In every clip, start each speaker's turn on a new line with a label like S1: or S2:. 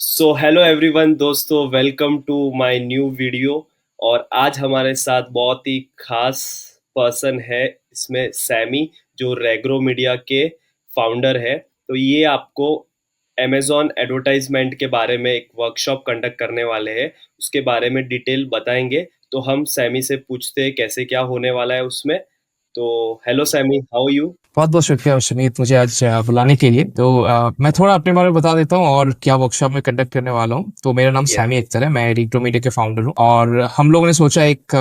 S1: सो hello everyone दोस्तों, welcome to my new video. और आज हमारे साथ बहुत ही खास पर्सन है इसमें सैमी, जो रेग्रो मीडिया के फाउंडर है। तो ये आपको अमेज़ॉन एडवर्टाइजमेंट के बारे में एक वर्कशॉप कंडक्ट करने वाले हैं, उसके बारे में डिटेल बताएंगे। तो हम सैमी से पूछते हैं कैसे क्या होने वाला है उसमें। तो हेलो सैमी, हाउ यू?
S2: बहुत बहुत शुक्रिया सुमीत, मुझे आज बुलाने के लिए। तो मैं थोड़ा अपने बारे में बता देता हूँ और क्या वर्कशॉप में कंडक्ट करने वाला हूँ। तो मेरा नाम
S1: यस।
S2: सैमी अख्तर है, मैं रेग्रो मीडिया के फाउंडर हूँ और हम लोगों ने सोचा एक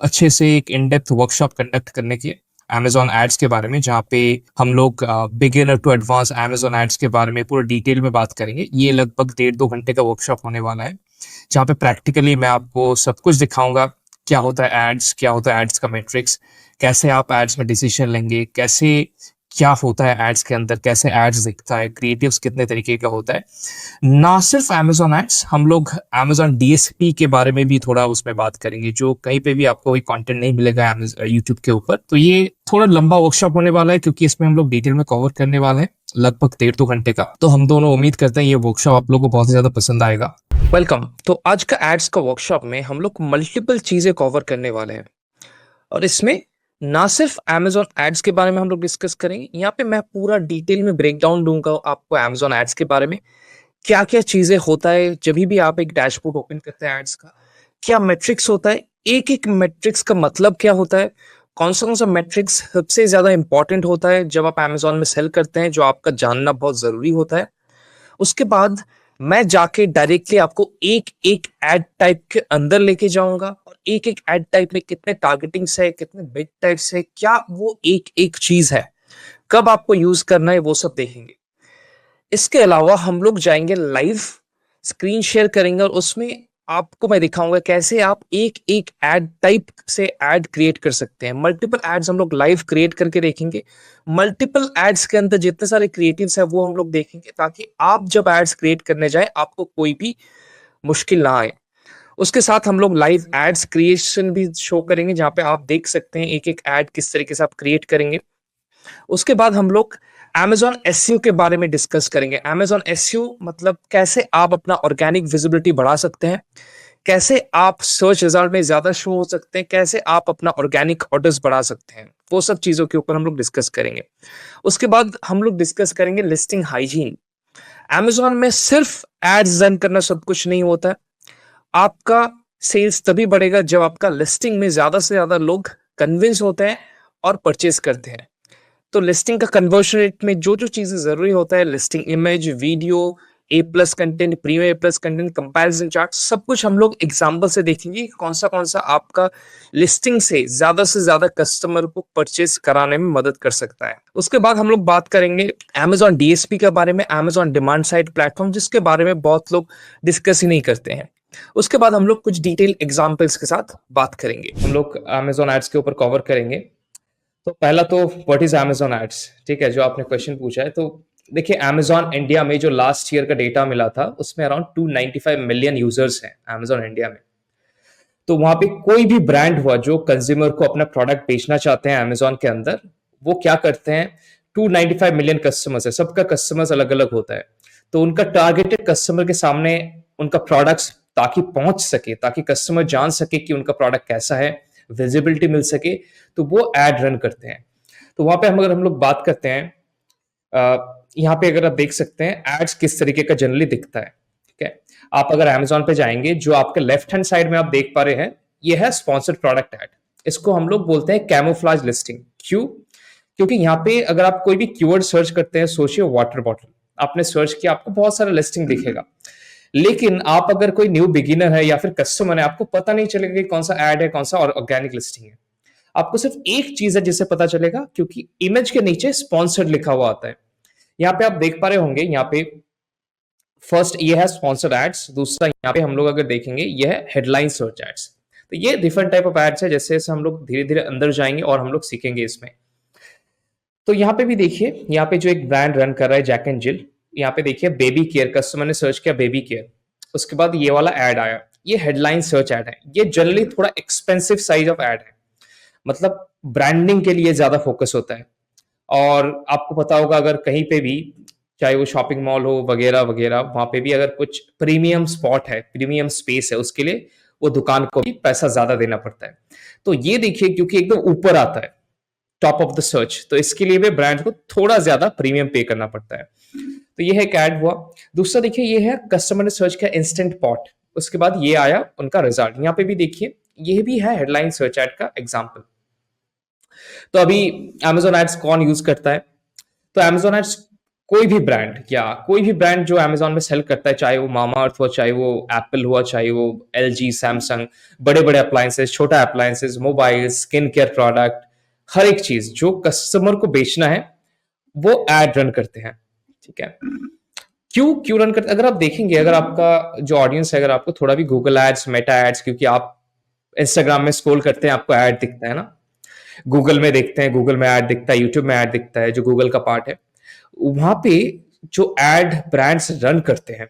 S2: अच्छे से एक इन डेप्थ वर्कशॉप कंडक्ट करने की अमेजॉन एड्स के बारे में, जहाँ पे हम लोग beginner to advance Amazon ads के बारे में पूरा डिटेल में बात करेंगे। ये लगभग 1.5-2 घंटे का वर्कशॉप होने वाला है, जहाँ पे प्रैक्टिकली मैं आपको सब कुछ दिखाऊंगा। क्या होता है एड्स, क्या होता है एड्स का मैट्रिक्स, कैसे आप एड्स में डिसीजन लेंगे, कैसे क्या होता है एड्स के अंदर, कैसे एड्स दिखता है, क्रिएटिव्स कितने तरीके का होता है। ना सिर्फ अमेजॉन एड्स, हम लोग अमेजॉन डीएसपी के बारे में भी थोड़ा उसमें बात करेंगे, जो कहीं पे भी आपको कोई कंटेंट नहीं मिलेगा यूट्यूब के ऊपर। तो ये थोड़ा लंबा वर्कशॉप होने वाला है, क्योंकि इसमें हम लोग डिटेल में कवर करने वाले हैं लगभग 1.5-2 घंटे का। तो हम दोनों उम्मीद करते हैं ये वर्कशॉप आप लोगों को बहुत ज्यादा पसंद आएगा। वेलकम। तो आज का एड्स का वर्कशॉप में हम लोग मल्टीपल चीजें कवर करने वाले हैं, और इसमें ना सिर्फ Amazon एड्स के बारे में हम लोग डिस्कस करेंगे। यहाँ पे मैं पूरा डिटेल में ब्रेक डाउन दूंगा आपको Amazon एड्स के बारे में। क्या क्या चीजें होता है जब भी आप एक डैशबोर्ड ओपन करते हैं एड्स का, क्या मैट्रिक्स होता है, एक एक मैट्रिक्स का मतलब क्या होता है, कौन सा मैट्रिक्स सबसे ज्यादा इंपॉर्टेंट होता है जब आप Amazon में सेल करते हैं, जो आपका जानना बहुत जरूरी होता है। उसके बाद मैं जाके डायरेक्टली आपको एक एक एड टाइप के अंदर लेके जाऊंगा, और एक एक एड टाइप में कितने टारगेटिंग्स है, कितने बिट टाइप्स है, क्या वो एक एक चीज है, कब आपको यूज करना है, वो सब देखेंगे। इसके अलावा हम लोग जाएंगे लाइव, स्क्रीन शेयर करेंगे, और उसमें आपको मैं दिखाऊंगा कैसे आप एक एक एड टाइप से एड क्रिएट कर सकते हैं। मल्टीपल एड्स हम लोग लाइव क्रिएट करके देखेंगे। मल्टीपल एड्स के अंदर जितने सारे क्रिएटिव्स है वो हम लोग देखेंगे, ताकि आप जब एड्स क्रिएट करने जाए आपको कोई भी मुश्किल ना आए। उसके साथ हम लोग लाइव एड्स क्रिएशन भी शो करेंगे, जहां पे आप देख सकते हैं एक एक एड किस तरीके से आप क्रिएट करेंगे। उसके बाद हम लोग Amazon एसईओ के बारे में डिस्कस करेंगे। Amazon एसईओ मतलब कैसे आप अपना ऑर्गेनिक विजिबिलिटी बढ़ा सकते हैं, कैसे आप सर्च रिजल्ट में ज्यादा शो हो सकते हैं, कैसे आप अपना ऑर्गेनिक ऑर्डर्स बढ़ा सकते हैं। वो सब चीजों के ऊपर हम लोग डिस्कस करेंगे। उसके बाद हम लोग डिस्कस करेंगे लिस्टिंग हाइजीन। Amazon में सिर्फ एड्स रन करना सब कुछ नहीं होता है। आपका सेल्स तभी बढ़ेगा जब आपका लिस्टिंग में ज्यादा से ज्यादा लोग कन्विंस होते हैं और परचेज करते हैं। तो लिस्टिंग का कन्वर्शन रेट में जो जो चीजें जरूरी होता है, लिस्टिंग इमेज, वीडियो, ए प्लस कंटेंट, प्रीमियम ए प्लस कंटेंट, कंपैरिजन चार्ट, सब कुछ हम लोग एग्जांपल से देखेंगे कि कौन सा आपका लिस्टिंग से ज्यादा कस्टमर को परचेज कराने में मदद कर सकता है। उसके बाद हम लोग बात करेंगे Amazon डीएसपी के बारे में, Amazon डिमांड साइड प्लेटफॉर्म, जिसके बारे में बहुत लोग डिस्कस ही नहीं करते हैं। उसके बाद हम लोग कुछ डिटेल एग्जांपल्स के साथ बात करेंगे। हम लोग Amazon एड्स के ऊपर कवर करेंगे। तो पहला तो व्हाट इज Amazon एड्स, ठीक है, जो आपने क्वेश्चन पूछा है। तो देखिए, Amazon इंडिया में जो लास्ट ईयर का डेटा मिला था, उसमें अराउंड 295 मिलियन यूजर्स हैं Amazon इंडिया में। तो वहां पे कोई भी ब्रांड हुआ जो कंज्यूमर को अपना प्रोडक्ट बेचना चाहते हैं Amazon के अंदर, वो क्या करते हैं, 295 मिलियन कस्टमर्स है, सबका कस्टमर्स अलग अलग होता है। तो उनका टारगेटेड कस्टमर के सामने उनका प्रोडक्ट्स ताकि पहुंच सके, ताकि कस्टमर जान सके कि उनका प्रोडक्ट कैसा है, विजिबिलिटी मिल सके, तो वो एड रन करते हैं। तो वहां पे हम लोग बात करते हैं, यहाँ पे अगर आप देख सकते हैं एड्स किस तरीके का जनरली दिखता है। ठीक है, आप अगर Amazon पे जाएंगे, जो आपके लेफ्ट हैंड साइड में आप देख पा रहे हैं, ये है स्पॉन्सर्ड प्रोडक्ट एड। इसको हम लोग बोलते हैं कैमोफ्लाज लिस्टिंग। क्यों? क्योंकि यहाँ पे अगर आप कोई भी कीवर्ड सर्च करते हैं, सोचिए वाटर बॉटल, आपने सर्च किया, आपको बहुत सारा लिस्टिंग दिखेगा। लेकिन आप अगर कोई न्यू बिगिनर है या फिर कस्टमर है, आपको पता नहीं चलेगा कि कौन सा एड है, कौन सा ऑर्गेनिक लिस्टिंग है। आपको सिर्फ एक चीज है जिससे पता चलेगा, क्योंकि इमेज के नीचे स्पॉन्सर्ड लिखा हुआ आता है। यहाँ पे आप देख पा रहे होंगे, यहाँ पे फर्स्ट ये है स्पॉन्सर्ड एड्स, दूसरा यहाँ पे हम लोग अगर देखेंगे ये है हेडलाइन सर्च एड्स। तो ये डिफरेंट टाइप ऑफ एड्स है, जैसे जैसे हम लोग धीरे धीरे अंदर जाएंगे और हम लोग सीखेंगे इसमें। तो यहाँ पे भी देखिए, यहाँ पे जो एक ब्रांड रन कर रहा है जैक एंड जिल, यहाँ पे देखिए बेबी केयर, कस्टमर ने सर्च किया बेबी केयर, उसके बाद ये वाला एड आया, ये हेडलाइन सर्च एड है। ये जनरली थोड़ा एक्सपेंसिव साइज ऑफ एड है, मतलब ब्रांडिंग के लिए ज्यादा फोकस होता है। और आपको पता होगा, अगर कहीं पे भी चाहे वो शॉपिंग मॉल हो वगैरह वगैरह, वहां पे भी अगर कुछ प्रीमियम स्पॉट है, प्रीमियम स्पेस है, उसके लिए वो दुकान को भी पैसा ज्यादा देना पड़ता है। तो ये देखिए, क्योंकि एकदम ऊपर आता है, टॉप ऑफ द सर्च, तो इसके लिए भी ब्रांड को थोड़ा ज्यादा प्रीमियम पे करना पड़ता है। तो ये है एक ऐड हुआ। दूसरा देखिए, ये है कस्टमर ने सर्च किया इंस्टेंट पॉट, उसके बाद ये आया उनका रिजल्ट। यहाँ पे भी देखिए, ये भी है हेडलाइन सर्च एड का एग्जाम्पल। तो अभी Amazon एड्स कौन यूज करता है? तो Amazon एड्स कोई भी ब्रांड, या कोई भी ब्रांड जो Amazon में सेल करता है, चाहे वो मामा अर्थ हुआ, चाहे वो एप्पल हुआ, चाहे वो LG, सैमसंग, बड़े बड़े अप्लायंसेस, छोटा appliances, mobile, skin care product, हर एक चीज जो कस्टमर को बेचना है वो एड रन करते हैं। ठीक है, क्यों क्यों रन करते? अगर आप देखेंगे, अगर आपका जो ऑडियंस है, अगर आपको थोड़ा भी गूगल एड्स, मेटा एड्स, क्योंकि आप इंस्टाग्राम में स्क्रॉल करते हैं, आपको ऐड दिखता है ना, गूगल में देखते हैं, गूगल में ऐड दिखता है, यूट्यूब में ऐड दिखता है, जो गूगल का पार्ट है, वहां पे जो एड ब्रांड्स रन करते हैं,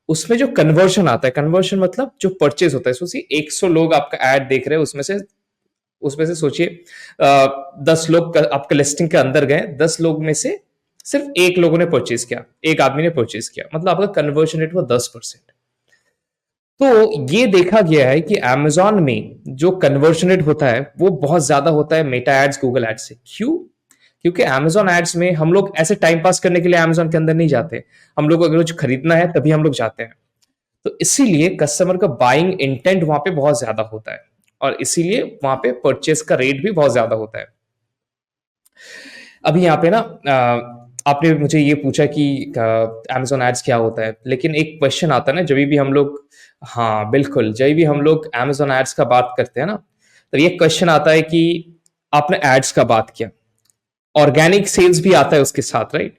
S2: उसमें जो कन्वर्शन आता है, कन्वर्शन मतलब जो परचेज होता है, सोचिए 100 लोग आपका ऐड देख रहे हैं, उसमें से सोचिए 10 लोग आपके लिस्टिंग के अंदर गए, 10 लोग में से सिर्फ एक लोगों ने परचेज किया, एक आदमी ने परचेज किया, मतलब आपका कन्वर्शन रेट हुआ 10%। तो ये देखा गया है कि Amazon में जो कन्वर्शन रेट होता है वो बहुत ज्यादा होता है मेटा एड्स, गूगल एड्स से। क्यों? क्योंकि Amazon एड्स में हम लोग ऐसे टाइम पास करने के लिए Amazon के अंदर नहीं जाते, हम लोग को अगर कुछ खरीदना है तभी हम लोग जाते हैं। तो इसीलिए कस्टमर का बाइंग इंटेंट वहां पे बहुत ज्यादा होता है, और इसीलिए वहां पे परचेस का रेट भी बहुत ज्यादा होता है। अभी यहाँ पे ना आपने मुझे ये पूछा कि Amazon एड्स क्या होता है, लेकिन एक क्वेश्चन आता है ना जब भी हम लोग, हाँ बिल्कुल, जब भी हम लोग Amazon एड्स का बात करते हैं ना, तो ये क्वेश्चन आता है कि आपने एड्स का बात किया, ऑर्गेनिक सेल्स भी आता है उसके साथ, राइट?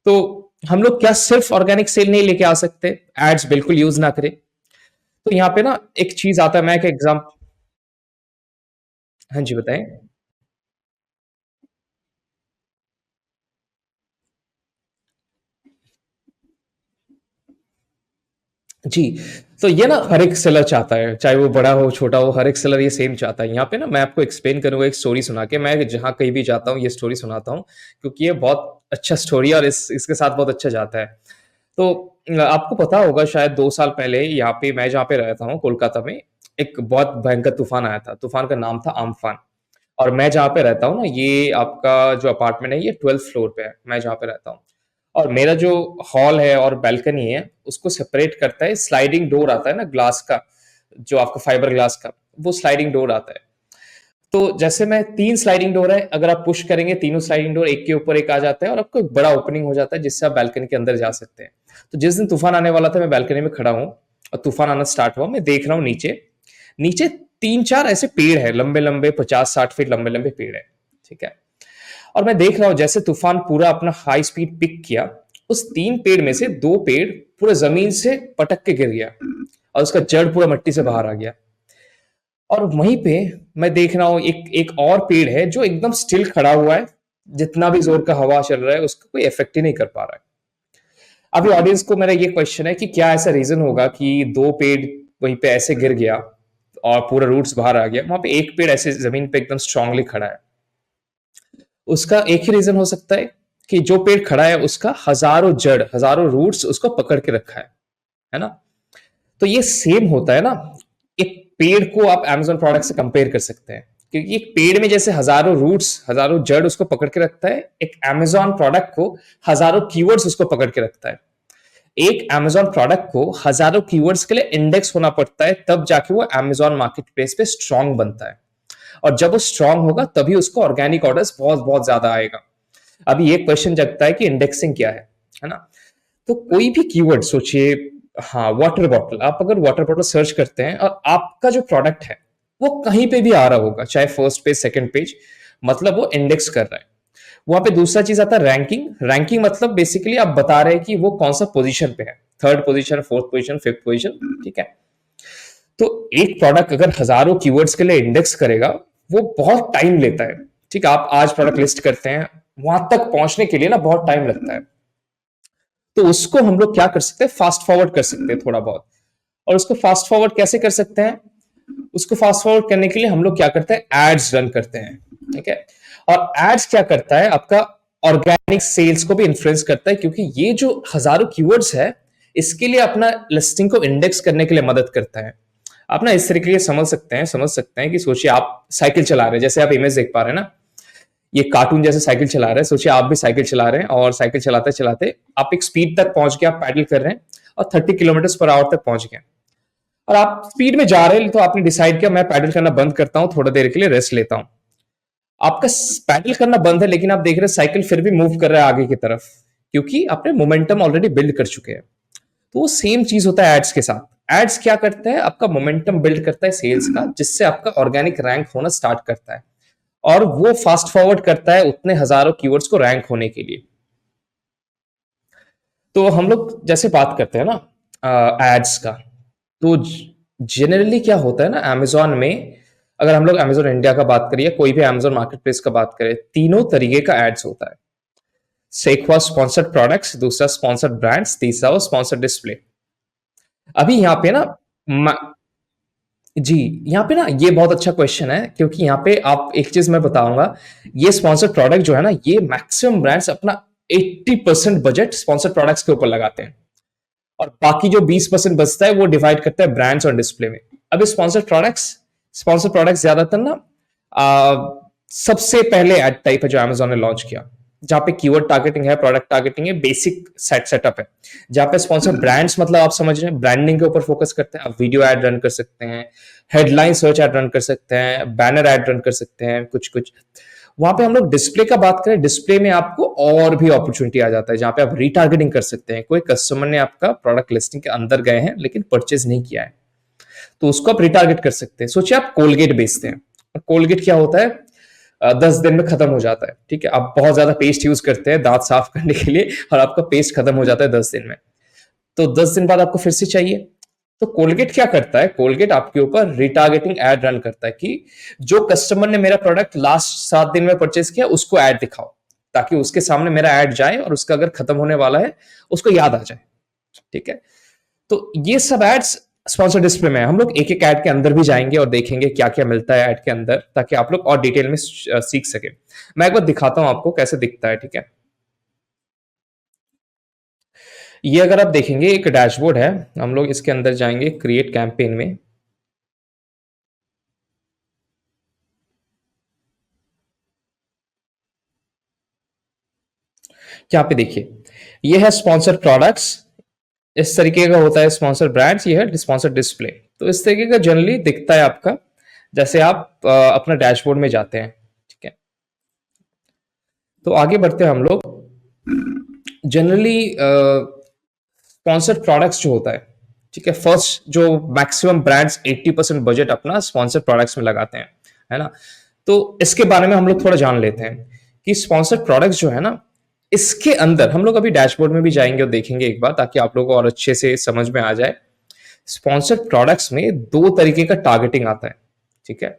S2: तो हम लोग क्या सिर्फ ऑर्गेनिक सेल नहीं लेके आ सकते, एड्स बिल्कुल यूज ना करें? तो यहाँ पे ना एक चीज आता है, मैं एक एग्जाम, हाँ जी बताएं। जी, तो ये ना हर एक सेलर चाहता है, चाहे वो बड़ा हो छोटा हो, हर एक सेलर ये सेम चाहता है। यहाँ पे ना मैं आपको एक्सप्लेन करूंगा एक स्टोरी सुना के, मैं जहाँ कहीं भी जाता हूँ ये स्टोरी सुनाता हूँ, क्योंकि ये बहुत अच्छा स्टोरी है और इसके साथ बहुत अच्छा जाता है। तो आपको पता होगा शायद 2 साल पहले यहाँ पे, मैं जहाँ पे रहता हूँ कोलकाता में, एक बहुत भयंकर तूफान आया था। तूफान का नाम था अम्फान। और मैं जहाँ पे रहता हूँ ना, ये आपका जो अपार्टमेंट है ये 12th फ्लोर पे है, मैं जहाँ पे रहता हूँ। और मेरा जो हॉल है और बैल्कनी है उसको सेपरेट करता है स्लाइडिंग डोर आता है ना, ग्लास का, जो आपका फाइबर ग्लास का, वो स्लाइडिंग डोर आता है। तो जैसे मैं 3 स्लाइडिंग डोर है, अगर आप पुश करेंगे तीनों स्लाइडिंग डोर एक के ऊपर एक आ जाता है और आपको एक बड़ा ओपनिंग हो जाता है जिससे आप बैल्कनी के अंदर जा सकते हैं। तो जिस दिन तूफान आने वाला था, मैं बैल्कनी में खड़ा हूँ और तूफान आना स्टार्ट हुआ, मैं देख रहा हूँ नीचे, नीचे 3-4 ऐसे पेड़ है, लंबे लंबे 50-60 फीट लंबे लंबे पेड़ है। ठीक है, और मैं देख रहा हूं जैसे तूफान पूरा अपना हाई स्पीड पिक किया, उस 3 पेड़ में से 2 पेड़ पूरा जमीन से पटक के गिर गया और उसका जड़ पूरा मिट्टी से बाहर आ गया। और वहीं पे मैं देख रहा हूं एक एक और पेड़ है जो एकदम स्टिल खड़ा हुआ है, जितना भी जोर का हवा चल रहा है उसको कोई इफेक्ट ही नहीं कर पा रहा है। अभी ऑडियंस को मेरा ये क्वेश्चन है कि क्या ऐसा रीजन होगा कि 2 पेड़ वहीं पे ऐसे गिर गया और पूरा रूट्स बाहर आ गया, वहां पे एक पेड़ ऐसे जमीन पे एकदम स्ट्रांगली खड़ा है? उसका एक ही रीजन हो सकता है कि जो पेड़ खड़ा है उसका हजारों जड़, हजारों रूट्स उसको पकड़ के रखा है ना? तो ये सेम होता है ना, एक पेड़ को आप Amazon प्रोडक्ट से कंपेयर कर सकते हैं, क्योंकि एक पेड़ में जैसे हजारों रूट्स, हजारों जड़ उसको पकड़ के रखता है, एक Amazon प्रोडक्ट को हजारों कीवर्ड्स उसको पकड़ के रखता है। एक Amazon प्रोडक्ट को हजारों कीवर्ड्स के लिए इंडेक्स होना पड़ता है, तब जाके वो Amazon मार्केट प्लेस पे स्ट्रांग बनता है। और जब वो स्ट्रांग होगा तभी उसको ऑर्गेनिक ऑर्डर्स बहुत बहुत ज्यादा आएगा। अभी ये क्वेश्चन जगता है कि इंडेक्सिंग क्या है ना? तो कोई भी कीवर्ड सोचिए, हाँ वाटर बॉटल, आप अगर वाटर बॉटल सर्च करते हैं और आपका जो प्रोडक्ट है वो कहीं पे भी आ रहा होगा, चाहे फर्स्ट पेज सेकंड पेज, मतलब वो इंडेक्स कर रहा है। वहां पे दूसरा चीज आता है रैंकिंग। रैंकिंग मतलब बेसिकली आप बता रहे हैं कि वो कौन सा पोजीशन पे है, third position, fourth position, fifth position. ठीक है, तो एक प्रोडक्ट अगर हजारों कीवर्ड्स के लिए इंडेक्स करेगा, वो बहुत टाइम लेता है। ठीक है, आप आज प्रोडक्ट लिस्ट करते हैं, वहां तक पहुंचने के लिए ना बहुत टाइम लगता है। तो उसको हम लोग क्या कर सकते हैं, फास्ट फॉरवर्ड कर सकते हैं थोड़ा बहुत। और उसको फास्ट फॉरवर्ड कैसे कर सकते हैं? उसको फास्ट फॉरवर्ड करने के लिए हम लोग क्या करते हैं, एड्स रन करते हैं। ठीक है, और एड्स क्या करता है, आपका ऑर्गेनिक सेल्स को भी इन्फ्लुएंस करता है, क्योंकि ये जो हजारों कीवर्ड्स है इसके लिए अपना लिस्टिंग को इंडेक्स करने के लिए मदद करता है। आप ना इस तरीके से समझ सकते हैं कि सोचिए आप साइकिल चला रहे हैं, जैसे आप इमेज देख पा रहे हैं ना, ये कार्टून जैसे साइकिल चला रहे हैं। सोचिए आप भी साइकिल चला रहे हैं और साइकिल चलाते चलाते आप एक स्पीड तक पहुंच गए, आप पैडल कर रहे हैं और 30 किलोमीटर पर आवर तक पहुंच गए और आप स्पीड में जा रहे हैं, तो आपने डिसाइड किया मैं पैडल करना बंद करता हूं, थोड़ा देर के लिए रेस्ट लेता हूं। आपका पैडल करना बंद है, लेकिन आप देख रहे हैं साइकिल फिर भी मूव कर रहा है आगे की तरफ, क्योंकि आपने मोमेंटम ऑलरेडी बिल्ड कर चुके हैं। तो वो सेम चीज होता है एड्स के साथ। एड्स क्या करता है, आपका मोमेंटम बिल्ड करता है सेल्स का, जिससे आपका ऑर्गेनिक रैंक होना स्टार्ट करता है और वो फास्ट फॉरवर्ड करता है उतने हजारों कीवर्ड्स को रैंक होने के लिए। तो हम लोग जैसे बात करते हैं ना एड्स का, तो जनरली क्या होता है ना अमेजोन में, अगर हम लोग अमेजोन इंडिया का बात करिए, कोई भी अमेजोन मार्केट प्लेस का बात करें, तीनों तरीके का एड्स होता है। एक हुआ स्पॉन्सर्ड प्रोडक्ट्स, दूसरा स्पॉन्सर्ड ब्रांड्स, तीसरा हुआ स्पॉन्सर्ड डिस्प्ले। अभी यहाँ पे ना जी, यहाँ पे ना ये बहुत अच्छा क्वेश्चन है, क्योंकि यहाँ पे आप एक चीज मैं बताऊंगा, ये स्पॉन्सर्ड प्रोडक्ट जो है ना, ये मैक्सिमम ब्रांड्स अपना 80% बजट स्पॉन्सर्ड प्रोडक्ट्स के ऊपर लगाते हैं और बाकी जो 20% बचता है वो डिवाइड करता है ब्रांड्स और डिस्प्ले में। अब स्पॉन्सर्ड प्रोडक्ट्स ज्यादातर ना सबसे पहले एड टाइप है जो अमेजोन ने लॉन्च किया, जहां पे कीवर्ड टारगेटिंग है, प्रोडक्ट टारगेटिंग है, बेसिक सेटअप है। जहां पे स्पॉन्सर ब्रांड्स मतलब आप समझ रहे हैं, ब्रांडिंग के ऊपर फोकस करते हैं। आप वीडियो एड रन कर सकते हैं, हेडलाइन सर्च एड रन कर सकते हैं, बैनर एड रन कर सकते हैं, कुछ कुछ। वहां पे हम लोग डिस्प्ले का बात करें, डिस्प्ले में आपको और भी अपॉर्चुनिटी आ जाता है, जहां पे आप रीटारगेटिंग कर सकते हैं। कोई कस्टमर ने आपका प्रोडक्ट लिस्टिंग के अंदर गए हैं लेकिन परचेज नहीं किया है, तो उसको आप रिटारगेट कर सकते हैं। सोचिए आप कोलगेट बेचते हैं, कोलगेट क्या होता है, 10 दिन में खत्म हो जाता है। ठीक है, आप बहुत ज्यादा पेस्ट यूज करते हैं दांत साफ करने के लिए और आपका पेस्ट खत्म हो जाता है 10 दिन में, तो 10 दिन बाद आपको फिर से चाहिए। तो कोलगेट क्या करता है, कोलगेट आपके ऊपर रिटारगेटिंग एड रन करता है कि जो कस्टमर ने मेरा प्रोडक्ट लास्ट 7 दिन में परचेज किया उसको एड दिखाओ, ताकि उसके सामने मेरा एड जाए और उसका अगर खत्म होने वाला है उसको याद आ जाए। ठीक है, तो ये सब एड्स स्पॉन्सर डिस्प्ले में। हम लोग एक एक ऐड के अंदर भी जाएंगे और देखेंगे क्या क्या मिलता है ऐड के अंदर, ताकि आप लोग और डिटेल में सीख सके। मैं एक बार दिखाता हूं आपको कैसे दिखता है। ठीक है, ये अगर आप देखेंगे एक डैशबोर्ड है, हम लोग इसके अंदर जाएंगे क्रिएट कैंपेन में। यहाँ पे देखिए ये है स्पॉन्सर प्रोडक्ट्स, इस तरीके का होता है स्पॉन्सर ब्रांड्स, ये है स्पॉन्सर डिस्प्ले। तो इस तरीके का जनरली दिखता है आपका, जैसे आप अपना डैशबोर्ड में जाते हैं। ठीक है, तो आगे बढ़ते हैं हम लोग। जनरली स्पॉन्सर्ड प्रोडक्ट्स जो होता है, ठीक है, फर्स्ट जो मैक्सिमम ब्रांड्स 80% बजट अपना स्पॉन्सर्ड प्रोडक्ट्स में लगाते हैं, है ना। तो इसके बारे में हम लोग थोड़ा जान लेते हैं कि स्पॉन्सर्ड प्रोडक्ट्स जो है ना, इसके अंदर हम लोग अभी डैशबोर्ड में भी जाएंगे और देखेंगे एक बार, ताकि आप लोगों को और अच्छे से समझ में आ जाए। स्पॉन्सर्ड प्रोडक्ट्स में दो तरीके का टारगेटिंग आता है। ठीक है,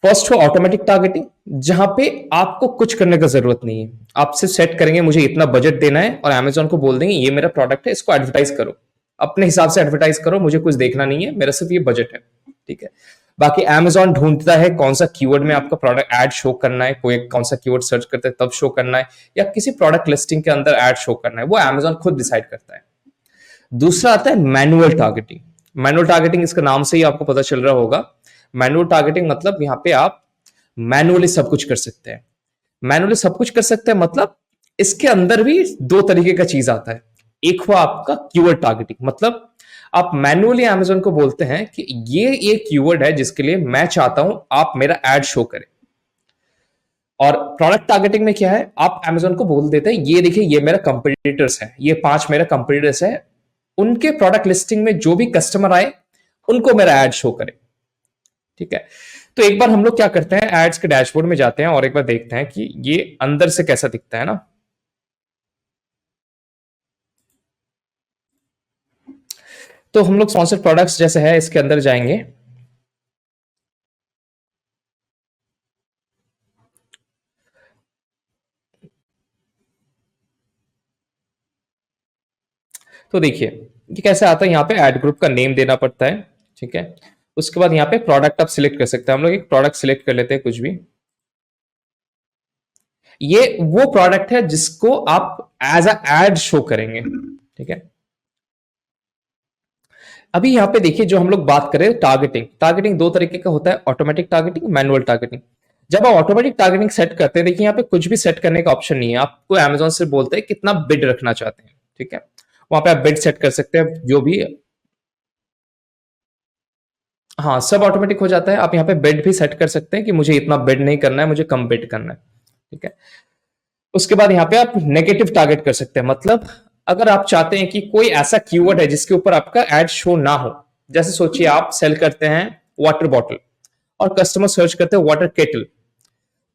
S2: फर्स्ट हो ऑटोमेटिक टारगेटिंग, जहां पे आपको कुछ करने का जरूरत नहीं है, आप सिर्फ सेट करेंगे मुझे इतना बजट देना है और अमेजोन को बोल देंगे ये मेरा प्रोडक्ट है, इसको एडवर्टाइज करो, अपने हिसाब से एडवर्टाइज करो, मुझे कुछ देखना नहीं है, मेरा सिर्फ ये बजट है। ठीक है, बाकी अमेजोन ढूंढता है कौन सा कीवर्ड में आपका प्रोडक्ट ऐड शो करना है, कोई कौन सा कीवर्ड सर्च करते हैं तब शो करना है, या किसी प्रोडक्ट लिस्टिंग के अंदर ऐड शो करना है, वो अमेजोन खुद डिसाइड करता है। दूसरा आता है मैनुअल टारगेटिंग। मैनुअल टारगेटिंग, इसका नाम से ही आपको पता चल रहा होगा, मैनुअल टारगेटिंग मतलब यहाँ पे आप मैनुअली सब कुछ कर सकते हैं। मैनुअली सब कुछ कर सकते हैं मतलब इसके अंदर भी दो तरीके का चीज आता है। एक हुआ आपका कीवर्ड टारगेटिंग, मतलब आप मैनुअली अमेजोन को बोलते हैं कि ये एक कीवर्ड है जिसके लिए मैं चाहता हूं आप मेरा एड शो करें। और प्रोडक्ट टारगेटिंग में क्या है, आप अमेजोन को बोल देते हैं ये देखिए ये मेरा कंपटीटर्स है, ये 5 मेरा कंपटीटर्स है, उनके प्रोडक्ट लिस्टिंग में जो भी कस्टमर आए उनको मेरा एड शो करे। ठीक है, तो एक बार हम लोग क्या करते हैं, एड्स के डैशबोर्ड में जाते हैं और एक बार देखते हैं कि ये अंदर से कैसा दिखता है ना। तो हम लोग स्पॉन्सर्ड प्रोडक्ट्स जैसे है इसके अंदर जाएंगे। तो देखिए ये कैसे आता है, यहाँ पे एड ग्रुप का नेम देना पड़ता है। ठीक है, उसके बाद यहाँ पे प्रोडक्ट आप सिलेक्ट कर सकते हैं। हम लोग एक प्रोडक्ट सिलेक्ट कर लेते हैं कुछ भी। ये वो प्रोडक्ट है जिसको आप एज अ एड शो करेंगे, ठीक है। अभी यहाँ पे देखिए जो हम लोग बात करें टारगेटिंग, टारगेटिंग दो तरीके का होता है, ऑटोमेटिक टारगेटिंग, मैनुअल टारगेटिंग। जब आप ऑटोमेटिक टारगेटिंग सेट करते हैं, देखिए यहाँ पे कुछ भी सेट करने का ऑप्शन नहीं है, आपको अमेजोन से बोलते हैं कितना बिड रखना चाहते हैं, ठीक है। वहां पे आप बिड सेट कर सकते हैं जो भी, हाँ सब ऑटोमेटिक हो जाता है। आप यहाँ पे बिड भी सेट कर सकते हैं कि मुझे इतना बिड नहीं करना है, मुझे कम बिड करना है, ठीक है। उसके बाद यहाँ पे आप नेगेटिव टारगेट कर सकते हैं, मतलब अगर आप चाहते हैं कि कोई ऐसा कीवर्ड है जिसके ऊपर आपका एड शो ना हो, जैसे सोचिए आप सेल करते हैं वाटर बॉटल और कस्टमर सर्च करते हैं वाटर केटल,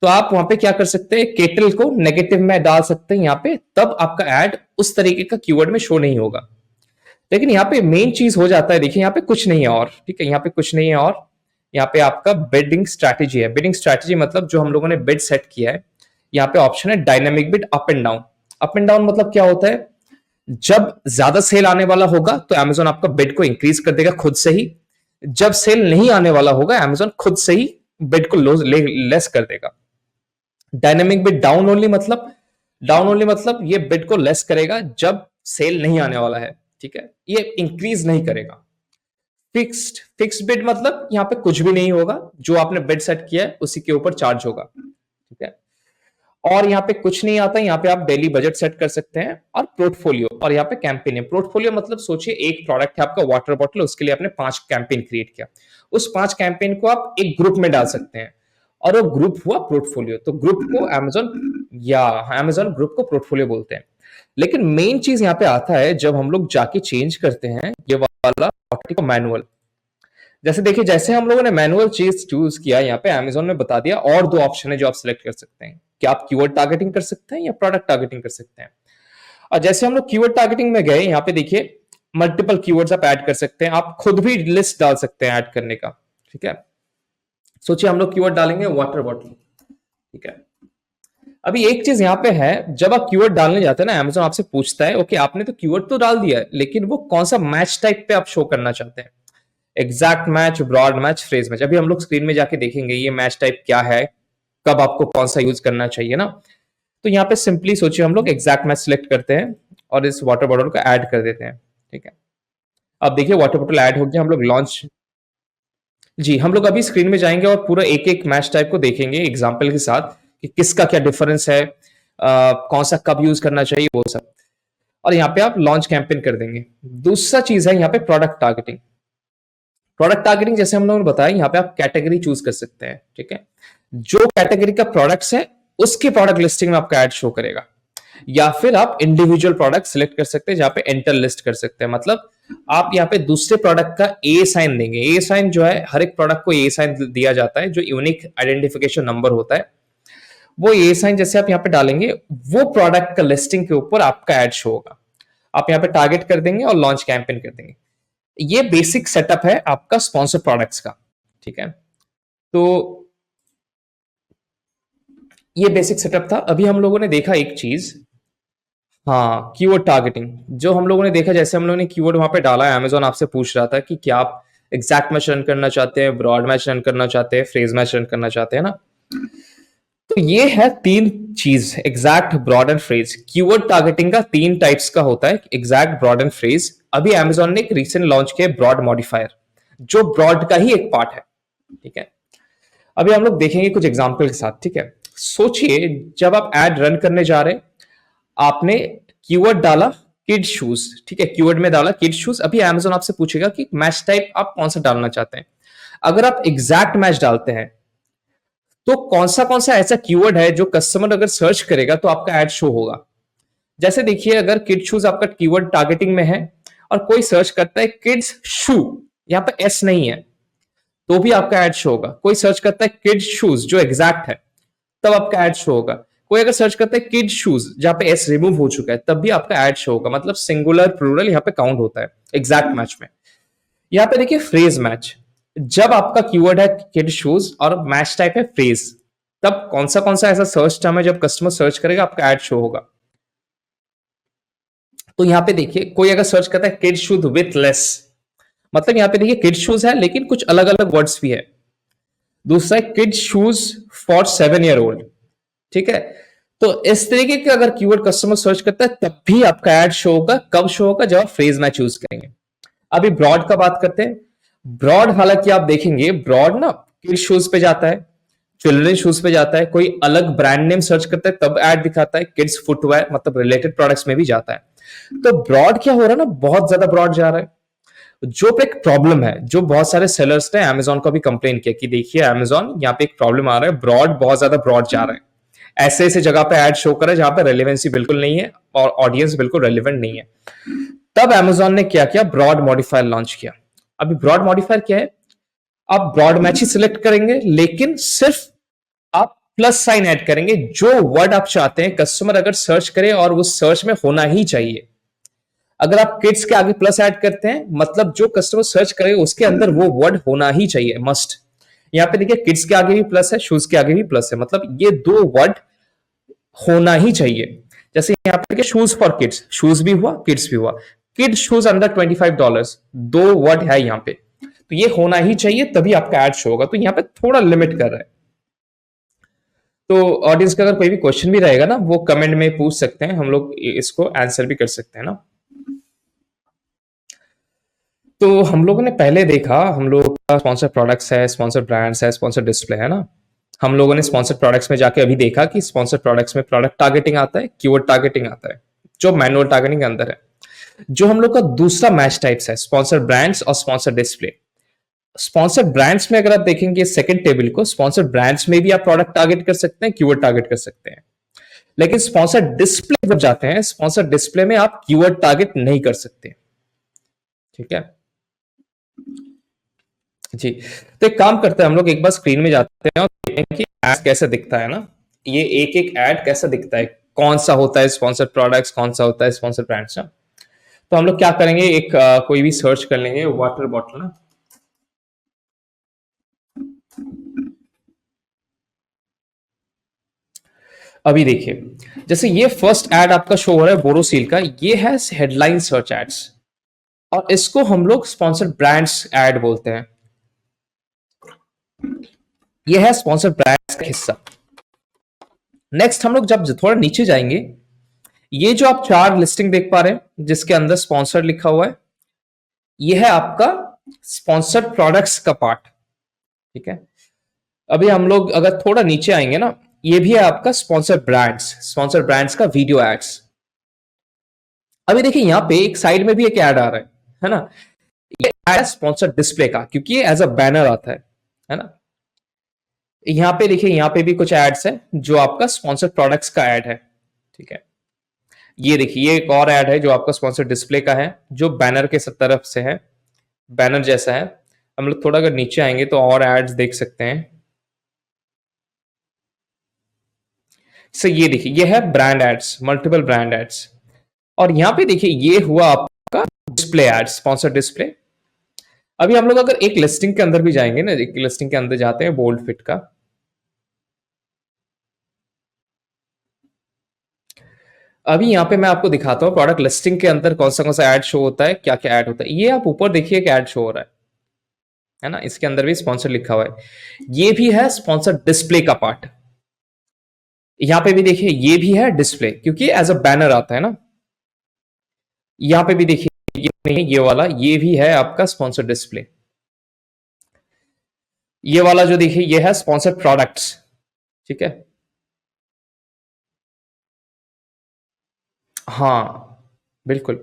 S2: तो आप वहां पे क्या कर सकते हैं, केटल को नेगेटिव में डाल सकते हैं यहाँ पे, तब आपका एड उस तरीके का कीवर्ड में शो नहीं होगा। लेकिन यहाँ पे मेन चीज हो जाता है, देखिए यहाँ पे कुछ नहीं है और, ठीक है, यहाँ पे कुछ नहीं है और यहाँ पे आपका बिडिंग स्ट्रैटेजी है। बिडिंग स्ट्रैटेजी मतलब जो हम लोगों ने बिड सेट किया है, यहाँ पे ऑप्शन है dynamic bid up and down. Up and down मतलब क्या होता है, जब ज्यादा सेल आने वाला होगा तो अमेजोन आपका बिड को इंक्रीज कर देगा खुद से ही, जब सेल नहीं आने वाला होगा अमेजोन खुद से ही बिड को लेस कर देगा। डायनेमिक बिड डाउन ओनली मतलब, डाउन ओनली मतलब ये बिड को लेस करेगा जब सेल नहीं आने वाला है, ठीक है, ये इंक्रीज नहीं करेगा। फिक्स्ड बिड मतलब यहाँ पे कुछ भी नहीं होगा, जो आपने बिड सेट किया है उसी के ऊपर चार्ज होगा, ठीक है। और यहाँ पे कुछ नहीं आता, यहाँ पे आप डेली बजट सेट कर सकते हैं, और पोर्टफोलियो, और यहाँ पे कैंपेन है। पोर्टफोलियो मतलब सोचिए एक प्रोडक्ट है आपका वाटर बॉटल, उसके लिए आपने 5 कैंपेन क्रिएट किया, उस 5 कैंपेन को आप एक ग्रुप में डाल सकते हैं, और वो ग्रुप हुआ पोर्टफोलियो। तो ग्रुप को अमेजोन ग्रुप को पोर्टफोलियो बोलते हैं। लेकिन मेन चीज यहाँ पे आता है जब हम लोग जाके चेंज करते हैं ये वाला को मैनुअल। जैसे देखिए, जैसे हम लोगों ने मैनुअल चीज चूज किया, यहाँ पे अमेजोन ने बता दिया और 2 ऑप्शन है जो आप सिलेक्ट कर सकते हैं, कि आप कीवर्ड टारगेटिंग कर सकते हैं या प्रोडक्ट टारगेटिंग कर सकते हैं। और जैसे हम लोग कीवर्ड टारगेटिंग में गए, यहाँ पे देखिए मल्टीपल कीवर्ड्स आप ऐड कर सकते हैं, आप खुद भी लिस्ट डाल सकते हैं ऐड करने का, ठीक है। सोचिए हम लोग कीवर्ड डालेंगे वाटर बॉटल, ठीक है। अभी एक चीज यहाँ पे है, जब आप कीवर्ड डालने जाते हैं ना, अमेजोन आपसे पूछता है ओके आपने तो कीवर्ड तो डाल दिया है, लेकिन वो कौन सा मैच टाइप पे आप शो करना चाहते हैं, exact match, broad match, phrase match. अभी हम लोग स्क्रीन में जाके देखेंगे ये मैच टाइप क्या है, कब आपको कौन सा यूज करना चाहिए ना। तो यहाँ पे सिंपली सोचिए हम लोग एग्जैक्ट मैच सिलेक्ट करते हैं और इस वाटर बॉटल को ऐड कर देते हैं, ठीक है। अब देखिए वाटर बॉटल ऐड हो गया, हम लोग लॉन्च, जी हम लोग अभी स्क्रीन में जाएंगे और पूरा एक एक मैच टाइप को देखेंगे एग्जाम्पल के साथ कि किसका क्या डिफरेंस है, कौन सा कब यूज करना चाहिए, वो सब। और यहाँ पे आप लॉन्च कैंपेन कर देंगे। दूसरा चीज है यहाँ पे प्रोडक्ट टारगेटिंग। प्रोडक्ट टारगेटिंग जैसे हम लोगों ने बताया, यहाँ पे आप कैटेगरी चूज कर सकते हैं, ठीक है। जो कैटेगरी का प्रोडक्ट्स है उसके प्रोडक्ट लिस्टिंग में आपका ऐड शो करेगा, या फिर आप इंडिविजुअल प्रोडक्ट सिलेक्ट कर सकते हैं जहां पे एंटर लिस्ट कर सकते हैं। मतलब आप यहाँ पे दूसरे प्रोडक्ट का ए साइन देंगे। ए साइन जो है, हर एक प्रोडक्ट को ए साइन दिया जाता है जो यूनिक आइडेंटिफिकेशन नंबर होता है, वो ए साइन जैसे आप यहाँ पे डालेंगे, वो प्रोडक्ट का लिस्टिंग के ऊपर आपका एड शो होगा। आप यहाँ पे टारगेट कर देंगे और लॉन्च कैंपेन कर देंगे। ये बेसिक सेटअप है आपका स्पॉन्सर प्रोडक्ट्स का, ठीक है। तो ये बेसिक सेटअप था। अभी हम लोगों ने देखा एक चीज, हाँ कीवर्ड टारगेटिंग, जो हम लोगों ने देखा, जैसे हम लोगों ने कीवर्ड वहां पे डाला है, अमेजोन आपसे पूछ रहा था कि क्या आप एग्जैक्ट मैच रन करना चाहते हैं, ब्रॉड मैच रन करना चाहते हैं, फ्रेज मैच रन करना चाहते हैं ना। तो ये है 3 चीज, exact, broad and phrase. Keyword targeting का 3 टाइप्स का होता है, एग्जैक्ट, ब्रॉड एंड फ्रेज। अभी अमेजोन ने एक रिसेंट लॉन्च किया ब्रॉड मॉडिफायर, जो ब्रॉड का ही एक पार्ट है, ठीक है। अभी हम लोग देखेंगे कुछ एग्जाम्पल के साथ, ठीक है। सोचिए जब आप एड रन करने जा रहे हैं, आपने कीवर्ड डाला किड शूज, ठीक है, कीवर्ड में डाला किड शूज। अभी अमेजोन आपसे पूछेगा कि मैच टाइप आप कौन सा डालना चाहते हैं। अगर आप एग्जैक्ट मैच डालते हैं तो कौन सा ऐसा कीवर्ड है जो कस्टमर अगर सर्च करेगा तो आपका एड शो होगा। जैसे देखिए, अगर किड शूज आपका कीवर्ड टारगेटिंग में है और कोई सर्च करता है किड्स शू, यहाँ पे एस नहीं है, तो भी आपका एड शो होगा। कोई सर्च करता है किड शूज जो एग्जैक्ट है, तब आपका एड शो होगा। कोई अगर सर्च करता है किड शूज जहां पे एस रिमूव हो चुका है, तब भी आपका एड शो होगा। मतलब सिंगुलर प्लूरल यहाँ पे काउंट होता है एग्जैक्ट मैच में। यहाँ पे देखिए फ्रेज मैच, जब आपका कीवर्ड है किड शूज और मैच टाइप है फ्रेज, तब कौन सा ऐसा सर्च टर्म है जब कस्टमर सर्च करेगा आपका एड शो होगा। तो यहाँ पे देखिए, कोई अगर सर्च करता है किड शूज विथ लेस, मतलब यहाँ पे देखिए किड शूज है लेकिन कुछ अलग अलग वर्ड्स भी है। दूसरा है kid shoes for 7 year old, ठीक है। तो इस तरीके के अगर कीवर्ड कस्टमर सर्च करता है तब भी आपका एड शो होगा। कब शो होगा? जब आप फ्रेज मैच यूज करेंगे। अभी ब्रॉड का बात करते हैं। ब्रॉड हालांकि आप देखेंगे ब्रॉड ना किड शूज पे जाता है, चिल्ड्रन शूज पे जाता है, कोई अलग ब्रांड नेम सर्च करता है तब एड दिखाता है, किड्स फुटवेयर मतलब रिलेटेड प्रोडक्ट्स में भी जाता है। तो ब्रॉड क्या हो रहा है ना, बहुत ज्यादा ब्रॉड जा रहा है, जो एक प्रॉब्लम है। जो बहुत सारे सेलर्स ने अमेजोन को भी कंप्लेन किया कि देखिए अमेजोन यहाँ पे एक प्रॉब्लम आ रहा है, ब्रॉड बहुत ज्यादा ब्रॉड जा रहा है, ऐसे ऐसे जगह पे एड शो कर रहा है जहां पे रेलेवेंसी बिल्कुल नहीं है और ऑडियंस बिल्कुल रेलिवेंट नहीं है। तब अमेजोन ने क्या किया, ब्रॉड मॉडिफायर लॉन्च किया। अभी ब्रॉड मॉडिफायर क्या है, आप ब्रॉड मैच ही सिलेक्ट करेंगे लेकिन सिर्फ आप प्लस साइन ऐड करेंगे। जो वर्ड आप चाहते हैं कस्टमर अगर सर्च करे और उस सर्च में होना ही चाहिए। अगर आप किड्स के आगे प्लस ऐड करते हैं मतलब जो कस्टमर सर्च करे उसके अंदर वो वर्ड होना ही चाहिए, मस्ट। यहां पे देखिए किड्स के आगे भी प्लस है, शूज के आगे भी प्लस है, मतलब ये दो वर्ड होना ही चाहिए। जैसे यहाँ पे शूज फॉर किड्स, शूज भी हुआ किड्स भी हुआ, किड शूज अंडर $25, दो वर्ड है यहाँ पे, तो ये होना ही चाहिए तभी आपका एड शो होगा। तो यहाँ पे थोड़ा लिमिट कर रहा है। तो ऑडियंस का अगर कोई भी क्वेश्चन भी रहेगा ना वो कमेंट में पूछ सकते हैं, हम लोग इसको आंसर भी कर सकते हैं ना। तो हम लोगों ने पहले देखा, हम लोग का स्पॉन्सर प्रोडक्ट्स है, स्पॉन्सर ब्रांड्स है, स्पॉन्सर डिस्प्ले है ना। हम लोगों ने स्पॉन्सर प्रोडक्ट्स में जाके अभी देखा कि स्पॉन्सर प्रोडक्ट्स में प्रोडक्ट टारगेटिंग आता है, कीवर्ड टारगेटिंग आता है, जो मैनुअल टारगेटिंग के अंदर है। जो हम लोग का दूसरा मैच टाइप्स है स्पॉन्सर ब्रांड्स और स्पॉन्सर डिस्प्ले। स्पॉन्सर ब्रांड्स में अगर आप देखेंगे सेकंड टेबल को, स्पॉन्सर ब्रांड्स में भी आप प्रोडक्ट टारगेट कर सकते हैं, कीवर्ड टारगेट कर सकते हैं। लेकिन स्पॉन्सर डिस्प्ले जब जाते हैं, स्पॉन्सर डिस्प्ले में आप कीवर्ड टारगेट नहीं कर सकते। ठीक है जी। तो एक काम करते हैं, हम लोग एक बार स्क्रीन में जाते हैं और देखते हैं कि एड कैसे दिखता है ना। ये एक एक एड कैसा दिखता है, कौन सा होता है स्पॉन्सर प्रोडक्ट्स, कौन सा होता है स्पॉन्सर ब्रांड्स ना। तो हम लोग क्या करेंगे, एक कोई भी सर्च कर लेंगे, वाटर बॉटल ना। अभी देखिए जैसे ये फर्स्ट एड आपका शो हो रहा है बोरोसिल का, ये है हेडलाइन सर्च एड्स और इसको हम लोग स्पॉन्सर ब्रांड्स एड बोलते हैं। ये है स्पॉन्सर ब्रांड्स का हिस्सा। नेक्स्ट हम लोग जब थोड़ा नीचे जाएंगे, ये जो आप चार लिस्टिंग देख पा रहे हैं जिसके अंदर स्पॉन्सर लिखा हुआ है, ये है आपका स्पॉन्सर्ड प्रोडक्ट्स का पार्ट। ठीक है, अभी हम लोग अगर थोड़ा नीचे आएंगे ना, ये भी है आपका स्पॉन्सर ब्रांड्स का वीडियो एड्स। अभी देखिए यहाँ पे एक साइड में भी एक एड आ रहा है ना। ये एड स्पॉन्सर डिस्प्ले का, क्योंकि ये एज अ बैनर आता है ना। यहाँ पे देखिए, यहाँ पे भी कुछ एड्स है जो आपका स्पॉन्सर प्रोडक्ट्स का एड है। ठीक है, ये देखिए ये एक और एड है जो आपका स्पॉन्सर डिस्प्ले का है, जो बैनर के सब तरफ से है, बैनर जैसा है। हम लोग थोड़ा अगर नीचे आएंगे तो और एड्स देख सकते हैं। सो ये देखिए ये है brand ads, multiple brand ads. और यहाँ पे देखिए ये हुआ आपका डिस्प्ले एड्स, स्पॉन्सर डिस्प्ले। अभी हम लोग अगर एक लिस्टिंग के अंदर भी जाएंगे ना, एक लिस्टिंग के अंदर जाते हैं बोल्ड फिट का। अभी यहाँ पे मैं आपको दिखाता हूँ प्रोडक्ट लिस्टिंग के अंदर कौन सा ऐड शो होता है, क्या क्या ऐड होता है। ये आप ऊपर देखिए एक ऐड शो हो रहा है ना, इसके अंदर भी स्पॉन्सर लिखा हुआ है। ये भी है स्पॉन्सर डिस्प्ले का पार्ट। यहाँ पे भी देखिए ये भी है डिस्प्ले, क्योंकि एज अ बैनर आता है ना। यहाँ पे भी देखिए ये नहीं, ये वाला ये भी है आपका स्पॉन्सर डिस्प्ले। ये वाला जो देखिए ये है स्पॉन्सर प्रोडक्ट्स। ठीक है, हाँ बिल्कुल।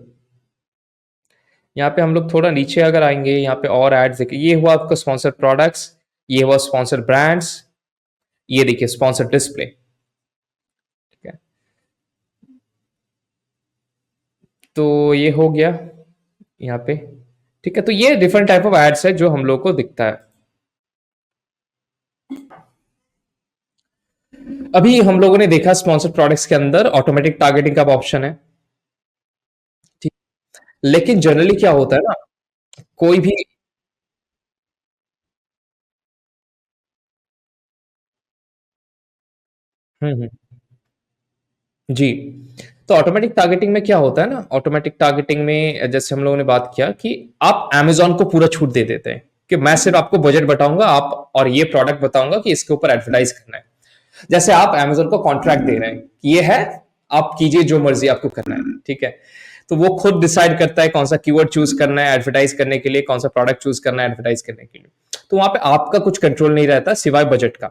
S2: यहाँ पे हम लोग थोड़ा नीचे अगर आएंगे, यहाँ पे और एड्स देखिए, ये हुआ आपका स्पॉन्सर प्रोडक्ट्स, ये हुआ स्पॉन्सर ब्रांड्स, ये देखिए स्पॉन्सर डिस्प्ले। ठीक है, तो ये हो गया यहाँ पे। ठीक है, तो ये डिफरेंट टाइप ऑफ एड्स है जो हम लोग को दिखता है। अभी हम लोगों ने देखा स्पॉन्सर प्रोडक्ट्स के अंदर ऑटोमेटिक टारगेटिंग का ऑप्शन है। ठीक, लेकिन जनरली क्या होता है ना, कोई भी हम्म, जी। तो ऑटोमेटिक टारगेटिंग में क्या होता है ना, ऑटोमेटिक टारगेटिंग में जैसे हम लोगों ने बात किया कि आप अमेजोन को पूरा छूट दे देते हैं कि मैं सिर्फ आपको बजट बताऊंगा आप और ये प्रोडक्ट बताऊंगा कि इसके ऊपर एडवर्टाइज करना है। जैसे आप Amazon को कॉन्ट्रैक्ट दे रहे हैं कि ये है, आप कीजिए जो मर्जी आपको करना है, ठीक है। तो वो खुद डिसाइड करता है कौन सा कीवर्ड चूज करना है एडवर्टाइज करने के लिए, कौन सा प्रोडक्ट चूज करना है एडवर्टाइज करने के लिए। तो वहां पे आपका कुछ कंट्रोल नहीं रहता सिवाय बजट का,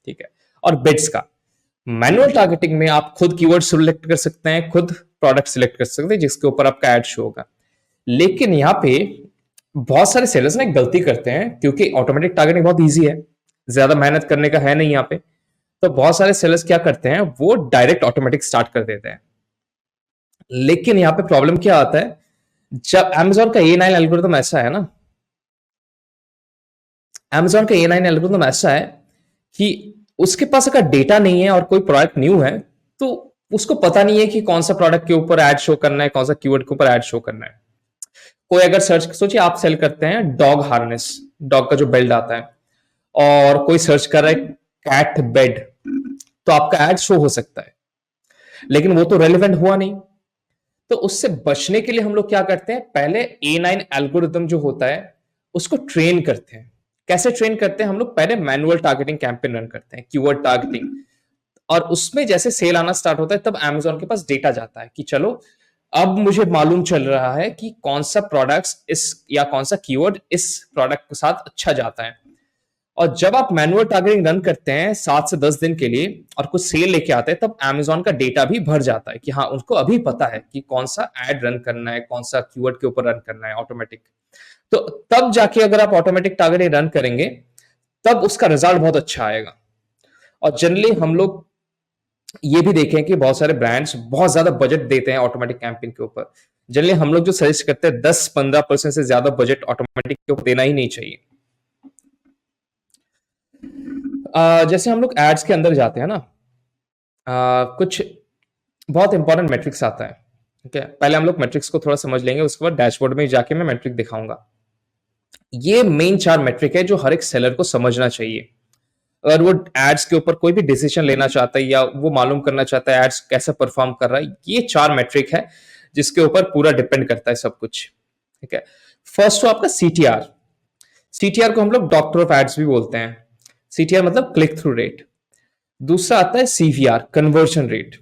S2: ठीक है, और बिड्स का। मैनुअल टारगेटिंग में आप खुद कीवर्ड सिलेक्ट कर सकते हैं, खुद प्रोडक्ट सिलेक्ट कर सकते हैं जिसके ऊपर आपका एड शो होगा। लेकिन यहाँ पे बहुत सारे सेलर्स ना एक गलती करते हैं, क्योंकि ऑटोमेटिक टारगेटिंग बहुत ईजी है, ज्यादा मेहनत करने का है नहीं यहाँ पे। तो बहुत सारे सेलर्स क्या करते हैं, वो डायरेक्ट ऑटोमेटिक स्टार्ट कर देते हैं। लेकिन यहाँ पे प्रॉब्लम क्या आता है, जब Amazon का A9 एल्गोरिथम ऐसा है ना, Amazon का A9 एल्गोरिथम ऐसा है कि उसके पास अगर डेटा नहीं है और कोई प्रोडक्ट न्यू है, तो उसको पता नहीं है कि कौन सा प्रोडक्ट के ऊपर एड शो करना है, कौन सा कीवर्ड के ऊपर एड शो करना है। कोई अगर सर्च, सोचिए आप सेल करते हैं डॉग हार्नेस, डॉग का जो बेल्ट आता है, और कोई सर्च कर रहा है कैट बेड, तो आपका एड शो हो सकता है, लेकिन वो तो रेलिवेंट हुआ नहीं। तो उससे बचने के लिए हम लोग क्या करते हैं, पहले A9 एल्गोरिथम जो होता है उसको ट्रेन करते हैं। कैसे ट्रेन करते हैं हम लोग, पहले मैनुअल टारगेटिंग कैंपेन रन करते हैं, कीवर्ड टारगेटिंग, और उसमें जैसे सेल आना स्टार्ट होता है तब Amazon के पास डेटा जाता है कि चलो अब मुझे मालूम चल रहा है कि कौन सा प्रोडक्ट्स इस या कौन सा कीवर्ड इस प्रोडक्ट के साथ अच्छा जाता है। और जब आप मैनुअल टारगेटिंग रन करते हैं 7 से 10 दिन के लिए और कुछ सेल लेके आते हैं, तब Amazon का डेटा भी भर जाता है कि हाँ उनको अभी पता है कि कौन सा एड रन करना है, कौन सा कीवर्ड के ऊपर रन करना है ऑटोमेटिक। तो तब जाके अगर आप ऑटोमेटिक टारगेटिंग रन करेंगे, तब उसका रिजल्ट बहुत अच्छा आएगा। और जनरली हम लोग ये भी देखें कि बहुत सारे ब्रांड्स बहुत ज्यादा बजट देते हैं ऑटोमेटिक कैंपेन के ऊपर। जनरली हम लोग जो सजेस्ट करते हैं 10-15% से ज्यादा बजट ऑटोमेटिक के ऊपर देना ही नहीं चाहिए। जैसे हम लोग एड्स के अंदर जाते हैं ना, कुछ बहुत इंपॉर्टेंट मैट्रिक्स आता है, ठीक है। पहले हम लोग मैट्रिक्स को थोड़ा समझ लेंगे, उसके बाद डैशबोर्ड में जाके मैं मैट्रिक दिखाऊंगा। ये मेन 4 मैट्रिक है जो हर एक सेलर को समझना चाहिए अगर वो एड्स के ऊपर कोई भी डिसीजन लेना चाहता है या वो मालूम करना चाहता है एड्स कैसे परफॉर्म कर रहा है। ये 4 मैट्रिक है जिसके ऊपर पूरा डिपेंड करता है सब कुछ, ठीक है। फर्स्ट तो आपका सीटीआर। सीटीआर को हम लोग डॉक्टर ऑफ एड्स भी बोलते हैं। सीटीआर मतलब क्लिक थ्रू रेट। दूसरा आता है सीवीआर, कन्वर्जन रेट।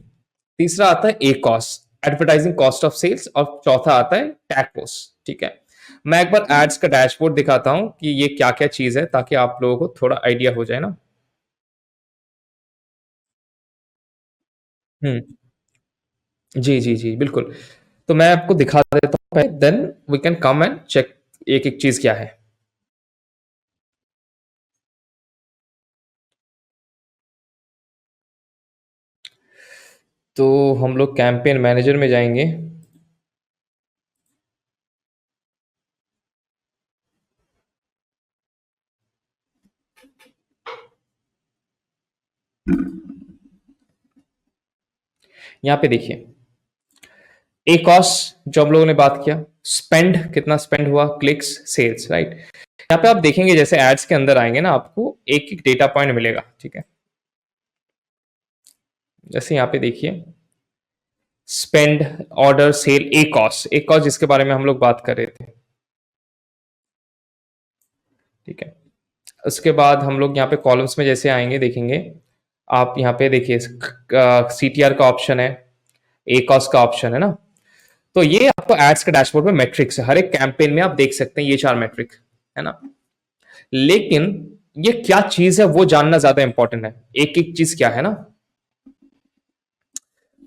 S2: तीसरा आता है a cost, advertising cost of sales, और चौथा आता है टैग कॉस्ट, ठीक है। मैं एक बार एड्स का डैशबोर्ड दिखाता हूं कि ये क्या क्या चीज है, ताकि आप लोगों को थोड़ा आइडिया हो जाए ना। हम्म, जी जी जी बिल्कुल। तो मैं आपको दिखा देता हूँ, then we can come and check एक एक चीज क्या है। तो हम लोग कैंपेन मैनेजर में जाएंगे। यहाँ पे देखिए ए कॉस्ट जो हम लोगों ने बात किया, स्पेंड कितना स्पेंड हुआ, क्लिक्स, सेल्स, राइट। यहाँ पे आप देखेंगे जैसे एड्स के अंदर आएंगे ना, आपको एक एक डेटा पॉइंट मिलेगा, ठीक है। जैसे यहाँ पे देखिए स्पेंड, ऑर्डर, सेल, ए कॉस्ट जिसके बारे में हम लोग बात कर रहे थे, ठीक है। उसके बाद हम लोग यहाँ पे कॉलम्स में जैसे आएंगे देखेंगे, आप यहाँ पे देखिए सीटीआर का ऑप्शन है, ए कॉस्ट का ऑप्शन है ना। तो ये आपको एड्स के डैशबोर्ड में मैट्रिक्स है, हर एक कैंपेन में आप देख सकते हैं ये 4 मैट्रिक है ना। लेकिन ये क्या चीज है वो जानना ज्यादा इंपॉर्टेंट है, एक एक चीज क्या है ना।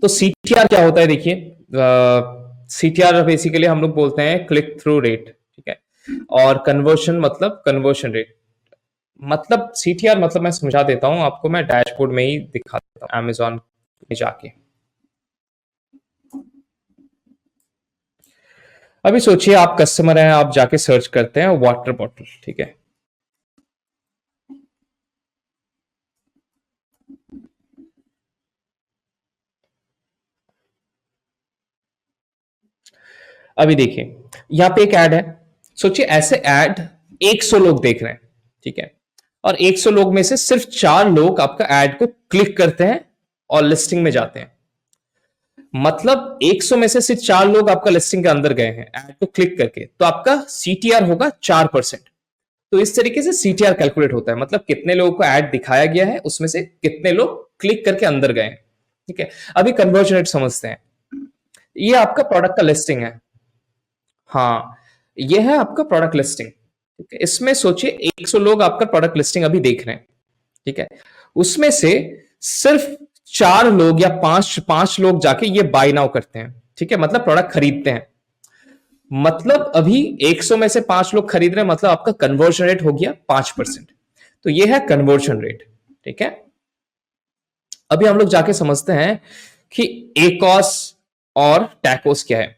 S2: तो सीटीआर क्या होता है देखिए, सीटीआर बेसिकली हम लोग बोलते हैं क्लिक थ्रू रेट, ठीक है। और कन्वर्शन मतलब कन्वर्शन रेट, मतलब सीटीआर मतलब मैं समझा देता हूं आपको, मैं डैशबोर्ड में ही दिखा देता हूं अमेजॉन में जाके। अभी सोचिए आप कस्टमर हैं, आप जाके सर्च करते हैं वाटर बॉटल, ठीक है। अभी देखिए यहाँ पे एक ऐड है, सोचिए ऐसे ऐड 100 लोग देख रहे हैं, ठीक है। और 100 लोग में से सिर्फ 4 लोग आपका ऐड को क्लिक करते हैं और लिस्टिंग में जाते हैं। मतलब 100 में से सिर्फ 4 लोग आपका लिस्टिंग के अंदर गए हैं ऐड को क्लिक करके, तो आपका सीटीआर होगा 4%। तो इस तरीके से सीटीआर कैलकुलेट होता है, मतलब कितने लोगों को ऐड दिखाया गया है, उसमें से कितने लोग क्लिक करके अंदर गए। ठीक है, अभी कन्वर्जन रेट समझते हैं। ये आपका प्रोडक्ट का लिस्टिंग है। हाँ, ये है आपका प्रोडक्ट लिस्टिंग। ठीक है, इसमें सोचिए 100 लोग आपका प्रोडक्ट लिस्टिंग अभी देख रहे हैं। ठीक है, उसमें से सिर्फ 4 लोग या पांच पांच लोग जाके ये बाय नाउ करते हैं। ठीक है, मतलब प्रोडक्ट खरीदते हैं। मतलब अभी 100 में से 5 लोग खरीद रहे हैं, मतलब आपका कन्वर्जन रेट हो गया 5%। तो ये है कन्वर्जन रेट। ठीक है, अभी हम लोग जाके समझते हैं कि एकॉस और टैकोस क्या है।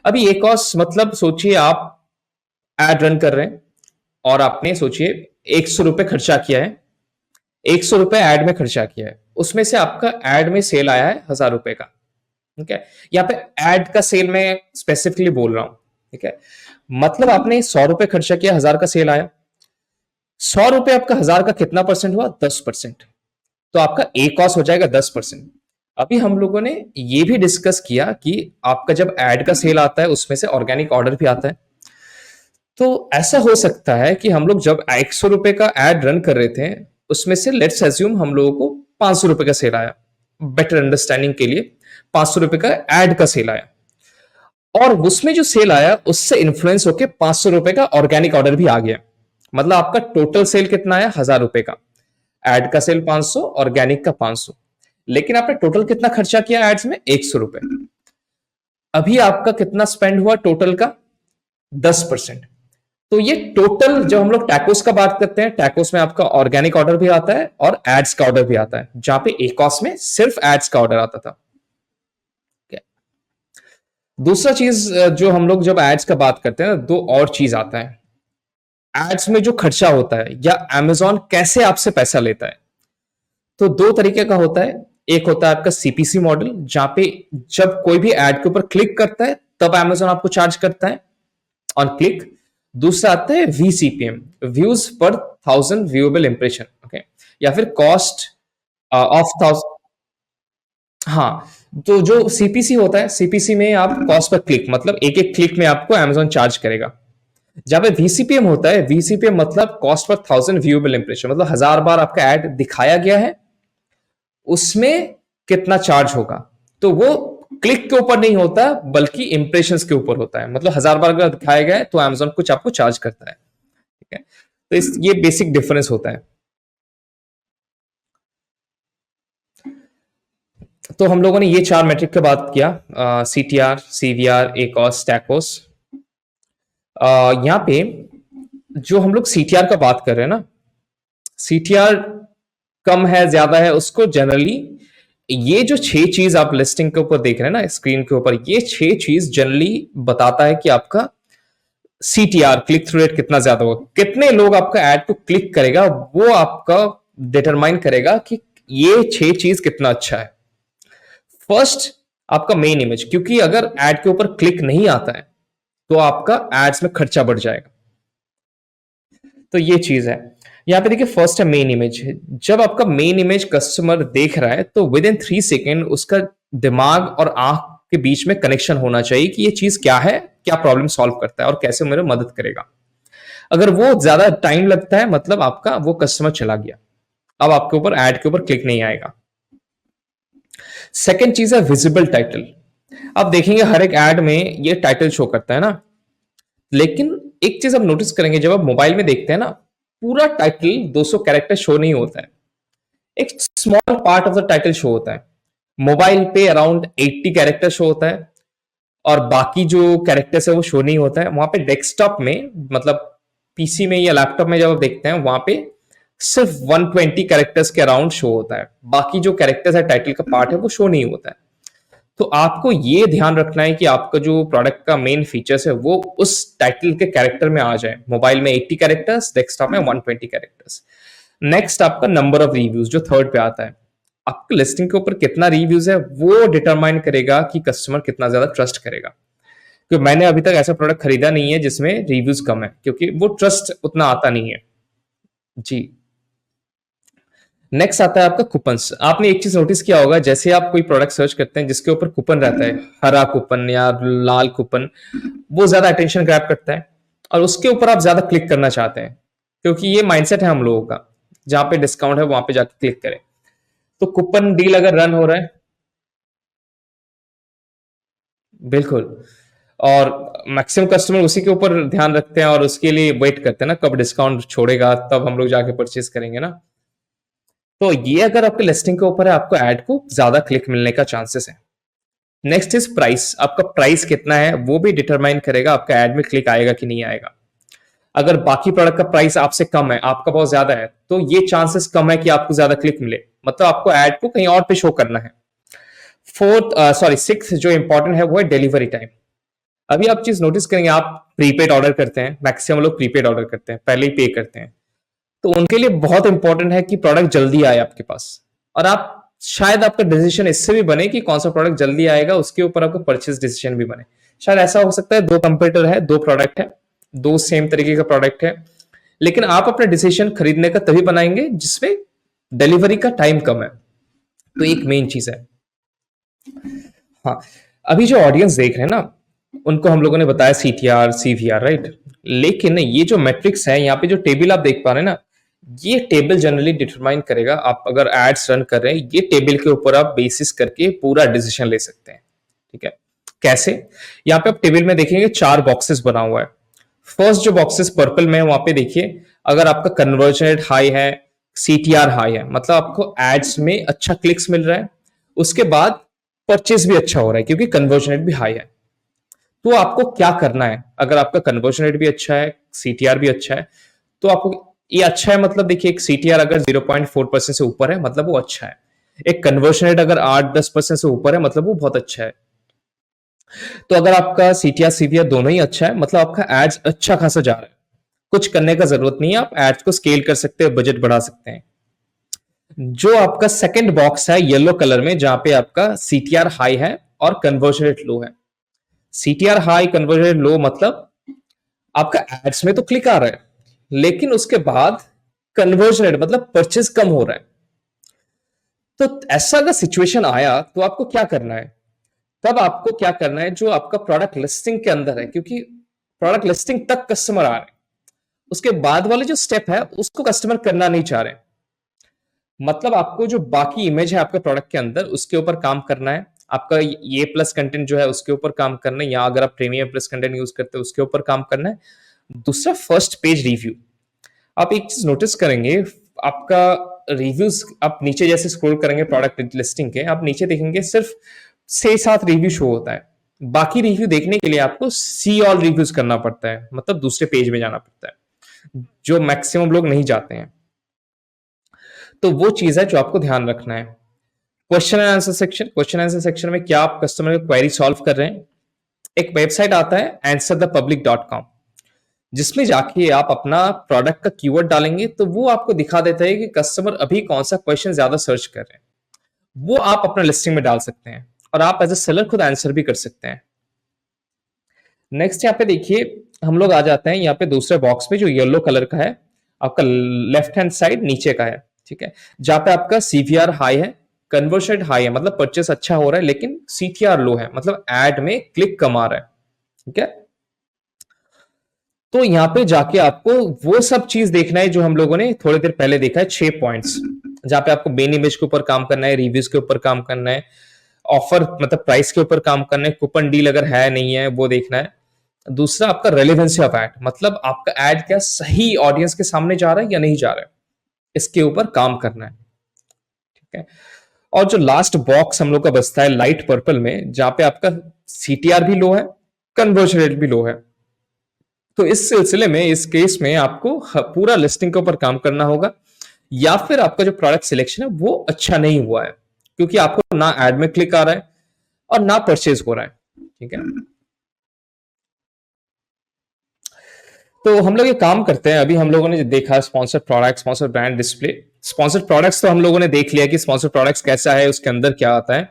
S2: अभी एकॉस मतलब सोचिए आप एड रन कर रहे हैं और आपने सोचिए 100 रुपए खर्चा किया है, 100 रुपए एड में खर्चा किया है, उसमें से आपका एड में सेल आया है 1000 रुपए का। ठीक है, यहाँ पे एड का सेल में स्पेसिफिकली बोल रहा हूं। ठीक है, मतलब आपने 100 रुपए खर्चा किया, 1000 का सेल आया। 100 रुपए आपका 1000 का कितना परसेंट हुआ? 10%। तो आपका ए कॉस्ट हो जाएगा 10%। अभी हम लोगों ने ये भी डिस्कस किया कि आपका जब एड का सेल आता है उसमें से ऑर्गेनिक ऑर्डर भी आता है। तो ऐसा हो सकता है कि हम लोग जब 100 रुपए का एड रन कर रहे थे, उसमें से लेट्स एज्यूम हम लोगों को 500 रुपए का सेल आया। बेटर अंडरस्टैंडिंग के लिए 500 रुपए का एड का सेल आया, और उसमें जो सेल आया उससे इन्फ्लुएंस होकर 500 रुपए का ऑर्गेनिक ऑर्डर भी आ गया। मतलब आपका टोटल सेल कितना आया? 1000 रुपए का। एड का सेल 500, ऑर्गेनिक का 500, लेकिन आपने टोटल कितना खर्चा किया एड्स में? 100 रुपए। अभी आपका कितना स्पेंड हुआ टोटल का? 10%। तो ये टोटल, जब हम लोग टैकोस का बात करते हैं, टैकोस में आपका ऑर्गेनिक ऑर्डर भी आता है और एड्स का ऑर्डर भी आता है, जहां पे एकॉस में सिर्फ एड्स का ऑर्डर आता था। दूसरा चीज जो हम लोग जब एड्स का बात करते हैं, दो और चीज आता है एड्स में जो खर्चा होता है, या अमेजॉन कैसे आपसे पैसा लेता है। तो दो तरीके का होता है। एक होता है आपका सीपीसी मॉडल, जहां पे जब कोई भी एड के ऊपर क्लिक करता है तब अमेजोन आपको चार्ज करता है ऑन क्लिक। दूसरा आता है वीसीपीएम, व्यूज पर 1000 व्यूएबल इंप्रेशन। ओके, या फिर कॉस्ट ऑफ 1000। हाँ, तो जो सीपीसी होता है, सीपीसी में आप कॉस्ट पर क्लिक, मतलब एक एक क्लिक में आपको अमेजोन चार्ज करेगा। जहां पे वीसीपीएम होता है, वीसीपीएम मतलब कॉस्ट पर 1000 व्यूएबल इंप्रेशन, मतलब 1000 बार आपका एड दिखाया गया है, उसमें कितना चार्ज होगा। तो वो क्लिक के ऊपर नहीं होता, बल्कि इंप्रेशंस के ऊपर होता है। मतलब 1000 बार अगर दिखाया गया है तो अमेजोन कुछ आपको चार्ज करता है। ठीक है, तो ये बेसिक डिफरेंस होता है। तो हम लोगों ने ये 4 मेट्रिक की बात किया, सीटीआर, सीवीआर, एकॉस, टैकोस। यहां पे जो हम लोग सीटीआर का बात कर रहे हैं ना, सीटीआर कम है ज्यादा है, उसको जनरली ये जो 6 चीज आप लिस्टिंग के ऊपर देख रहे हैं ना स्क्रीन के ऊपर, ये 6 चीज जनरली बताता है कि आपका सीटीआर, क्लिक थ्रू रेट, कितना ज्यादा होगा, कितने लोग आपका ऐड को क्लिक करेगा, वो आपका डिटरमाइन करेगा कि ये 6 चीज कितना अच्छा है। फर्स्ट, आपका मेन इमेज, क्योंकि अगर एड के ऊपर क्लिक नहीं आता है तो आपका एड्स में खर्चा बढ़ जाएगा। तो ये चीज है। यहाँ पे देखिए, फर्स्ट है मेन इमेज। जब आपका मेन इमेज कस्टमर देख रहा है तो विद इन 3 सेकेंड उसका दिमाग और आंख के बीच में कनेक्शन होना चाहिए कि ये चीज क्या है, क्या प्रॉब्लम सॉल्व करता है और कैसे मेरे मदद करेगा। अगर वो ज्यादा टाइम लगता है, मतलब आपका वो कस्टमर चला गया, अब आपके ऊपर एड के ऊपर क्लिक नहीं आएगा। सेकेंड चीज है विजिबल टाइटल। आप देखेंगे हर एक एड में ये टाइटल शो करता है ना, लेकिन एक चीज आप नोटिस करेंगे, जब आप मोबाइल में देखते हैं ना, पूरा टाइटल 200 कैरेक्टर शो नहीं होता है, एक small part of the title show होता है। मोबाइल पे अराउंड 80 कैरेक्टर शो होता है, और बाकी जो कैरेक्टर्स है वो शो नहीं होता है। वहां पे डेस्कटॉप में, मतलब पीसी में या लैपटॉप में जब आप देखते हैं, वहां पे सिर्फ 120 कैरेक्टर्स के अराउंड शो होता है, बाकी जो कैरेक्टर्स है टाइटल का पार्ट है वो शो नहीं होता है। तो आपको ये ध्यान रखना है कि आपका जो प्रोडक्ट का मेन फीचर्स है वो उस टाइटल के कैरेक्टर में आ जाए। मोबाइल में 80 कैरेक्टर्स, डेस्कटॉप में 120 कैरेक्टर्स। नेक्स्ट, आपका नंबर ऑफ रिव्यूज जो थर्ड पे आता है। आपके लिस्टिंग के ऊपर कितना रिव्यूज है वो डिटरमाइन करेगा कि कस्टमर कितना ज्यादा ट्रस्ट करेगा। क्योंकि मैंने अभी तक ऐसा प्रोडक्ट खरीदा नहीं है जिसमें रिव्यूज कम है, क्योंकि वो ट्रस्ट उतना आता नहीं है जी। नेक्स्ट आता है आपका कूपन्स। आपने एक चीज नोटिस किया होगा, जैसे आप कोई प्रोडक्ट सर्च करते हैं जिसके ऊपर कूपन रहता है, हरा कूपन या लाल कूपन, वो ज्यादा अटेंशन ग्रैब करता है और उसके ऊपर आप ज्यादा क्लिक करना चाहते हैं। क्योंकि ये माइंडसेट है हम लोगों का, जहां पे डिस्काउंट है वहां पे जाके क्लिक करें। तो कूपन डील अगर रन हो रहा है, बिल्कुल। और मैक्सिमम कस्टमर उसी के ऊपर ध्यान रखते हैं और उसके लिए वेट करते हैं ना, कब डिस्काउंट छोड़ेगा तब हम लोग जाके परचेज करेंगे ना। तो ये अगर आपके लिस्टिंग के ऊपर है, आपको ऐड को ज्यादा क्लिक मिलने का चांसेस है। Next is price. आपका प्राइस कितना है वो भी डिटरमाइन करेगा आपका ऐड में क्लिक आएगा कि नहीं आएगा। अगर बाकी प्रोडक्ट का प्राइस आपसे कम है, आपका बहुत ज्यादा है, तो ये चांसेस कम है कि आपको ज्यादा क्लिक मिले, मतलब आपको ऐड को कहीं और पे शो करना है। सिक्स जो इंपॉर्टेंट है वो है डिलीवरी टाइम। अभी आप चीज नोटिस करेंगे, आप प्रीपेड ऑर्डर करते हैं, मैक्सिमम लोग प्रीपेड ऑर्डर करते हैं, पहले ही पे करते हैं। तो उनके लिए बहुत इंपॉर्टेंट है कि प्रोडक्ट जल्दी आए आपके पास। और आप शायद आपका डिसीजन इससे भी बने कि कौन सा प्रोडक्ट जल्दी आएगा, उसके ऊपर आपका परचेज डिसीजन भी बने। शायद ऐसा हो सकता है, दो कंप्यूटर है, दो प्रोडक्ट है, दो सेम तरीके का प्रोडक्ट है, लेकिन आप अपना डिसीजन खरीदने का तभी बनाएंगे जिसमें डिलीवरी का टाइम कम है। तो एक मेन चीज है। हाँ, अभी जो ऑडियंस देख रहे हैं ना, उनको हम लोगों ने बताया सीटीआर सीवीआर, राइट। लेकिन ये जो मैट्रिक्स है, यहाँ पे जो टेबल आप देख पा रहे हैं ना, ये टेबल जनरली डिटरमाइन करेगा, आप अगर एड्स रन कर रहे हैं, ये टेबल के ऊपर आप बेसिस करके पूरा डिसीजन ले सकते हैं। ठीक है, कैसे? यहाँ पे आप टेबल में देखेंगे 4 बॉक्सेस बना हुआ है। फर्स्ट जो बॉक्सेस पर्पल में है वहां पे देखिए, अगर आपका कन्वर्जन रेट हाई है, सीटीआर हाई है, मतलब आपको एड्स में अच्छा क्लिक्स मिल रहा है, उसके बाद परचेस भी अच्छा हो रहा है क्योंकि कन्वर्जन रेट भी हाई है। तो आपको क्या करना है? अगर आपका कन्वर्जन रेट भी अच्छा है, सीटीआर भी अच्छा है, तो आपको ये अच्छा है, मतलब देखिए, एक सीटीआर अगर 0.4% से ऊपर है मतलब वो अच्छा है, एक कन्वर्जन रेट अगर 8-10% से ऊपर है मतलब वो बहुत अच्छा है। तो अगर आपका सीटीआर सीवीआर दोनों ही अच्छा है, मतलब आपका एड्स अच्छा खासा जा रहा है, कुछ करने का जरूरत नहीं है, आप एड्स को स्केल कर सकते हैं, बजट बढ़ा सकते हैं। जो आपका सेकंड बॉक्स है येलो कलर में, जहां पे आपका सीटीआर हाई है और कन्वर्जन रेट लो है। सीटीआर हाई कन्वर्जन रेट लो मतलब आपका एड्स में तो क्लिक आ रहा है, लेकिन उसके बाद कन्वर्जन रेट मतलब परचेज कम हो रहा है। तो ऐसा अगर सिचुएशन आया तो आपको क्या करना है? तब आपको क्या करना है, जो आपका प्रोडक्ट लिस्टिंग के अंदर है, क्योंकि प्रोडक्ट लिस्टिंग तक कस्टमर आ रहे हैं, उसके बाद वाले जो स्टेप है उसको कस्टमर करना नहीं चाह रहे। मतलब आपको जो बाकी इमेज है आपके प्रोडक्ट के अंदर, उसके ऊपर काम करना है, आपका ये प्लस कंटेंट जो है उसके ऊपर काम करना है, या अगर आप प्रीमियम प्लस कंटेंट यूज करते हैं उसके ऊपर काम करना है। दूसरा, फर्स्ट पेज रिव्यू। आप एक चीज नोटिस करेंगे, आपका रिव्यूज आप नीचे जैसे स्क्रॉल करेंगे प्रोडक्ट लिस्टिंग के, आप नीचे देखेंगे सिर्फ 6-7 रिव्यू शो होता है। बाकी रिव्यू देखने के लिए आपको सी ऑल रिव्यूज करना पड़ता है, मतलब दूसरे पेज में जाना पड़ता है, जो मैक्सिमम लोग नहीं जाते हैं। तो वो चीज है जो आपको ध्यान रखना है। Question and answer section. Question answer section में क्या आप कस्टमर की क्वेरी सॉल्व कर रहे हैं? एक वेबसाइट आता है answerthepublic.com, जिसमें जाके आप अपना प्रोडक्ट का कीवर्ड डालेंगे तो वो आपको दिखा देता है कि कस्टमर अभी कौन सा क्वेश्चन ज्यादा सर्च कर रहे हैं। वो आप अपना लिस्टिंग में डाल सकते हैं और आप एज ए सेलर खुद आंसर भी कर सकते हैं। नेक्स्ट यहाँ पे देखिए, हम लोग आ जाते हैं यहाँ पे दूसरे बॉक्स में जो येलो कलर का है, आपका लेफ्ट हैंड साइड नीचे का है। ठीक है, जहां पे आपका सीवीआर हाई है, कन्वर्शन हाई है, मतलब परचेस अच्छा हो रहा है, लेकिन सीटीआर लो है, मतलब एड में क्लिक कम आ रहा है। ठीक है, तो यहाँ पे जाके आपको वो सब चीज देखना है जो हम लोगों ने थोड़ी देर पहले देखा है, 6 पॉइंट्स, जहां पे आपको मेन इमेज के ऊपर काम करना है, रिव्यूज के ऊपर काम करना है, ऑफर मतलब प्राइस के ऊपर काम करना है, कूपन डील अगर है नहीं है वो देखना है। दूसरा, आपका रेलेवेंसी ऑफ एड, मतलब आपका एड क्या सही ऑडियंस के सामने जा रहा है या नहीं जा रहा है, इसके ऊपर काम करना है। ठीक है, और जो लास्ट बॉक्स हम लोग का बचता है लाइट पर्पल में, जहां पे आपका सीटीआर भी लो है, कन्वर्जन रेट भी लो है। तो इस सिलसिले में, इस केस में आपको पूरा लिस्टिंग के ऊपर काम करना होगा, या फिर आपका जो प्रोडक्ट सिलेक्शन है वो अच्छा नहीं हुआ है, क्योंकि आपको ना एड में क्लिक आ रहा है और ना परचेज हो रहा है। ठीक है, तो हम लोग ये काम करते हैं। अभी हम लोगों ने देखा sponsored product, sponsored brand display. Sponsored products तो हम लोगों ने देख लिया कि स्पॉन्सर्ड प्रोडक्ट्स कैसा है, उसके अंदर क्या आता है।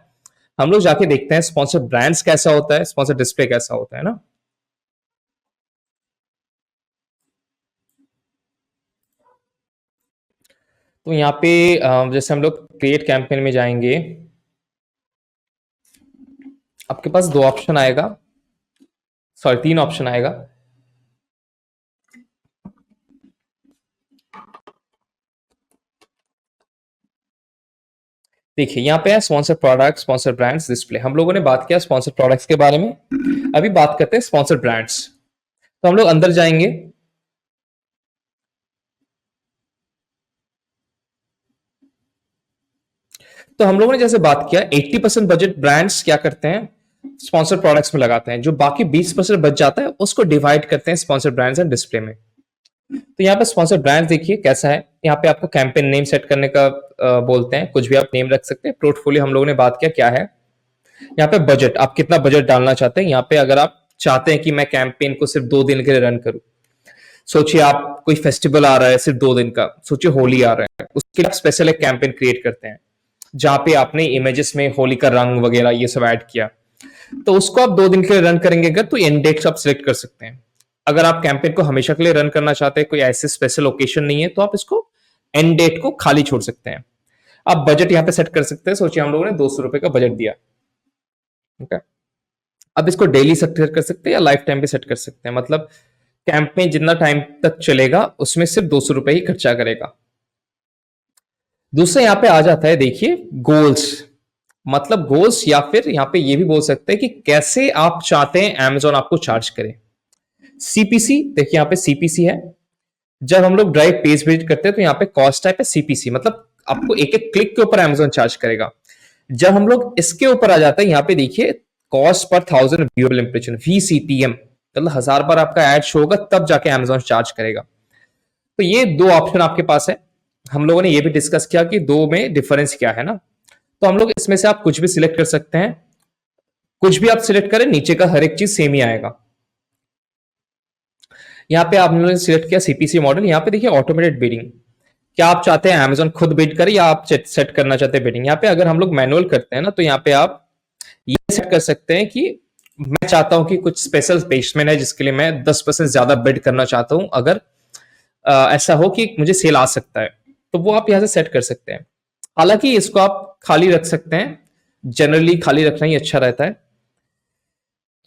S2: हम लोग जाके देखते हैं स्पॉन्सर्ड ब्रांड्स कैसा होता है, स्पॉन्सर्ड डिस्प्ले कैसा होता है ना। तो यहाँ पे जैसे हम लोग क्रिएट कैंपेन में जाएंगे, आपके पास दो ऑप्शन आएगा, सॉरी 3 ऑप्शन आएगा। देखिए यहाँ पे है sponsor product, sponsor brands, display. हम लोगों ने बात किया स्पॉन्सर प्रोडक्ट्स के बारे में, अभी बात करते हैं स्पॉन्सर ब्रांड्स। तो हम लोग अंदर जाएंगे। तो हम लोगों ने जैसे बात किया 80% बजट ब्रांड्स क्या करते हैं, स्पॉन्सर प्रोडक्ट्स में लगाते हैं। जो बाकी 20% बच जाता है उसको डिवाइड करते हैं स्पॉन्सर ब्रांड्स एंड डिस्प्ले में। तो यहाँ पे स्पॉन्सर ब्रांड देखिए कैसा है। यहाँ पे आपको कैंपेन नेम सेट करने का बोलते हैं, कुछ भी आप नेम रख सकते हैं। पोर्टफोलियो हम लोगों ने बात किया क्या है। यहाँ पे बजट, आप कितना बजट डालना चाहते हैं। यहाँ पे अगर आप चाहते हैं कि मैं कैंपेन को सिर्फ 2 दिन के लिए रन करूं, सोचिए आप कोई फेस्टिवल आ रहा है सिर्फ 2 दिन का, सोचिए होली आ रहा है, उसके लिए आप स्पेशल एक कैंपेन क्रिएट करते हैं जहां पे आपने इमेजेस में होली का रंग वगैरह ये सब ऐड किया। तो उसको आप 2 दिन के लिए रन करेंगे अगर, तो एंड डेट्स आप सिलेक्ट कर सकते हैं। अगर आप कैंपेन को हमेशा के लिए रन करना चाहते हैं, कोई ऐसे स्पेशल ओकेशन नहीं है, तो आप इसको एंड डेट को खाली छोड़ सकते हैं। आप बजट यहाँ पे सेट कर सकते हैं। सोचिए हम लोगों ने 200 रुपए का बजट दिया, ठीक है। अब इसको डेली सेट कर सकते हैं या लाइफ टाइम भी सेट कर सकते हैं। मतलब कैंपेन जितना टाइम तक चलेगा उसमें सिर्फ 200 रुपए ही खर्चा करेगा। दूसरा यहाँ पे आ जाता है देखिए गोल्स। मतलब गोल्स, या फिर यहाँ पे ये भी बोल सकते हैं कि कैसे आप चाहते हैं अमेजोन आपको चार्ज करे। सीपीसी देखिए यहाँ पे सीपीसी है। जब हम लोग ड्राइव पेज विजिट करते हैं तो यहाँ पे कॉस्ट टाइप है सीपीसी, मतलब आपको एक एक क्लिक के ऊपर अमेजोन चार्ज करेगा। जब हम लोग इसके ऊपर आ जाते हैं यहाँ पे देखिए कॉस्ट पर 1000 व्यूएबल इंप्रेशन, वीसीपीएम, मतलब 1000 बार आपका एड शो होगा तब जाके अमेजोन चार्ज करेगा। तो ये दो ऑप्शन आपके पास है। हम लोगों ने ये भी डिस्कस किया कि दो में डिफरेंस क्या है ना। तो हम लोग इसमें से आप कुछ भी सिलेक्ट कर सकते हैं। कुछ भी आप सिलेक्ट करें, नीचे का हर एक चीज सेम ही आएगा। यहाँ पे आपने सिलेक्ट किया सीपीसी मॉडल। यहाँ पे देखिए ऑटोमेटेड बिडिंग। क्या आप चाहते हैं अमेजोन खुद बिड करे या आप सेट करना चाहते हैं बिडिंग। यहाँ पे अगर हम लोग मैनुअल करते हैं ना, तो यहाँ पे आप ये सेट कर सकते हैं कि मैं चाहता हूं कि कुछ स्पेशल बेसमेंट है जिसके लिए मैं 10% ज्यादा बिड करना चाहता हूं, अगर ऐसा हो कि मुझे सेल आ सकता है, तो वो आप यहां से सेट कर सकते हैं। हालांकि इसको आप खाली रख सकते हैं, जनरली खाली रखना ही अच्छा रहता है।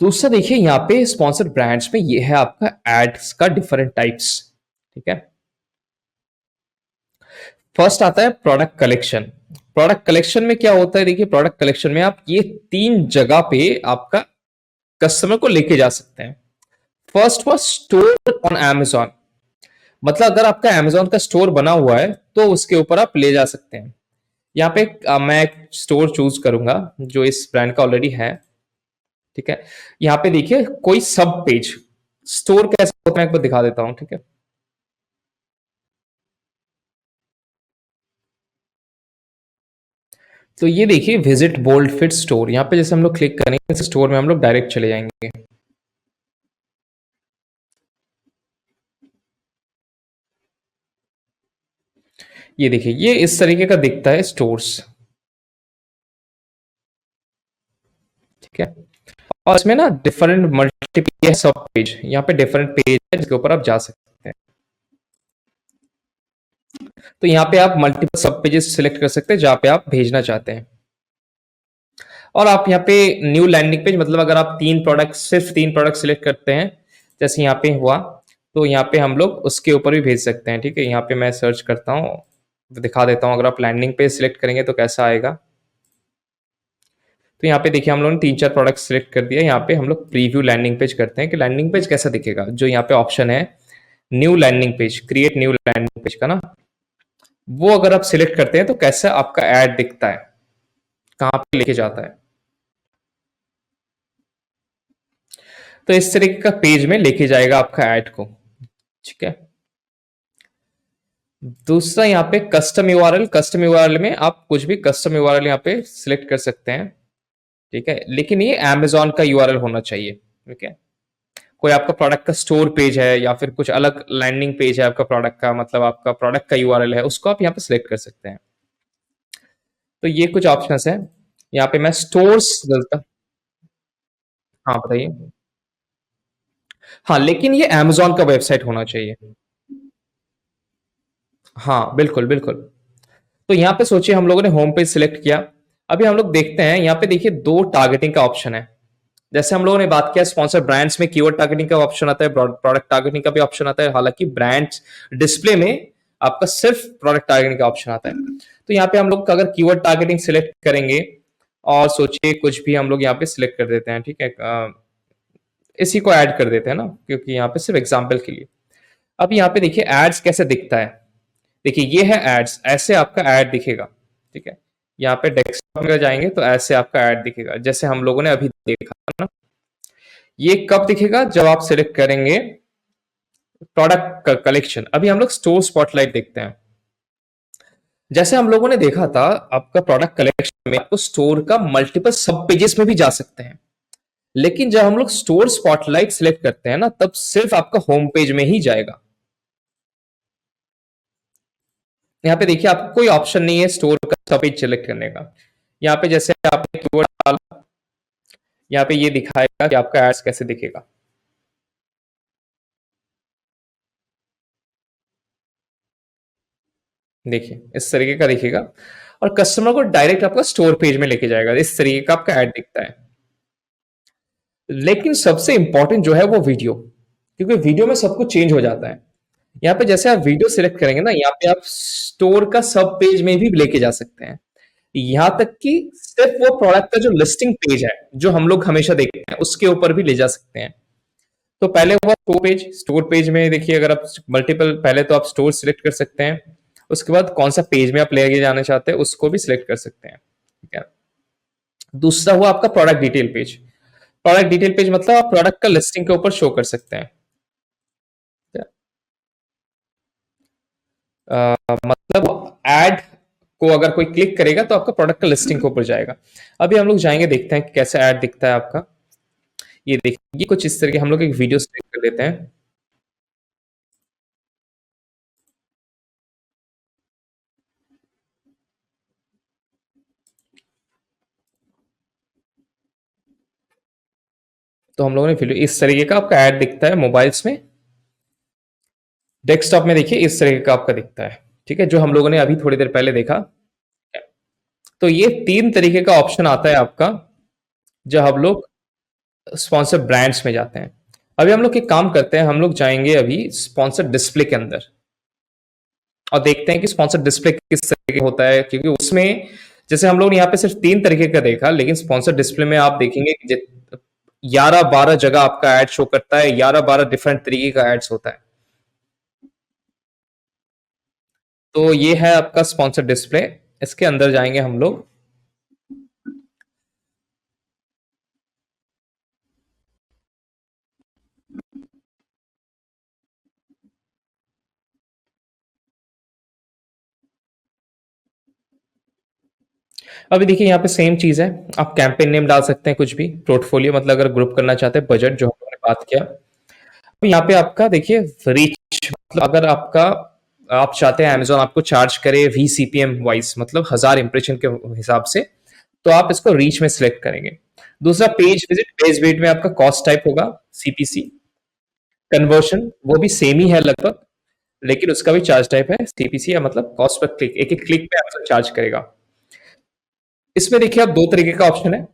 S2: दूसरा देखिए यहाँ पे स्पॉन्सर्ड ब्रांड्स में ये है आपका एड्स का डिफरेंट टाइप्स, ठीक है। फर्स्ट आता है प्रोडक्ट कलेक्शन। प्रोडक्ट कलेक्शन में क्या होता है, देखिए प्रोडक्ट कलेक्शन में आप ये 3 जगह पे आपका कस्टमर को लेके जा सकते हैं। First was store on Amazon। मतलब अगर आपका Amazon का स्टोर बना हुआ है तो उसके ऊपर आप ले जा सकते हैं। यहाँ पे मैं एक स्टोर चूज करूंगा जो इस ब्रांड का ऑलरेडी है, ठीक है। यहाँ पे देखिए कोई सब पेज, स्टोर कैसा होता है एक बार दिखा देता हूं, ठीक है। तो ये देखिए विजिट बोल्ड फिट स्टोर। यहाँ पे जैसे हम लोग क्लिक करेंगे स्टोर में हम लोग डायरेक्ट चले जाएंगे। ये देखिए ये इस तरीके का दिखता है स्टोर्स, ठीक है। और इसमें ना डिफरेंट मल्टीपल सब पेज, यहाँ पे डिफरेंट पेज है जिसके ऊपर आप जा सकते हैं। तो यहाँ पे आप मल्टीपल सब पेजेस सिलेक्ट कर सकते हैं जहां पे आप भेजना चाहते हैं। और आप यहाँ पे न्यू लैंडिंग पेज, मतलब अगर आप 3 प्रोडक्ट, सिर्फ 3 प्रोडक्ट सिलेक्ट करते हैं जैसे यहाँ पे हुआ, तो यहाँ पे हम लोग उसके ऊपर भी भेज सकते हैं, ठीक है। यहाँ पे मैं सर्च करता हूँ, दिखा देता हूँ। अगर आप लैंडिंग पेज सिलेक्ट करेंगे तो कैसा आएगा। तो यहाँ पे देखिए हम लोगों ने 3-4 प्रोडक्ट सिलेक्ट कर दिया। यहाँ पे हम लोग प्रीव्यू लैंडिंग पेज करते हैं कि लैंडिंग पेज कैसा दिखेगा। जो यहाँ पे ऑप्शन है new landing page, create new landing page का ना, वो अगर आप सिलेक्ट करते हैं तो कैसा आपका एड दिखता है, कहाँ पे लेके जाता है। तो इस तरीके का पेज में लेके जाएगा आपका ऐड को, ठीक है। दूसरा यहाँ पे कस्टम यूआरएल। कस्टम यूआरएल में आप कुछ भी कस्टम यूआरएल यहाँ पे सिलेक्ट कर सकते हैं, ठीक है। लेकिन ये अमेजोन का यूआरएल होना चाहिए, ठीक है। कोई आपका प्रोडक्ट का स्टोर पेज है या फिर कुछ अलग लैंडिंग पेज है आपका प्रोडक्ट का, मतलब आपका प्रोडक्ट का यूआरएल है, उसको आप यहाँ पे सिलेक्ट कर सकते हैं। तो ये कुछ ऑप्शंस है। यहाँ पे मैं स्टोर्स, हाँ बताइए। हाँ लेकिन ये अमेजोन का वेबसाइट होना चाहिए। हाँ बिल्कुल बिल्कुल। तो यहाँ पे सोचिए हम लोगों ने होम पेज सिलेक्ट किया। अभी हम लोग देखते हैं यहाँ पे देखिए 2 टारगेटिंग का ऑप्शन है। जैसे हम लोगों ने बात किया स्पॉन्सर ब्रांड्स में कीवर्ड टारगेटिंग का ऑप्शन आता है, प्रोडक्ट टारगेटिंग का भी ऑप्शन आता है। हालांकि ब्रांड्स डिस्प्ले में आपका सिर्फ प्रोडक्ट टारगेटिंग का ऑप्शन आता है। तो यहाँ पे हम लोग अगर कीवर्ड टारगेटिंग सिलेक्ट करेंगे और सोचिए कुछ भी हम लोग यहाँ पे सिलेक्ट कर देते हैं, ठीक है, इसी को ऐड कर देते हैं ना, क्योंकि यहाँ पे सिर्फ एग्जाम्पल के लिए। अब यहाँ पे देखिए एड्स कैसे दिखता है। देखिए ये है एड्स, ऐसे आपका ऐड दिखेगा, ठीक है। यहाँ पे डेस्कटॉप में जाएंगे तो ऐसे आपका ऐड दिखेगा, जैसे हम लोगों ने अभी देखा ना। ये कब दिखेगा? जब आप सिलेक्ट करेंगे प्रोडक्ट कलेक्शन। अभी हम लोग स्टोर स्पॉटलाइट देखते हैं। जैसे हम लोगों ने देखा था आपका प्रोडक्ट कलेक्शन में, आपको स्टोर का मल्टीपल सब पेजेस में भी जा सकते हैं, लेकिन जब हम लोग स्टोर स्पॉटलाइट सिलेक्ट करते हैं ना, तब सिर्फ आपका होम पेज में ही जाएगा। यहाँ पे देखिए आपको कोई ऑप्शन नहीं है स्टोर का सब पेज सिलेक्ट करने का। यहाँ पे जैसे आपने कीवर्ड डाला, यहाँ पे ये दिखाएगा कि आपका एड्स कैसे दिखेगा। देखिए इस तरीके का दिखेगा, और कस्टमर को डायरेक्ट आपका स्टोर पेज में लेके जाएगा। इस तरीके का आपका ऐड दिखता है। लेकिन सबसे इंपॉर्टेंट जो है वो वीडियो, क्योंकि वीडियो में सब कुछ चेंज हो जाता है। यहाँ पे जैसे आप वीडियो सिलेक्ट करेंगे ना, यहाँ पे आप स्टोर का सब पेज में भी लेके जा सकते हैं। यहाँ तक कि सिर्फ वो प्रोडक्ट का जो लिस्टिंग पेज है, जो हम लोग हमेशा देखते हैं, उसके ऊपर भी ले जा सकते हैं। तो पहले हुआ स्टोर पेज। स्टोर पेज में देखिए अगर आप मल्टीपल, पहले तो आप स्टोर सिलेक्ट कर सकते हैं, उसके बाद कौन सा पेज में आप लेके जाना चाहते हैं उसको भी सिलेक्ट कर सकते हैं, ठीक है। दूसरा हुआ आपका product detail page. Product detail page मतलब आप प्रोडक्ट का लिस्टिंग के ऊपर शो कर सकते हैं। मतलब एड को अगर कोई क्लिक करेगा तो आपका प्रोडक्ट का लिस्टिंग के ऊपर जाएगा। अभी हम लोग जाएंगे, देखते हैं कि कैसे ऐड दिखता है आपका। ये देखिए कुछ इस तरह के हम लोग एक वीडियो सिलेक्ट कर लेते हैं। तो हम लोगों ने वीडियो, इस तरीके का आपका ऐड दिखता है मोबाइल्स में। डेस्कटॉप में देखिए इस तरीके का आपका दिखता है, ठीक है, जो हम लोगों ने अभी थोड़ी देर पहले देखा। तो ये तीन तरीके का ऑप्शन आता है आपका जब हम लोग स्पॉन्सर ब्रांड्स में जाते हैं। अभी हम लोग एक काम करते हैं, हम लोग जाएंगे अभी स्पॉन्सर डिस्प्ले के अंदर और देखते हैं कि स्पॉन्सर डिस्प्ले किस तरीके का होता है, क्योंकि उसमें जैसे हम लोग ने यहाँ पे सिर्फ तीन तरीके का देखा, लेकिन स्पॉन्सर डिस्प्ले में आप देखेंगे कि 11-12 जगह आपका एड शो करता है, 11-12 डिफरेंट तरीके का एड्स होता है। तो ये है आपका स्पॉन्सर डिस्प्ले। इसके अंदर जाएंगे हम लोग। अभी देखिए यहाँ पे सेम चीज है, आप कैंपेन नेम डाल सकते हैं, कुछ भी पोर्टफोलियो, मतलब अगर ग्रुप करना चाहते हैं, बजट जो हम लोगों ने बात किया। अब यहाँ पे आपका देखिए रीच, मतलब अगर आपका, आप चाहते हैं अमेजोन आपको चार्ज करे VCPM वाइज, मतलब 1000 इंप्रेशन के हिसाब से, तो आप इसको रीच में सिलेक्ट करेंगे। दूसरा पेज विजिट, पेज विजिट में आपका कॉस्ट टाइप होगा CPC। कन्वर्शन वो भी सेम ही है लगभग, लेकिन उसका भी चार्ज टाइप है CPC, या मतलब कॉस्ट पर क्लिक, एक एक क्लिक पे आपको चार्ज करेगा। इसमें देखिए आप दो तरीके का ऑप्शन है।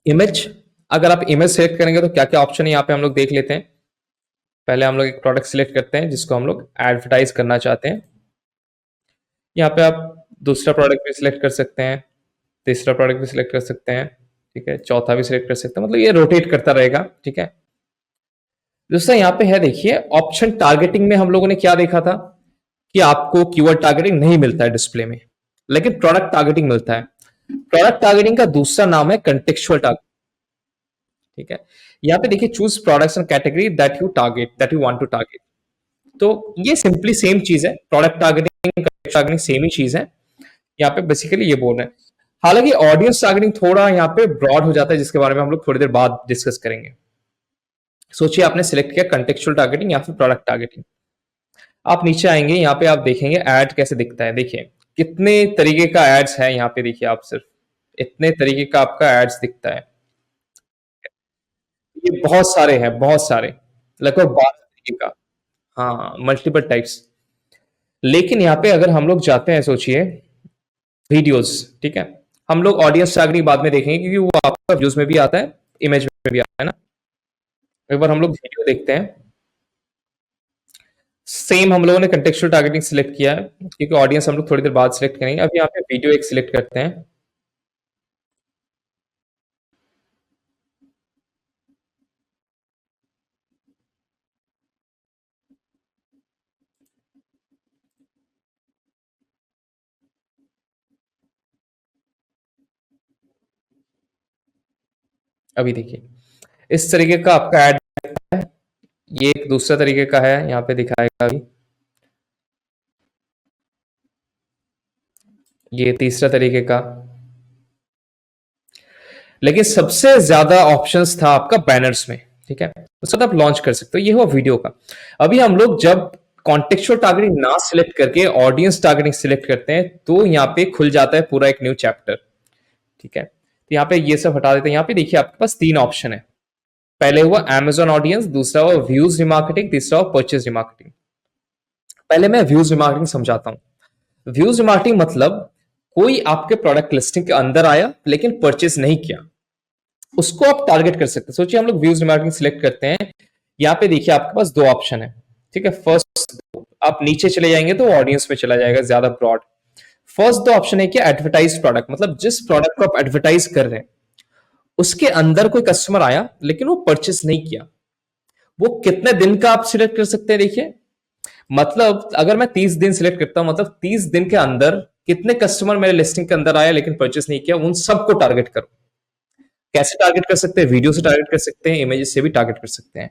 S2: इमेज, अगर आप इमेज सेलेक्ट करेंगे तो क्या क्या ऑप्शन है यहाँ पे हम लोग देख लेते हैं। पहले हम लोग एक प्रोडक्ट सिलेक्ट करते हैं जिसको हम लोग एडवर्टाइज करना चाहते हैं। यहाँ पे आप दूसरा प्रोडक्ट भी सिलेक्ट कर सकते हैं, तीसरा प्रोडक्ट भी सिलेक्ट कर सकते हैं, ठीक है, चौथा भी सिलेक्ट कर सकते हैं, मतलब ये रोटेट करता रहेगा, ठीक है। दूसरा यहाँ पे है देखिए ऑप्शन टारगेटिंग में हम लोगों ने क्या देखा था कि आपको कीवर्ड टारगेटिंग नहीं मिलता है डिस्प्ले में, लेकिन प्रोडक्ट टारगेटिंग मिलता है। प्रोडक्ट टारगेटिंग का दूसरा नाम है कंटेक्चुअल टारगेटिंग, ठीक है। यहाँ पे देखिए choose products and category that you target, that you want to target. तो ये सिंपली सेम चीज है, प्रोडक्ट टारगेटिंग टारगेटिंग सेम ही चीज है। यहाँ पे बेसिकली ये बोल रहे हैं। हालांकि ऑडियंस टारगेटिंग थोड़ा यहाँ पे ब्रॉड हो जाता है, जिसके बारे में हम लोग थोड़ी देर बाद डिस्कस करेंगे। सोचिए आपने सिलेक्ट किया कंटेक्चुअल टारगेटिंग या फिर प्रोडक्ट टारगेटिंग। आप नीचे आएंगे, यहाँ पे आप देखेंगे ऐड कैसे दिखता है। देखिए कितने तरीके का एड्स है यहाँ पे, देखिए आप सिर्फ इतने तरीके का आपका एड्स दिखता है। ये बहुत सारे हैं, बहुत सारे, लगभग 12 तरीके का। हाँ, मल्टीपल टाइप्स। लेकिन यहाँ पे अगर हम लोग जाते हैं, सोचिए वीडियोस, ठीक है, हम लोग ऑडियंस टारगेटिंग बाद में देखेंगे क्योंकि वो आपका व्यूज में भी आता है, इमेज में भी आता है ना। एक बार हम लोग वीडियो देखते हैं। सेम हम लोगों ने कंटेक्चुअल टारगेटिंग सिलेक्ट किया है, क्योंकि ऑडियंस हम लोग थोड़ी देर बाद सिलेक्ट करेंगे। अब यहाँ पे वीडियो एक सिलेक्ट करते हैं। अभी देखिए, इस तरीके का आपका ऐड, ये एक दूसरा तरीके का है, यहाँ पे दिखाएगा अभी। ये तीसरा तरीके का। लेकिन सबसे ज्यादा ऑप्शंस था आपका बैनर्स में, ठीक है, उसके बाद आप लॉन्च कर सकते हो। ये हुआ वीडियो का। अभी हम लोग जब कॉन्टेक्चुअल टारगेटिंग ना सिलेक्ट करके ऑडियंस टारगेटिंग सिलेक्ट करते हैं, तो यहाँ पे खुल जाता है पूरा एक न्यू चैप्टर, ठीक है। तो यहाँ पे ये सब हटा देते हैं। यहाँ पे देखिए आपके पास तीन ऑप्शन है। पहले हुआ Amazon ऑडियंस, दूसरा हुआ व्यूज रिमार्केटिंग, तीसरा हुआ परचेज रिमार्केटिंग। पहले मैं व्यूज रिमार्केटिंग समझाता हूं। व्यूज रिमार्केटिंग मतलब कोई आपके प्रोडक्ट लिस्टिंग के अंदर आया लेकिन परचेज नहीं किया, उसको आप टारगेट कर सकते हैं। सोचिए हम लोग व्यूज रिमार्केटिंग सिलेक्ट करते हैं। यहाँ पे देखिए आपके पास दो ऑप्शन है, ठीक है। फर्स्ट, आप नीचे चले जाएंगे तो ऑडियंस में चला जाएगा, ज्यादा ब्रॉड। फर्स्ट दो ऑप्शन है कि एडवर्टाइज प्रोडक्ट, मतलब जिस प्रोडक्ट को आप एडवर्टाइज कर रहे हैं उसके अंदर कोई कस्टमर आया लेकिन वो परचेस नहीं किया। वो कितने दिन का आप सिलेक्ट कर सकते हैं, देखिए। मतलब अगर मैं 30 दिन सिलेक्ट करता हूं, मतलब 30 दिन के अंदर कितने कस्टमर मेरे लिस्टिंग के अंदर आया लेकिन परचेस नहीं किया, उन सबको टारगेट करो। कैसे टारगेट कर सकते हैं? वीडियो से टारगेट कर सकते हैं, इमेजेस से भी टारगेट कर सकते हैं।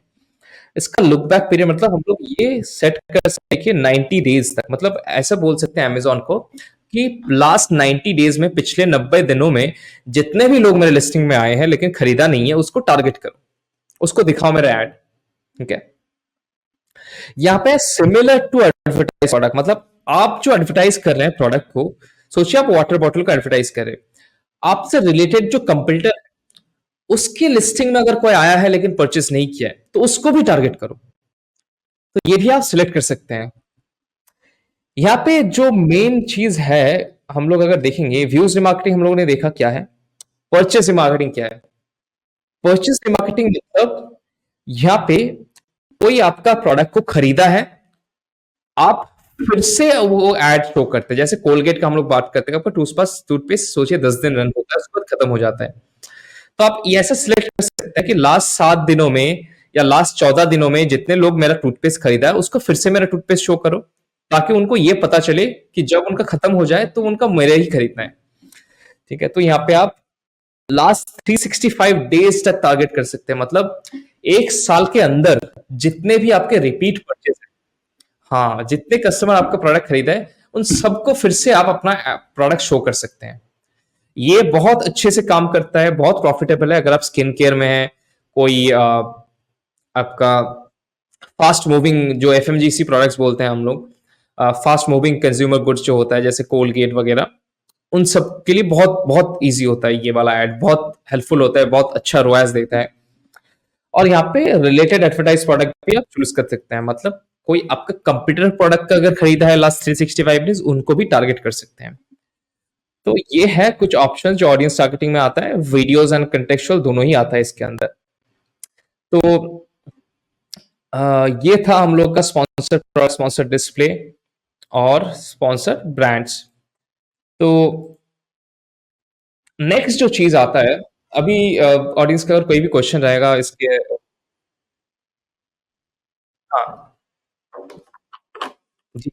S2: इसका लुक बैक पीरियड मतलब हम लोग ये सेट कर सकते हैं 90 डेज तक। मतलब ऐसा बोल सकते हैं अमेजोन को कि लास्ट 90 डेज में, पिछले 90 दिनों में जितने भी लोग मेरे लिस्टिंग में आए हैं लेकिन खरीदा नहीं है, उसको टारगेट करो, उसको दिखाओ मेरा ऐड, ठीक है। यहाँ पे सिमिलर टू एडवर्टाइज प्रोडक्ट, मतलब आप जो एडवर्टाइज कर रहे हैं प्रोडक्ट को, सोचिए आप वाटर बॉटल का एडवर्टाइज कर रहे हैं, आपसे रिलेटेड जो कंपटीटर, उसकी लिस्टिंग में अगर कोई आया है लेकिन परचेस नहीं किया है, तो उसको भी टारगेट करो। तो ये भी आप सिलेक्ट कर सकते हैं। यहाँ पे जो मेन चीज है, हम लोग अगर देखेंगे व्यूज रिमार्केटिंग हम लोगों ने देखा क्या है, परचेस रिमार्केटिंग क्या है। परचेस रिमार्केटिंग मतलब यहाँ पे कोई आपका प्रोडक्ट को खरीदा है, आप फिर से वो एड शो करते हैं। जैसे कोलगेट का हम लोग बात करते हैं, आपका टूथपेस्ट टूथपेस्ट सोचिए 10 दिन रन होता है, उसके बाद खत्म हो जाता है। तो आप ये ऐसा सिलेक्ट कर सकते हैं कि लास्ट 7 दिनों में या लास्ट 14 दिनों में जितने लोग मेरा टूथपेस्ट खरीदा है, उसको फिर से मेरा टूथपेस्ट शो करो, ताकि उनको ये पता चले कि जब उनका खत्म हो जाए तो उनका मेरा ही खरीदना है, ठीक है। तो यहाँ पे आप लास्ट 365 डेज तक टारगेट कर सकते हैं। मतलब एक साल के अंदर जितने भी आपके रिपीट परचेज है, हाँ, जितने कस्टमर आपका प्रोडक्ट खरीदा है, उन सबको फिर से आप अपना प्रोडक्ट शो कर सकते हैं। ये बहुत अच्छे से काम करता है, बहुत प्रॉफिटेबल है। अगर आप स्किन केयर में है, कोई आपका फास्ट मूविंग जो एफएमजीसी प्रोडक्ट्स बोलते हैं हम लोग, फास्ट मूविंग कंज्यूमर गुड्स जो होता है जैसे कोलगेट वगैरह, उन सब के लिए बहुत बहुत इजी होता है ये वाला ऐड, बहुत हेल्पफुल होता है, बहुत अच्छा रोएस देता है। और यहाँ पे रिलेटेड एडवर्टाइज प्रोडक्ट भी आप चूज कर सकते हैं। मतलब कोई आपका कंप्यूटर प्रोडक्ट का अगर खरीदा है लास्ट 365 डेज, उनको भी टारगेट कर सकते हैं। तो ये है कुछ ऑप्शन जो ऑडियंस टारगेटिंग में आता है। वीडियोस एंड कंटेक्चुअल दोनों ही आता है इसके अंदर। तो ये था हम लोग का स्पॉन्सर स्पॉन्सर डिस्प्ले और स्पॉन्सर ब्रांड्स। तो नेक्स्ट जो चीज आता है, अभी ऑडियंस का अगर कोई भी क्वेश्चन रहेगा इसके, हाँ जी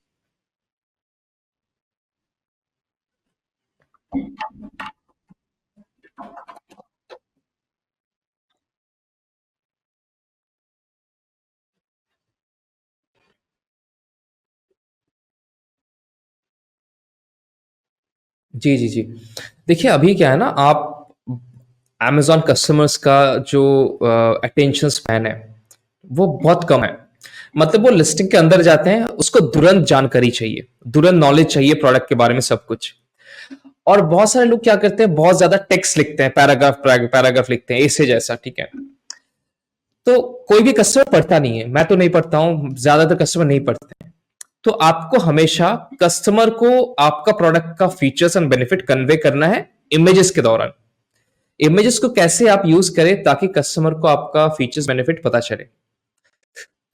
S2: जी जी जी। देखिए अभी क्या है ना, आप Amazon कस्टमर्स का जो अटेंशन स्पैन है वो बहुत कम है। मतलब वो लिस्टिंग के अंदर जाते हैं, उसको तुरंत जानकारी चाहिए, तुरंत नॉलेज चाहिए प्रोडक्ट के बारे में, सब कुछ। और बहुत सारे लोग क्या करते हैं, बहुत ज्यादा टेक्स्ट लिखते हैं, पैराग्राफ पैराग्राफ लिखते हैं ऐसे जैसा, ठीक है। तो कोई भी कस्टमर पढ़ता नहीं है, मैं तो नहीं पढ़ता हूं, ज्यादातर कस्टमर नहीं पढ़ते हैं। तो आपको हमेशा कस्टमर को आपका प्रोडक्ट का फीचर्स एंड बेनिफिट कन्वे करना है इमेजेस के दौरान। इमेजेस को कैसे आप यूज करें ताकि कस्टमर को आपका फीचर्स बेनिफिट पता चले।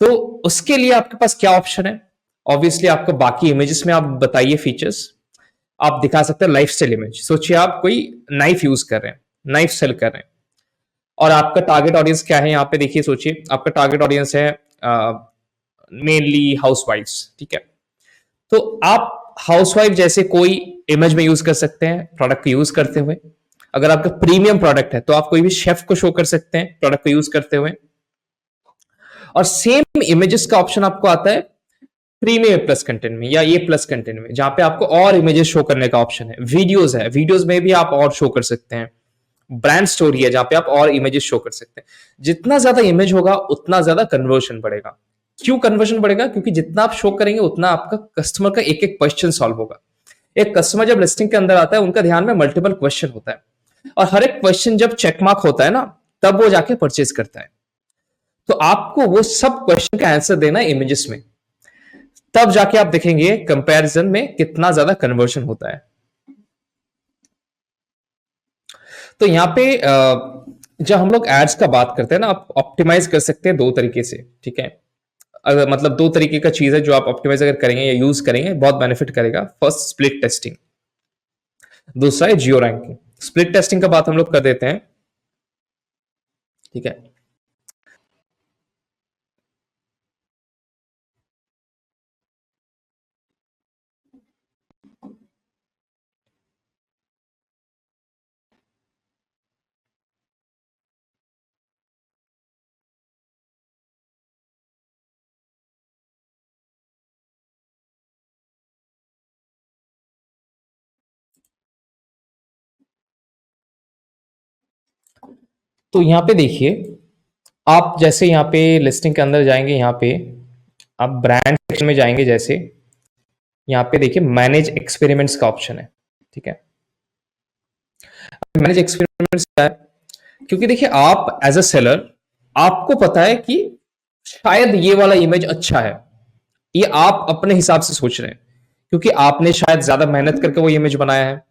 S2: तो उसके लिए आपके पास क्या ऑप्शन है, ऑब्वियसली आपका बाकी इमेजेस में आप बताइए फीचर्स, आप दिखा सकते हैं लाइफ स्टाइल इमेज। सोचिए आप कोई नाइफ यूज कर रहे हैं, नाइफ सेल कर रहे हैं, और आपका टारगेट ऑडियंस क्या है यहाँ पे देखिए, सोचिए आपका टारगेट ऑडियंस है मेनली हाउसवाइफ्स, ठीक है। तो आप हाउसवाइफ जैसे कोई इमेज में यूज कर सकते हैं प्रोडक्ट को यूज करते हुए। अगर आपका प्रीमियम प्रोडक्ट है तो आप कोई भी शेफ को शो कर सकते हैं प्रोडक्ट को यूज करते हुए। और सेम इमेजेस का ऑप्शन आपको आता है प्रीमियम प्लस कंटेंट में या ये प्लस कंटेंट में, जहां पे आपको और इमेजेस शो करने का ऑप्शन है। वीडियोस है, वीडियोस में भी आप और शो कर सकते हैं। ब्रांड स्टोरी है जहां पे आप और इमेजेस शो कर सकते हैं। जितना ज्यादा इमेज होगा उतना ज्यादा कन्वर्शन बढ़ेगा। क्यों कन्वर्शन बढ़ेगा? क्योंकि जितना आप शो करेंगे उतना आपका कस्टमर का एक एक क्वेश्चन सॉल्व होगा। एक कस्टमर जब लिस्टिंग के अंदर आता है उनका ध्यान में मल्टीपल क्वेश्चन होता है, और हर एक क्वेश्चन जब चेकमार्क होता है ना, तब वो जाके परचेज करता है। तो आपको वो सब क्वेश्चन का आंसर देना है इमेजेस में, तब जाके आप देखेंगे कंपैरिजन में कितना ज्यादा कन्वर्शन होता है। तो यहाँ पे जब हम लोग एड्स का बात करते हैं ना, आप ऑप्टिमाइज कर सकते हैं दो तरीके से, ठीक है। अगर मतलब दो तरीके का चीज है जो आप ऑप्टिमाइज अगर करेंगे या यूज करेंगे बहुत बेनिफिट करेगा। फर्स्ट स्प्लिट टेस्टिंग, दूसरा है जियो रैंकिंग। स्प्लिट टेस्टिंग का बात हम लोग कर देते हैं, ठीक है। तो यहाँ पे देखिए, आप जैसे यहाँ पे लिस्टिंग के अंदर जाएंगे, यहाँ पे आप ब्रांड सेक्शन में जाएंगे, जैसे यहाँ पे देखिए मैनेज एक्सपेरिमेंट्स का ऑप्शन है, ठीक है। मैनेज एक्सपेरिमेंट्स क्या है? क्योंकि देखिए आप एज अ सेलर, आपको पता है कि शायद ये वाला इमेज अच्छा है, ये आप अपने हिसाब से सोच रहे हैं क्योंकि आपने शायद ज्यादा मेहनत करके वो इमेज बनाया है।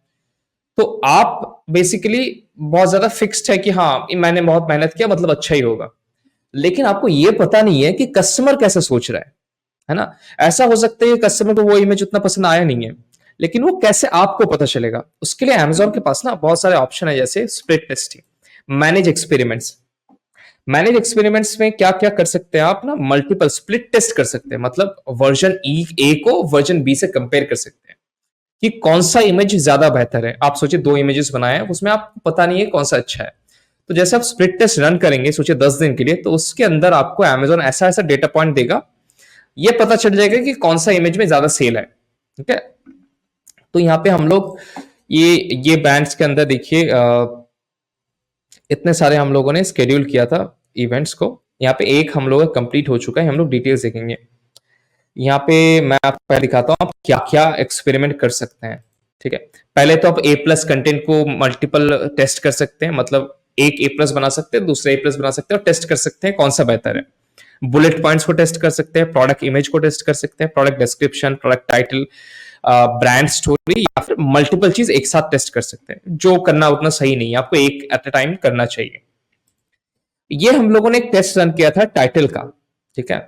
S2: तो आप बेसिकली बहुत ज्यादा फिक्स्ड है कि हाँ मैंने बहुत मेहनत किया मतलब अच्छा ही होगा। लेकिन आपको ये पता नहीं है कि कस्टमर कैसे सोच रहा है ना। ऐसा हो सकता है कस्टमर को वो इमेज उतना पसंद आया नहीं है, लेकिन वो कैसे आपको पता चलेगा? उसके लिए अमेजोन के पास ना बहुत सारे ऑप्शन है, जैसे split testing, manage experiments. Manage experiments में क्या क्या कर सकते हैं आप ना, मल्टीपल स्प्लिट टेस्ट कर सकते हैं। मतलब वर्जन ए को वर्जन बी से कंपेयर कर सकते हैं कि कौन सा इमेज ज्यादा बेहतर है। आप सोचिए दो इमेजेस बनाए हैं, उसमें आपको पता नहीं है कौन सा अच्छा है। तो जैसे आप स्प्लिट टेस्ट रन करेंगे, सोचिए 10 दिन के लिए, तो उसके अंदर आपको अमेजोन ऐसा ऐसा डेटा पॉइंट देगा, ये पता चल जाएगा कि कौन सा इमेज में ज्यादा सेल है, ठीक है। तो यहाँ पे हम लोग ये बैंड्स के अंदर देखिए इतने सारे हम लोगों ने स्केड्यूल किया था इवेंट्स को। यहाँ पे एक हम लोग का कंप्लीट हो चुका है, हम लोग डिटेल्स देखेंगे। यहाँ पे मैं आपको पहले दिखाता हूँ आप क्या क्या एक्सपेरिमेंट कर सकते हैं, ठीक है। पहले तो आप ए प्लस कंटेंट को मल्टीपल टेस्ट कर सकते हैं, मतलब एक ए प्लस बना सकते हैं, दूसरा ए प्लस बना सकते हैं और टेस्ट कर सकते हैं कौन सा बेहतर है। बुलेट पॉइंट्स को टेस्ट कर सकते हैं, प्रोडक्ट इमेज को टेस्ट कर सकते हैं, product description, product title, brand story, या फिर मल्टीपल चीज एक साथ टेस्ट कर सकते हैं। जो करना उतना सही नहीं है, आपको एक एट अ टाइम करना चाहिए। ये हम लोगों ने एक टेस्ट रन किया था टाइटल का, ठीक है।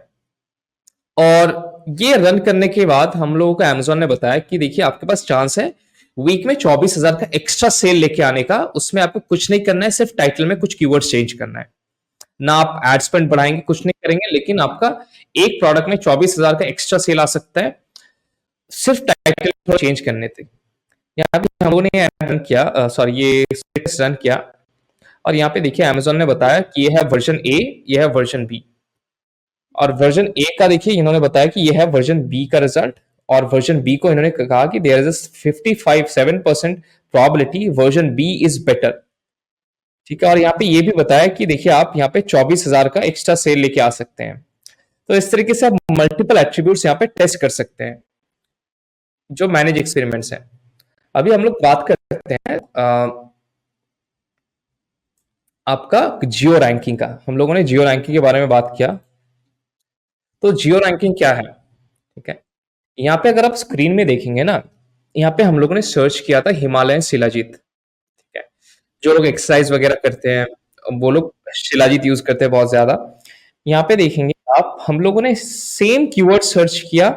S2: और ये रन करने के बाद हम लोगों को अमेजोन ने बताया कि देखिए आपके पास चांस है वीक में 24,000 का एक्स्ट्रा सेल लेके आने का। उसमें आपको कुछ नहीं करना है, सिर्फ टाइटल में कुछ कीवर्ड्स चेंज करना है ना। आप एड स्पेंड बढ़ाएंगे, कुछ नहीं करेंगे, लेकिन आपका एक प्रोडक्ट में 24,000 का एक्स्ट्रा सेल आ सकता है सिर्फ टाइटल चेंज करने से। यहाँ पे हम लोगों ने रन किया, सॉरी ये रन किया, और यहाँ पे देखिए अमेजोन ने बताया कि ये है वर्जन ए, ये है वर्जन बी। और वर्जन ए का देखिए इन्होंने बताया कि ये है वर्जन बी का रिजल्ट, और वर्जन बी को इन्होंने कहा कि there is 55.7% probability version B is better, ठीक है। और यहाँ पे ये भी बताया कि देखिए आप यहाँ पे 24,000 का एक्स्ट्रा सेल लेके आ सकते हैं। तो इस तरीके से आप मल्टीपल एट्रीब्यूट्स यहाँ पे टेस्ट कर सकते हैं, जो मैनेज एक्सपेरिमेंट्स है। अभी हम लोग बात कर सकते हैं आपका जियो रैंकिंग का। हम लोगों ने जियो रैंकिंग के बारे में बात किया। तो जियो रैंकिंग क्या है, ठीक है। यहाँ पे अगर आप स्क्रीन में देखेंगे ना, यहाँ पे हम लोगों ने सर्च किया था हिमालयन शिलाजीत, ठीक है। जो लोग एक्सरसाइज वगैरह करते हैं वो लोग शिलाजीत यूज करते हैं बहुत ज्यादा। यहाँ पे देखेंगे आप, हम लोगों ने सेम कीवर्ड सर्च किया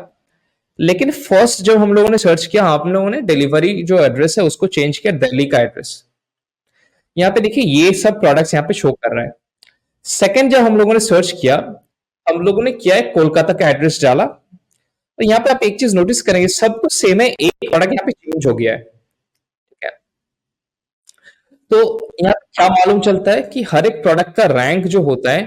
S2: लेकिन फर्स्ट जब हम लोगों ने सर्च किया, हम लोगों ने डिलीवरी जो एड्रेस है उसको चेंज किया दिल्ली का एड्रेस। यहाँ पे देखिए ये सब प्रोडक्ट्स यहाँ पे शो कर रहा है। सेकंड जब हम लोगों ने सर्च किया, हम लोगों ने किया है कोलकाता का एड्रेस डाला, तो यहाँ पे आप एक चीज नोटिस करेंगे, सब कुछ सेम है, एक प्रोडक्ट यहाँ पे चेंज हो गया है। ठीक है, तो यहाँ पे क्या मालूम चलता है कि हर एक प्रोडक्ट का रैंक जो होता है,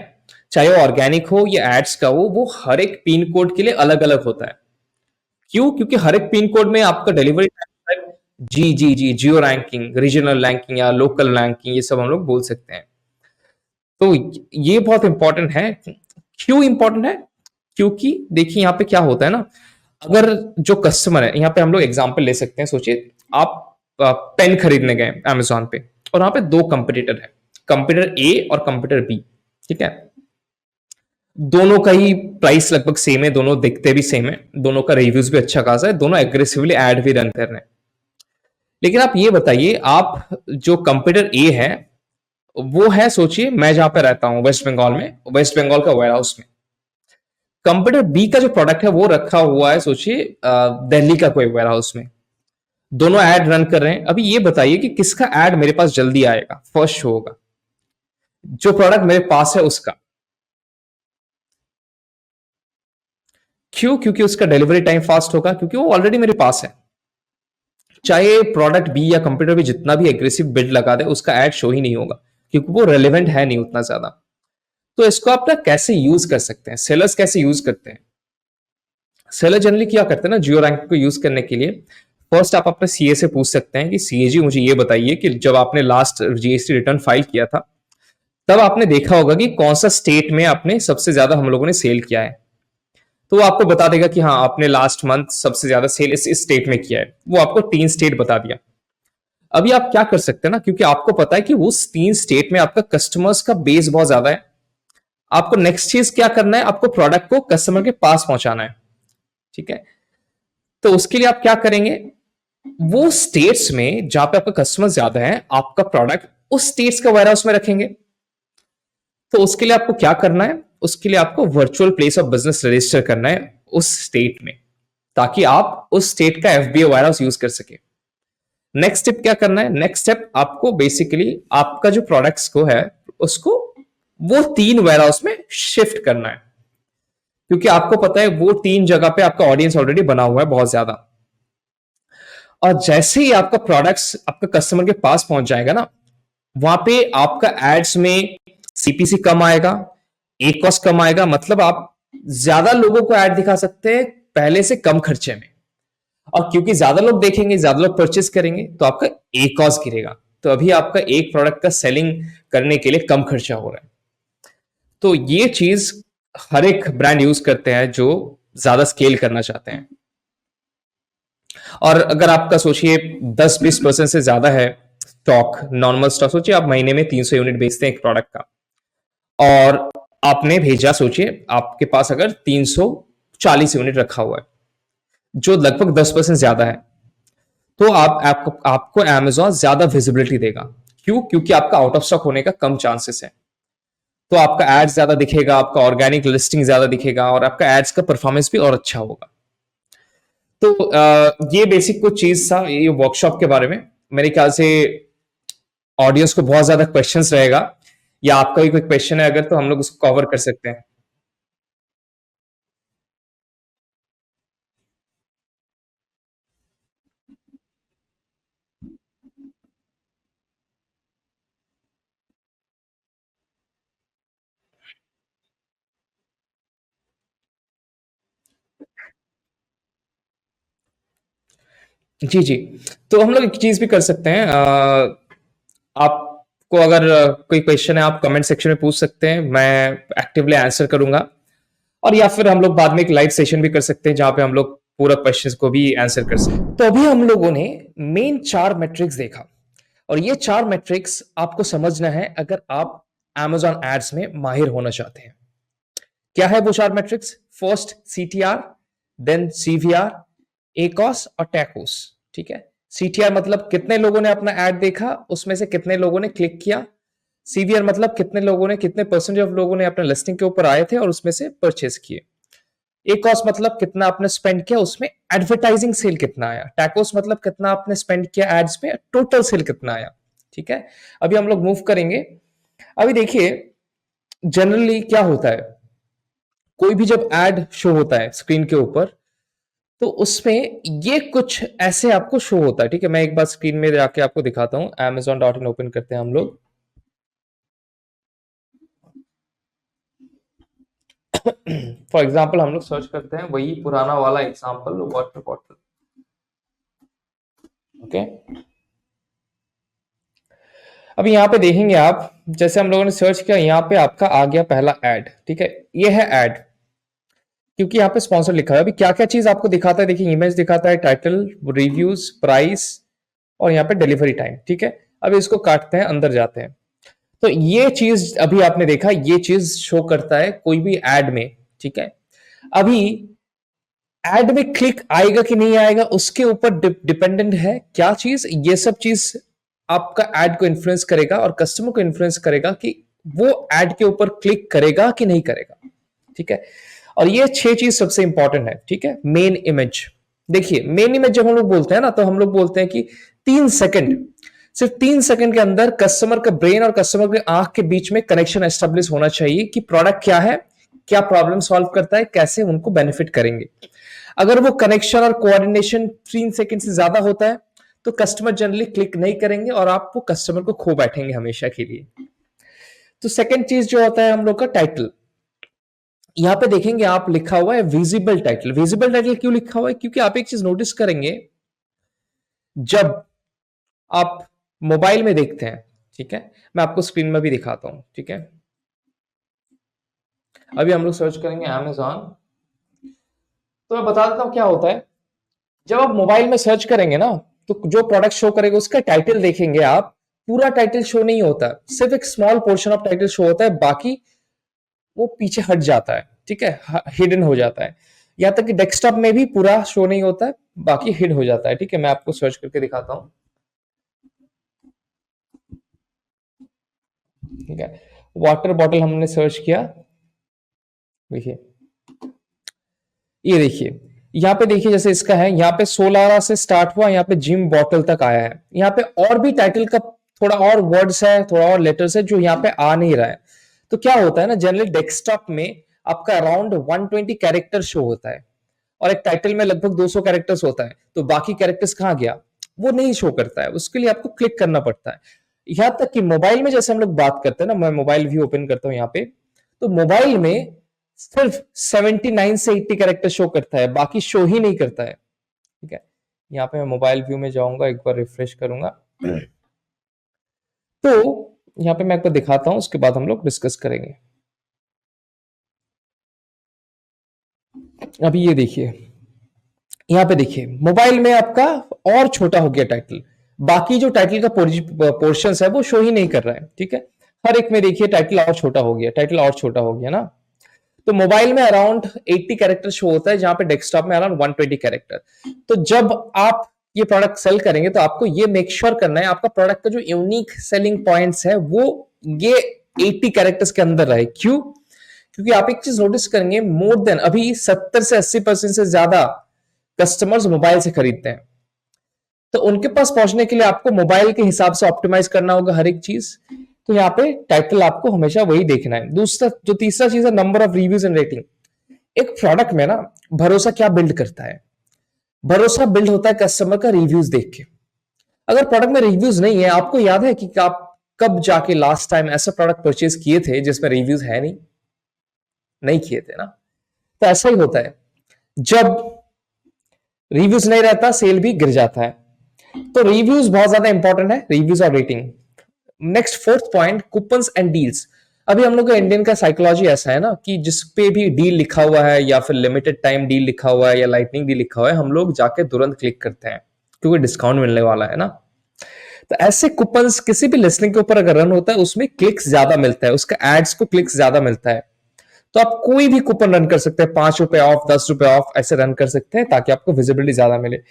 S2: चाहे वो ऑर्गेनिक हो या एड्स का हो, वो हर एक पिन कोड के लिए अलग अलग होता है। क्यों? क्योंकि हर एक पिन कोड में आपका डिलीवरी टाइम, जी जी जी, जियो रैंकिंग, रीजनल रैंकिंग या लोकल रैंकिंग, ये सब हम लोग बोल सकते हैं। तो ये बहुत इंपॉर्टेंट है। क्यों इंपॉर्टेंट है? क्योंकि देखिए यहाँ पे क्या होता है ना, अगर जो कस्टमर है, यहाँ पे हम लोग एग्जांपल ले सकते हैं। सोचिए आप पेन खरीदने गए अमेजोन पे, और वहां पे दो कंपटीटर है, कंपटीटर ए और कंपटीटर बी। ठीक है, दोनों का ही प्राइस लगभग सेम है, दोनों दिखते भी सेम है, दोनों का रिव्यूज भी अच्छा खासा है, दोनों एग्रेसिवली एड भी रन कर रहे हैं। लेकिन आप ये बताइए, आप जो कंपटीटर ए है, वो है, सोचिए मैं जहां पे रहता हूं वेस्ट बंगाल में, वेस्ट बंगाल का वेयर हाउस में। कंप्यूटर बी का जो प्रोडक्ट है वो रखा हुआ है, सोचिए दिल्ली का कोई वेयर हाउस में। दोनों ऐड रन कर रहे हैं। अभी ये बताइए कि किसका ऐड मेरे पास जल्दी आएगा, फर्स्ट शो होगा? जो प्रोडक्ट मेरे पास है उसका। क्यों? क्योंकि उसका डिलीवरी टाइम फास्ट होगा, क्योंकि वो ऑलरेडी मेरे पास है। चाहे प्रोडक्ट बी या कंप्यूटर भी जितना भी एग्रेसिव बिड लगा दे, उसका ऐड शो ही नहीं होगा, क्योंकि वो रेलिवेंट है नहीं उतना ज्यादा। तो इसको आप ना कैसे यूज कर सकते हैं, सेलर्स कैसे यूज करते हैं? सेलर जनरली क्या करते हैं ना, जियो रैंक को यूज करने के लिए, फर्स्ट आप अपने सीए से पूछ सकते हैं कि सीए जी मुझे ये बताइए कि जब आपने लास्ट जीएसटी रिटर्न फाइल किया था, तब आपने देखा होगा कि कौन सा स्टेट में आपने सबसे ज्यादा हम लोगों ने सेल किया है। तो वो आपको बता देगा कि हाँ, आपने लास्ट मंथ सबसे ज्यादा सेल इस स्टेट में किया है। वो आपको 3 स्टेट बता दिया। अभी आप क्या कर सकते हैं ना, क्योंकि आपको पता है कि उस 3 स्टेट में आपका कस्टमर्स का बेस बहुत ज्यादा है, आपको नेक्स्ट चीज क्या करना है, आपको प्रोडक्ट को कस्टमर के पास पहुंचाना है। ठीक है, तो उसके लिए आप क्या करेंगे, वो स्टेट्स में जहां पे आपका कस्टमर ज्यादा है, आपका प्रोडक्ट उस स्टेट्स का वेयर हाउस में रखेंगे। तो उसके लिए आपको क्या करना है, उसके लिए आपको virtual place of business register करना है उस स्टेट में, ताकि आप उस स्टेट का एफबीओ वायर हाउस यूज कर सके। नेक्स्ट स्टेप क्या करना है, नेक्स्ट स्टेप आपको बेसिकली आपका जो प्रोडक्ट्स को है, उसको वो 3 वेयर हाउस में शिफ्ट करना है, क्योंकि आपको पता है वो 3 जगह पे आपका ऑडियंस ऑलरेडी बना हुआ है बहुत ज्यादा। और जैसे ही आपका प्रोडक्ट्स आपका कस्टमर के पास पहुंच जाएगा ना, वहां पे आपका एड्स में सीपीसी कम आएगा, एक कॉस्ट कम आएगा, मतलब आप ज्यादा लोगों को ऐड दिखा सकते हैं पहले से कम खर्चे में। और क्योंकि ज्यादा लोग देखेंगे, ज्यादा लोग परचेस करेंगे, तो आपका एक कॉस्ट गिरेगा। तो अभी आपका एक प्रोडक्ट का सेलिंग करने के लिए कम खर्चा हो रहा है। तो ये चीज हर एक ब्रांड यूज करते हैं जो ज्यादा स्केल करना चाहते हैं। और अगर आपका सोचिए 10-20% से ज्यादा है स्टॉक, नॉर्मल स्टॉक, सोचिए आप महीने में 300 यूनिट बेचते हैं एक प्रोडक्ट का, और आपने भेजा, सोचिए आपके पास अगर 340 यूनिट रखा हुआ है, जो लगभग 10% ज्यादा है, तो आपको Amazon ज्यादा विजिबिलिटी देगा। क्यों? क्योंकि आपका आउट ऑफ स्टॉक होने का कम चांसेस है। तो आपका एड्स ज्यादा दिखेगा, आपका ऑर्गेनिक लिस्टिंग ज्यादा दिखेगा, और आपका एड्स का परफॉर्मेंस भी और अच्छा होगा। तो ये बेसिक कुछ चीज था ये वर्कशॉप के बारे में। मेरे ख्याल से ऑडियंस को बहुत ज्यादा क्वेश्चंस रहेगा, या आपका भी कोई क्वेश्चन है अगर, तो हम लोग उसको कवर कर सकते हैं। जी जी, तो हम लोग एक चीज भी कर सकते हैं, आपको अगर कोई क्वेश्चन है, आप कमेंट सेक्शन में पूछ सकते हैं, मैं एक्टिवली आंसर करूंगा। और या फिर हम लोग बाद में एक लाइव सेशन भी कर सकते हैं, जहां पे हम लोग पूरा क्वेश्चंस को भी आंसर कर सकते हैं। तो अभी हम लोगों ने मेन 4 मैट्रिक्स देखा, और ये 4 मैट्रिक्स आपको समझना है अगर आप Amazon एड्स में माहिर होना चाहते हैं। क्या है वो 4 matrix? First CTR, then CVR, ACoS और टैकोस। ठीक है, सीटीआर मतलब कितने लोगों ने अपना ऐड देखा, उसमें से कितने लोगों ने क्लिक किया। सीवीआर मतलब कितने लोगों ने, कितने परसेंटेज ऑफ लोगों ने अपने लिस्टिंग के ऊपर आए थे और उसमें से परचेस किए। ए कॉस्ट मतलब कितना आपने स्पेंड किया उसमें, एडवर्टाइजिंग सेल कितना आया, टैकोस मतलब कितना आपने स्पेंड किया एड्स में, टोटल सेल कितना आया। ठीक है, अभी हम लोग मूव करेंगे। अभी देखिए जनरली क्या होता है, कोई भी जब एड शो होता है स्क्रीन के ऊपर तो उसमें ये कुछ ऐसे आपको शो होता है। ठीक है, मैं एक बार स्क्रीन में जाके आपको दिखाता हूं, amazon.in ओपन करते हैं हम लोग। फॉर एग्जाम्पल हम लोग सर्च करते हैं वही पुराना वाला एग्जाम्पल, वाटर बॉटल। ओके, अभी यहाँ पे देखेंगे आप, जैसे हम लोगों ने सर्च किया यहाँ पे आपका आ गया पहला एड। ठीक है, ये है एड, क्योंकि यहाँ पे स्पॉन्सर लिखा है। अभी क्या क्या चीज आपको दिखाता है, देखिए इमेज दिखाता है, टाइटल, रिव्यूज, प्राइस और यहाँ पे डिलीवरी टाइम। ठीक है, अब इसको काटते हैं, अंदर जाते हैं। तो ये चीज अभी आपने देखा, ये चीज शो करता है कोई भी एड में। ठीक है, अभी एड में क्लिक आएगा कि नहीं आएगा उसके ऊपर डिपेंडेंट है क्या चीज, ये सब चीज आपका एड को इन्फ्लुएंस करेगा और कस्टमर को इन्फ्लुएंस करेगा कि वो एड के ऊपर क्लिक करेगा कि नहीं करेगा। ठीक है, और ये 6 चीज सबसे इंपॉर्टेंट है। ठीक है, मेन इमेज, देखिए मेन इमेज जब हम लोग बोलते हैं ना तो हम लोग बोलते हैं कि 3 सेकंड, सिर्फ 3 सेकंड के अंदर कस्टमर का ब्रेन और कस्टमर के आंख के बीच में कनेक्शन एस्टेब्लिश होना चाहिए कि प्रोडक्ट क्या है, क्या प्रॉब्लम सॉल्व करता है, कैसे उनको बेनिफिट करेंगे। अगर वो कनेक्शन और कोऑर्डिनेशन 3 सेकंड से ज्यादा होता है तो कस्टमर जनरली क्लिक नहीं करेंगे और आप वो कस्टमर को खो बैठेंगे हमेशा के लिए। तो सेकंड चीज जो होता है हम लोग का टाइटल, यहां पे देखेंगे आप लिखा हुआ है विजिबल टाइटल। विजिबल टाइटल क्यों लिखा हुआ है, क्योंकि आप एक चीज नोटिस करेंगे जब आप मोबाइल में देखते हैं। ठीक है, मैं आपको स्क्रीन में भी दिखाता हूं। ठीक है, अभी हम लोग सर्च करेंगे अमेजॉन, तो मैं बता देता हूं क्या होता है। जब आप मोबाइल में सर्च करेंगे ना तो जो प्रोडक्ट शो करेगा उसका टाइटल देखेंगे आप, पूरा टाइटल शो नहीं होता, सिर्फ एक small portion of title show होता है, बाकी वो पीछे हट जाता है। ठीक है, हिडन हो जाता है। यहां तक कि डेस्कटॉप में भी पूरा शो नहीं होता है, बाकी हिड हो जाता है। ठीक है, मैं आपको सर्च करके दिखाता हूं। ठीक है, वाटर बॉटल हमने सर्च किया, देखिए ये देखिए यहाँ पे देखिए, जैसे इसका है यहाँ पे सोलारा से स्टार्ट हुआ, यहाँ पे जिम बॉटल तक आया है। यहाँ पे और भी टाइटल का थोड़ा और वर्ड्स है, थोड़ा और लेटर्स है जो यहाँ पे आ नहीं रहा है। तो क्या होता है ना, जनरली डेस्कटॉप में आपका अराउंड 120 कैरेक्टर शो होता है और एक टाइटल में लगभग 200 कैरेक्टर्स होता है, तो बाकी कैरेक्टर्स कहाँ गया, वो नहीं शो करता है, उसके लिए आपको क्लिक करना पड़ता है। यहां तक कि मोबाइल में जैसे हम लोग बात करते हैं ना, मैं मोबाइल व्यू ओपन करता हूं यहाँ पे, तो मोबाइल में सिर्फ 79 से 80 कैरेक्टर शो करता है, बाकी शो ही नहीं करता है। ठीक है, यहाँ पे मैं मोबाइल व्यू में जाऊंगा, एक बार रिफ्रेश करूंगा, तो यहाँ पे मैं आपको दिखाता हूं, उसके बाद हम लोग डिस्कस करेंगे। अभी ये देखिए, यहाँ पे देखिए मोबाइल में आपका और छोटा हो गया टाइटल, बाकी जो टाइटल का पोर्शन है वो शो ही नहीं कर रहा है। ठीक है, हर एक में देखिए टाइटल और छोटा हो गया, टाइटल और छोटा हो गया ना। तो मोबाइल में अराउंड 80 कैरेक्टर शो होता है, जहां पे डेस्कटॉप में अराउंड 120 कैरेक्टर। तो जब आप ये प्रोडक्ट सेल करेंगे तो आपको ये मेक श्योर करना है आपका प्रोडक्ट का जो यूनिक सेलिंग पॉइंट्स है वो ये 80 कैरेक्टर्स के अंदर रहे। क्यों, क्योंकि आप एक चीज नोटिस करेंगे, मोर देन अभी 70 से 80% से ज्यादा कस्टमर्स मोबाइल से खरीदते हैं, तो उनके पास पहुंचने के लिए आपको मोबाइल के हिसाब से ऑप्टिमाइज करना होगा हर एक चीज। तो यहाँ पे टाइटल आपको हमेशा वही देखना है। दूसरा जो तीसरा चीज है, number of reviews and rating. एक प्रोडक्ट में ना भरोसा क्या बिल्ड करता है, भरोसा बिल्ड होता है कस्टमर का रिव्यूज देख के। अगर प्रोडक्ट में रिव्यूज नहीं है, आपको याद है कि आप कब जाके लास्ट टाइम ऐसा प्रोडक्ट परचेज किए थे जिसमें रिव्यूज है नहीं, नहीं किए थे ना। तो ऐसा ही होता है, जब रिव्यूज नहीं रहता सेल भी गिर जाता है। तो रिव्यूज बहुत ज्यादा इंपॉर्टेंट है, रिव्यूज और rating. Next fourth point, coupons and deals. अभी हम लोग का इंडियन का साइकोलॉजी ऐसा है ना कि जिस पे भी डील लिखा हुआ है या फिर लिमिटेड टाइम डील लिखा हुआ है या लाइटनिंग डील लिखा हुआ है, हम लोग जाके तुरंत क्लिक करते हैं क्योंकि डिस्काउंट मिलने वाला है ना। तो ऐसे कूपन्स किसी भी लिस्टिंग के ऊपर अगर रन होता है उसमें क्लिक्स ज्यादा मिलता है, उसका एड्स को क्लिक्स ज्यादा मिलता है। तो आप कोई भी कूपन रन कर सकते हैं, ₹5 ऑफ, ₹10 ऑफ, ऐसे रन कर सकते हैं ताकि आपको विजिबिलिटी ज्यादा मिले।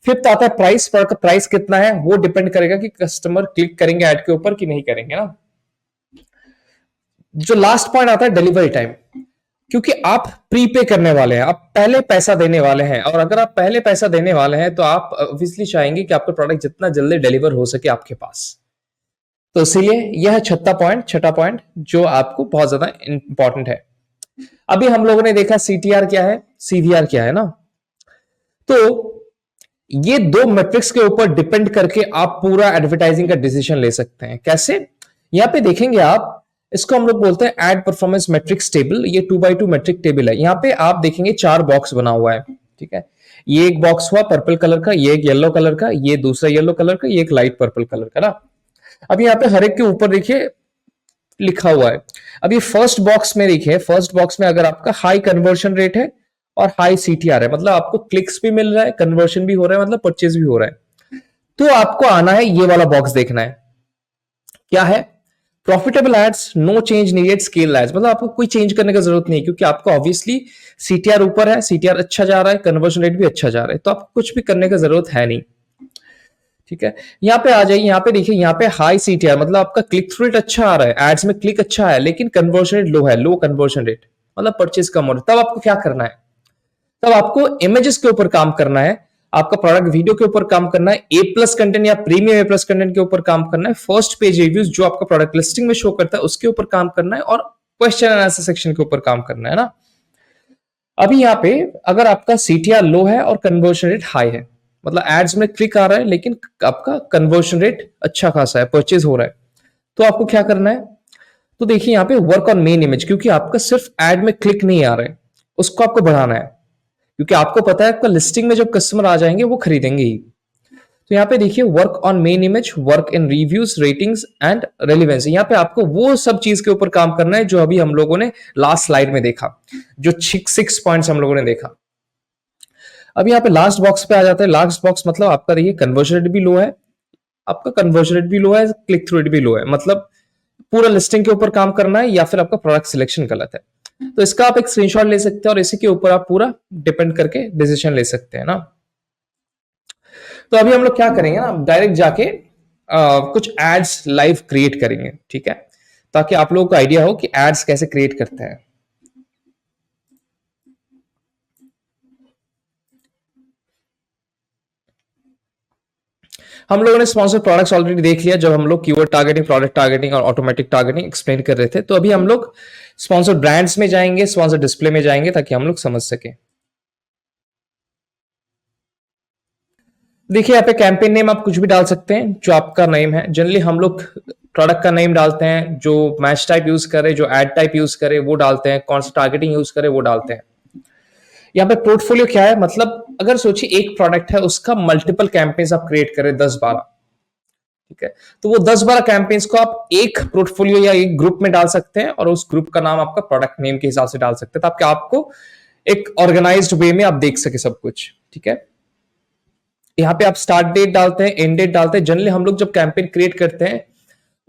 S2: फिफ्थ आता है प्राइस। पर प्राइस कितना है वो डिपेंड करेगा कि कस्टमर क्लिक करेंगे ऐड के ऊपर कि नहीं करेंगे ना। जो लास्ट पॉइंट आता है डिलीवरी टाइम। क्योंकि आप प्रीपे करने वाले हैं, आप पहले पैसा देने वाले हैं, और अगर आप पहले पैसा देने वाले हैं तो आप ऑब्वियसली चाहेंगे कि आपका प्रोडक्ट जितना जल्दी डिलीवर हो सके आपके पास। तो इसीलिए यह छठा पॉइंट जो आपको बहुत ज्यादा इंपॉर्टेंट है। अभी हम लोगों ने देखा सीटीआर क्या है, सीवीआर क्या है ना। तो ये दो मैट्रिक्स के ऊपर डिपेंड करके आप पूरा एडवर्टाइजिंग का डिसीजन ले सकते हैं। कैसे? यहां पे देखेंगे आप, इसको हम लोग बोलते हैं एड परफॉर्मेंस मैट्रिक्स टेबल। ये 2x2 मैट्रिक टेबल है। यहां पे आप देखेंगे 4 बॉक्स बना हुआ है, ठीक है। ये एक बॉक्स हुआ पर्पल कलर का, ये एक येलो कलर का, ये दूसरा येलो कलर का, ये एक लाइट पर्पल कलर का ना। अब यहाँ पे हर एक के ऊपर देखिए लिखा हुआ है। अब ये फर्स्ट बॉक्स में देखिए, फर्स्ट बॉक्स में अगर आपका हाई कन्वर्शन रेट है और हाई सीटीआर है, मतलब आपको क्लिक्स भी मिल रहा है, कन्वर्शन भी हो रहा है, मतलब परचेज भी हो रहा है, तो आपको आना है, ये वाला बॉक्स देखना है। क्या है? Profitable ads, no change needed, scale ads. मतलब आपको कोई चेंज करने का जरूरत नहीं, क्योंकि आपको ऑब्वियसली सीटीआर ऊपर है, सीटीआर अच्छा जा रहा है, कन्वर्शन रेट भी अच्छा जा रहा है, तो आपको कुछ भी करने का जरूरत है नहीं, ठीक है। यहाँ पे आ जाइए, यहाँ पे देखिए, यहाँ पे हाई सीटीआर मतलब आपका क्लिक थ्रू रेट अच्छा आ रहा है, एड्स में क्लिक अच्छा है, लेकिन कन्वर्शन रेट लो है, लो कन्वर्शन रेट, मतलब परचेज कम हो रहा है। तब आपको क्या करना है? तब आपको इमेजेस के ऊपर काम करना है, आपका प्रोडक्ट वीडियो के ऊपर काम करना है, ए प्लस कंटेंट या प्रीमियम ए प्लस कंटेंट के ऊपर काम करना है, फर्स्ट पेज रिव्यूज जो आपका प्रोडक्ट लिस्टिंग में शो करता है उसके ऊपर काम करना है, और क्वेश्चन एंड आंसर सेक्शन के ऊपर काम करना है ना। अभी यहाँ पे अगर आपका सीटीआर लो है और कन्वर्शन रेट हाई है, मतलब एड्स में क्लिक आ रहा है लेकिन आपका कन्वर्शन रेट अच्छा खासा है, परचेज हो रहा है, तो आपको क्या करना है? तो देखिए यहाँ पे वर्क ऑन मेन इमेज, क्योंकि आपका सिर्फ एड में क्लिक नहीं आ रहा है, उसको आपको बढ़ाना है, क्योंकि आपको पता है आपका लिस्टिंग में जब कस्टमर आ जाएंगे वो खरीदेंगे ही। तो यहाँ पे देखिए work on main image, work in reviews, ratings and relevance. यहाँ पे आपको वो सब चीज के ऊपर काम करना है जो अभी हम लोगों ने लास्ट स्लाइड में देखा, जो 6 पॉइंट्स हम लोगों ने देखा। अब यहाँ पे लास्ट बॉक्स पे आ जाता है। लास्ट बॉक्स मतलब आपका देखिए कन्वर्जन रेट भी लो है, आपका कन्वर्जन रेट भी लो है, क्लिक थ्रू रेट भी लो है, मतलब पूरा लिस्टिंग के ऊपर काम करना है, या फिर आपका प्रोडक्ट सिलेक्शन गलत है। तो इसका आप एक स्क्रीनशॉट ले सकते हैं और इसी के ऊपर आप पूरा डिपेंड करके डिसीजन ले सकते हैं ना। तो अभी हम लोग क्या करेंगे ना, डायरेक्ट जाके कुछ एड्स लाइव क्रिएट करेंगे, ठीक है, ताकि आप लोगों को आइडिया हो कि एड्स कैसे क्रिएट करते हैं। हम लोगों ने स्पॉन्सर प्रोडक्ट्स ऑलरेडी देख लिया जब हम लोग कीवर्ड टारगेटिंग, प्रोडक्ट टारगेटिंग और ऑटोमेटिक टारगेटिंग एक्सप्लेन कर रहे थे। तो अभी हम लोग स्पॉन्सर ब्रांड्स में जाएंगे, स्पॉन्सर डिस्प्ले में जाएंगे, ताकि हम लोग समझ सके। देखिए यहाँ पे कैंपेन नेम आप कुछ भी डाल सकते हैं जो आपका नेम है। जनरली हम लोग प्रोडक्ट का नेम डालते हैं, जो मैच टाइप यूज करे, जो एड टाइप यूज करे वो डालते हैं, कौन सा टारगेटिंग यूज करे वो डालते हैं। यहाँ पे पोर्टफोलियो क्या है, मतलब अगर सोचिए एक प्रोडक्ट है, उसका मल्टीपल कैंपेन्स आप क्रिएट करें 10-12, ठीक है, तो वो 10-12 कैंपेन्स को आप एक पोर्टफोलियो या एक ग्रुप में डाल सकते हैं, और उस ग्रुप का नाम आपका प्रोडक्ट नेम के हिसाब से डाल सकते हैं, ताकि आपको एक ऑर्गेनाइज्ड वे में आप देख सके सब कुछ, ठीक है। यहाँ पे आप स्टार्ट डेट डालते हैं, एंड डेट डालते हैं। जनरली हम लोग जब कैंपेन क्रिएट करते हैं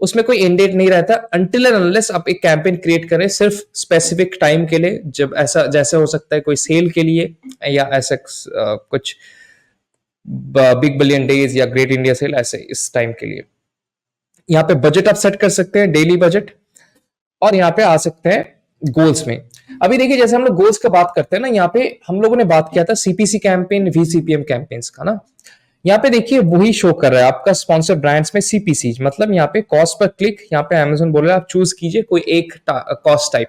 S2: उसमें कोई एंड डेट नहीं रहता, अनटिल एंड अनलेस आप एक कैंपेन क्रिएट करें सिर्फ स्पेसिफिक टाइम के लिए, जब ऐसा जैसे हो सकता है कोई सेल के लिए, या ऐसा कुछ बिग बिलियन डेज या ग्रेट इंडिया सेल, ऐसे इस टाइम के लिए। यहाँ पे बजट आप सेट कर सकते हैं, डेली बजट, और यहाँ पे आ सकते हैं गोल्स में। अभी देखिए जैसे हम लोग गोल्स का बात करते हैं ना, यहाँ पे हम लोगों ने बात किया था सीपीसी कैंपेन, वीसीपीएम कैंपेन्स का ना। यहाँ पे देखिए वही शो कर रहा है आपका स्पॉन्सर ब्रांड्स में सीपीसी, मतलब यहाँ पे कॉस्ट पर क्लिक, यहाँ पे अमेजोन बोल रहा है आप चूज कीजिए कोई एक कॉस्ट टाइप।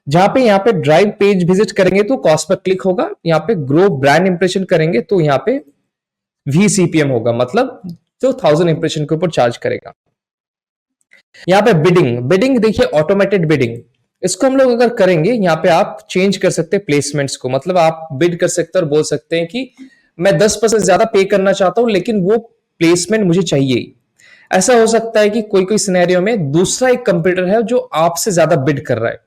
S2: जहां पे यहाँ पे ड्राइव पेज विजिट करेंगे तो कॉस्ट पर क्लिक होगा, यहाँ पे ग्रो ब्रांड इंप्रेशन करेंगे तो यहाँ पे वीसीपीएम होगा, मतलब जो 1000 इंप्रेशन के ऊपर चार्ज करेगा। यहाँ पे बिडिंग, बिडिंग देखिए ऑटोमेटेड बिडिंग, इसको हम लोग अगर करेंगे, यहाँ पे आप चेंज कर सकते हैं प्लेसमेंट्स को, मतलब आप बिड कर सकते हैं और बोल सकते हैं कि मैं 10% ज्यादा पे करना चाहता हूं लेकिन वो प्लेसमेंट मुझे चाहिए। ऐसा हो सकता है कि कोई कोई सिनेरियो में दूसरा एक कंपटीटर है जो आपसे ज्यादा बिड कर रहा है,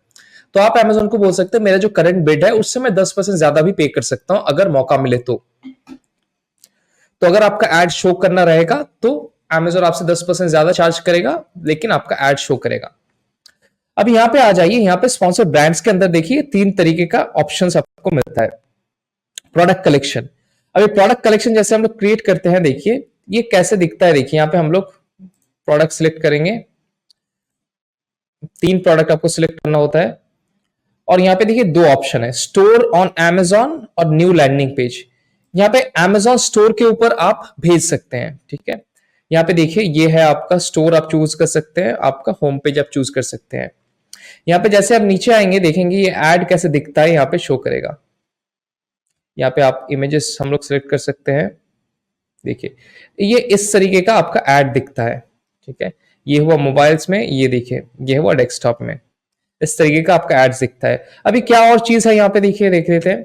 S2: तो आप अमेजोन को बोल सकते हैं मेरा जो करंट बिड है उससे मैं 10% ज्यादा भी पे कर सकता हूं अगर मौका मिले तो अगर आपका एड शो करना रहेगा तो अमेजोन आपसे 10% ज्यादा चार्ज करेगा, लेकिन आपका एड शो करेगा। अब यहाँ पे आ जाइए, यहाँ पे स्पॉन्सर ब्रांड्स के अंदर देखिए 3 तरीके का ऑप्शन आपको मिलता है। प्रोडक्ट कलेक्शन, अभी प्रोडक्ट कलेक्शन जैसे हम लोग क्रिएट करते हैं, देखिए ये कैसे दिखता है। देखिए यहाँ पे हम लोग प्रोडक्ट सिलेक्ट करेंगे, 3 प्रोडक्ट आपको सिलेक्ट करना होता है, और यहाँ पे देखिए दो ऑप्शन है, स्टोर ऑन Amazon और न्यू लैंडिंग पेज। यहाँ पे Amazon स्टोर के ऊपर आप भेज सकते हैं, ठीक है। यहाँ पे देखिए ये है आपका स्टोर, आप चूज कर सकते हैं, आपका होम पेज आप चूज कर सकते हैं। यहाँ पे जैसे आप नीचे आएंगे देखेंगे ये ऐड कैसे दिखता है, यहाँ पे शो करेगा। यहाँ पे आप इमेजेस हम लोग सिलेक्ट कर सकते हैं, देखिए ये इस तरीके का आपका ऐड दिखता है, ठीक है। ये हुआ मोबाइल्स में, ये देखिए ये हुआ डेस्कटॉप में, इस तरीके का आपका एड्स दिखता है। अभी क्या और चीज है यहाँ पे देखिए, देख लेते हैं।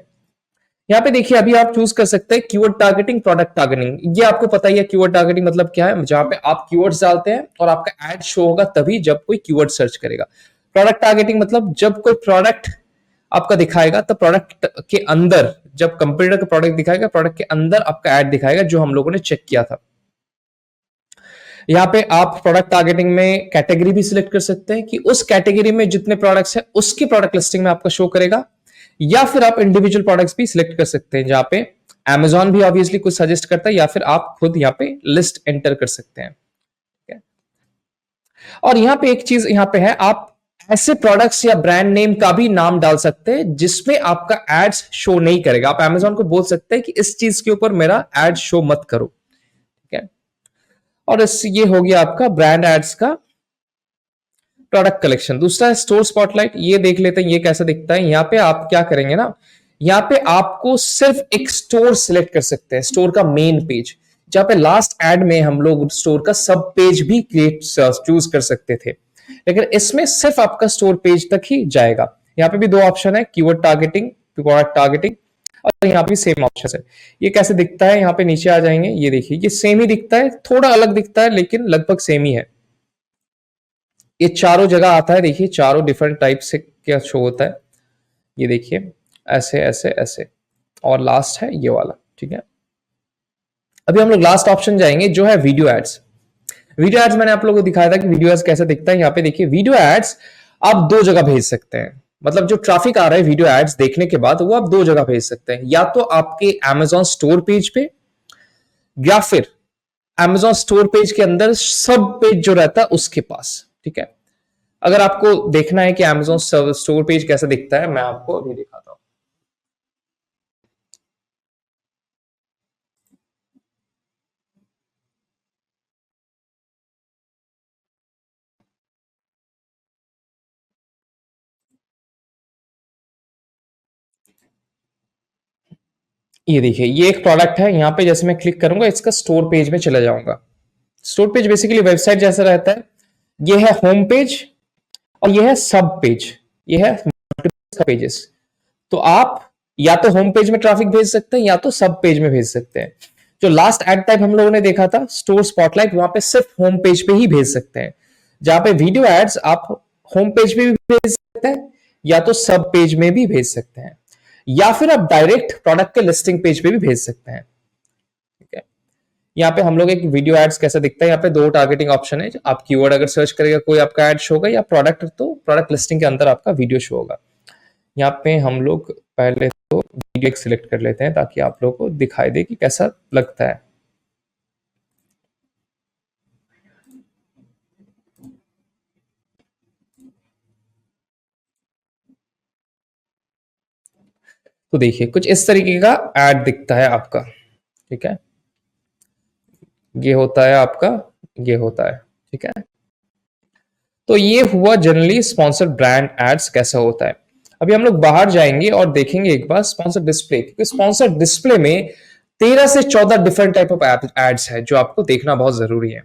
S2: यहाँ पे देखिए अभी आप चूज कर सकते हैं कीवर्ड टारगेटिंग, प्रोडक्ट टारगेटिंग। ये आपको पता ही है कीवर्ड टारगेटिंग मतलब क्या है, जहां पे आप कीवर्ड्स डालते हैं और आपका एड शो होगा तभी जब कोई कीवर्ड सर्च करेगा। प्रोडक्ट टारगेटिंग मतलब जब कोई प्रोडक्ट आपका दिखाएगा तो प्रोडक्ट के अंदर, जब कंप्यूटर का प्रोडक्ट दिखाएगा प्रोडक्ट के अंदर आपका एड दिखाएगा, जो हम लोगों ने चेक किया था। यहाँ पे आप प्रोडक्ट टारगेटिंग में कैटेगरी भी सिलेक्ट कर सकते हैं कि उस कैटेगरी में जितने प्रोडक्ट्स हैं उसकी प्रोडक्ट लिस्टिंग में आपका शो करेगा, या फिर आप इंडिविजुअल प्रोडक्ट्स भी सिलेक्ट कर सकते हैं, जहां पे Amazon भी ऑब्वियसली कुछ सजेस्ट करता है, या फिर आप खुद यहाँ पे लिस्ट एंटर कर सकते हैं, ठीक है। और यहाँ पे एक चीज यहाँ पे है, आप ऐसे प्रोडक्ट्स या ब्रांड नेम का भी नाम डाल सकते हैं जिसमें आपका एड्स शो नहीं करेगा। आप Amazon को बोल सकते हैं कि इस चीज के ऊपर मेरा एड शो मत करो, ठीक है। और ये हो गया आपका ब्रांड एड्स का प्रोडक्ट कलेक्शन। दूसरा है स्टोर स्पॉटलाइट, ये देख लेते हैं ये कैसा दिखता है। यहाँ पे आप क्या करेंगे ना, यहाँ पे आपको सिर्फ एक स्टोर सिलेक्ट कर सकते हैं, स्टोर का मेन पेज, जहां पे लास्ट एड में हम लोग स्टोर का सब पेज भी क्रिएट चूज कर सकते थे, लेकिन इसमें सिर्फ आपका स्टोर पेज तक ही जाएगा। यहाँ पे भी दो ऑप्शन है, कीवर्ड टारगेटिंग, प्रोडक्ट टारगेटिंग, और यहाँ पे सेम ऑप्शन है। ये कैसे दिखता है, यहाँ पे नीचे आ जाएंगे, ये देखिए ये सेम ही दिखता है, थोड़ा अलग दिखता है लेकिन लगभग सेम ही है। ये चारों जगह आता है, देखिए चारों डिफरेंट टाइप से क्या शो होता है, ये देखिए ऐसे ऐसे ऐसे, और लास्ट है ये वाला, ठीक है। अभी हम लोग लास्ट ऑप्शन जाएंगे जो है वीडियो एड्स। वीडियो एड्स मैंने आप लोगों को दिखाया था कि वीडियो एड्स कैसे दिखता है। यहाँ पे देखिए वीडियो एड्स आप दो जगह भेज सकते हैं, मतलब जो ट्रैफिक आ रहा है वीडियो एड्स देखने के बाद वो आप दो जगह भेज सकते हैं, या तो आपके Amazon स्टोर पेज पे, या फिर Amazon स्टोर पेज के अंदर सब पेज जो रहता है उसके पास, ठीक है। अगर आपको देखना है कि Amazon स्टोर पेज कैसा दिखता है, मैं आपको अभी दिखाता हूं। ये देखिए ये एक प्रोडक्ट है, यहाँ पे जैसे मैं क्लिक करूंगा इसका स्टोर पेज में चला जाऊंगा। स्टोर पेज बेसिकली वेबसाइट जैसा रहता है। ये है होम पेज और ये है सब पेज, ये है मल्टीपल पेजेस। तो आप या तो होम पेज में ट्रैफिक भेज सकते हैं या तो सब पेज में भेज सकते हैं। जो लास्ट एड टाइप हम लोगों ने देखा था स्टोर स्पॉटलाइट, वहां पे सिर्फ होम पेज पे ही भेज सकते हैं। जहां पे वीडियो एड्स आप होम पेज पे भी भेज सकते हैं या तो सब पेज में भी भेज सकते हैं, या फिर आप डायरेक्ट प्रोडक्ट के लिस्टिंग पेज पे भी भेज सकते हैं, ठीक है। यहाँ पे हम लोग एक वीडियो एड्स कैसा दिखता है, यहाँ पे दो टारगेटिंग ऑप्शन है। आप कीवर्ड अगर सर्च करेगा कोई आपका एड शो होगा, या प्रोडक्ट तो प्रोडक्ट लिस्टिंग के अंदर आपका वीडियो शो होगा। यहाँ पे हम लोग पहले तो वीडियो सिलेक्ट कर लेते हैं ताकि आप लोगों को दिखाई दे कि कैसा लगता है। तो देखिए कुछ इस तरीके का एड दिखता है आपका, ठीक है। ये होता है आपका, ये होता है, ठीक है। तो ये हुआ जनरली स्पॉन्सर्ड ब्रांड एड्स कैसा होता है। अभी हम लोग बाहर जाएंगे और देखेंगे एक बार स्पॉन्सर्ड डिस्प्ले, क्योंकि स्पॉन्सर्ड डिस्प्ले में 13 से 14 डिफरेंट टाइप ऑफ एड्स है जो आपको देखना बहुत जरूरी है।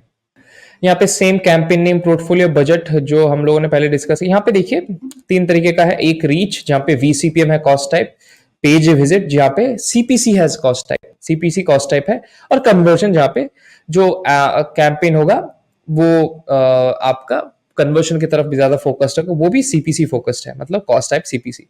S2: यहाँ पे same campaign name, portfolio, budget जो हम लोगों ने पहले डिस्कस किया। यहाँ पे देखिए तीन तरीके का है, एक रीच जहाँ पे VCPM है कॉस्ट टाइप, पेज विजिट जहाँ पे CPC है cost type, CPC cost type है, और कन्वर्जन जहाँ पे जो कैंपेन होगा वो आपका कन्वर्जन की तरफ भी ज्यादा फोकस्ड है, वो भी CPC फोकस्ड है, मतलब कॉस्ट टाइप CPC।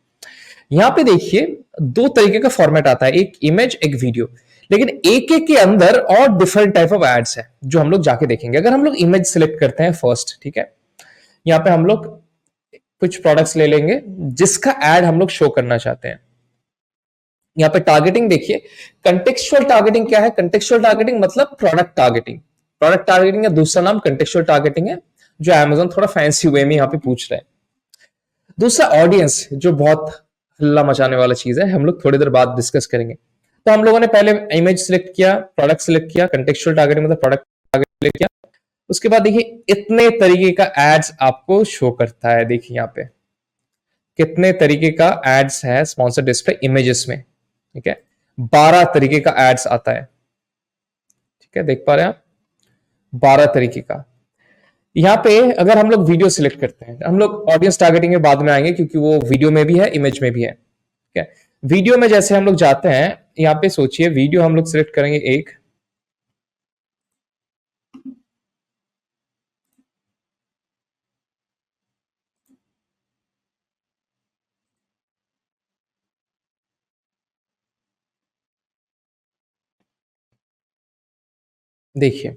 S2: यहाँ पे देखिए दो तरीके का फॉर्मेट आता है, एक इमेज एक वीडियो, लेकिन एक एक के अंदर और डिफरेंट टाइप ऑफ एड्स है जो हम लोग जाके देखेंगे। अगर हम लोग इमेज सिलेक्ट करते हैं फर्स्ट, ठीक है, यहाँ पे हम लोग कुछ प्रोडक्ट्स ले लेंगे जिसका एड हम लोग शो करना चाहते हैं। यहाँ पे टारगेटिंग देखिए, कंटेक्चुअल टारगेटिंग क्या है, कंटेक्चुअल टारगेटिंग मतलब प्रोडक्ट टारगेटिंग। प्रोडक्ट टारगेटिंग का दूसरा नाम कंटेक्चुअल टारगेटिंग है, जो Amazon थोड़ा फैंसी वे में यहाँ पे पूछ रहे हैं। दूसरा ऑडियंस, जो बहुत हल्ला मचाने वाला चीज है, हम लोग थोड़ी देर बाद डिस्कस करेंगे। तो हम लोगों ने पहले इमेज सिलेक्ट किया, प्रोडक्ट सिलेक्ट किया, कंटेक्चुअल टारगेटिंग मतलब प्रोडक्ट टारगेट सिलेक्ट किया। उसके बाद देखिए इतने तरीके का एड्स आपको शो करता है। देखिए यहाँ पे कितने तरीके का एड्स है स्पॉन्सर डिस्प्ले इमेजेस में। ठीक है, 12 तरीके का एड्स आता है। ठीक है, देख पा रहे हैं आप, 12 तरीके का। यहाँ पे अगर हम लोग वीडियो सिलेक्ट करते हैं, हम लोग ऑडियंस टारगेटिंग में बाद में आएंगे क्योंकि वो वीडियो में भी है, इमेज में भी है। ठीक है, वीडियो में जैसे हम लोग जाते हैं, यहाँ पे सोचिए वीडियो हम लोग सिलेक्ट करेंगे एक। देखिए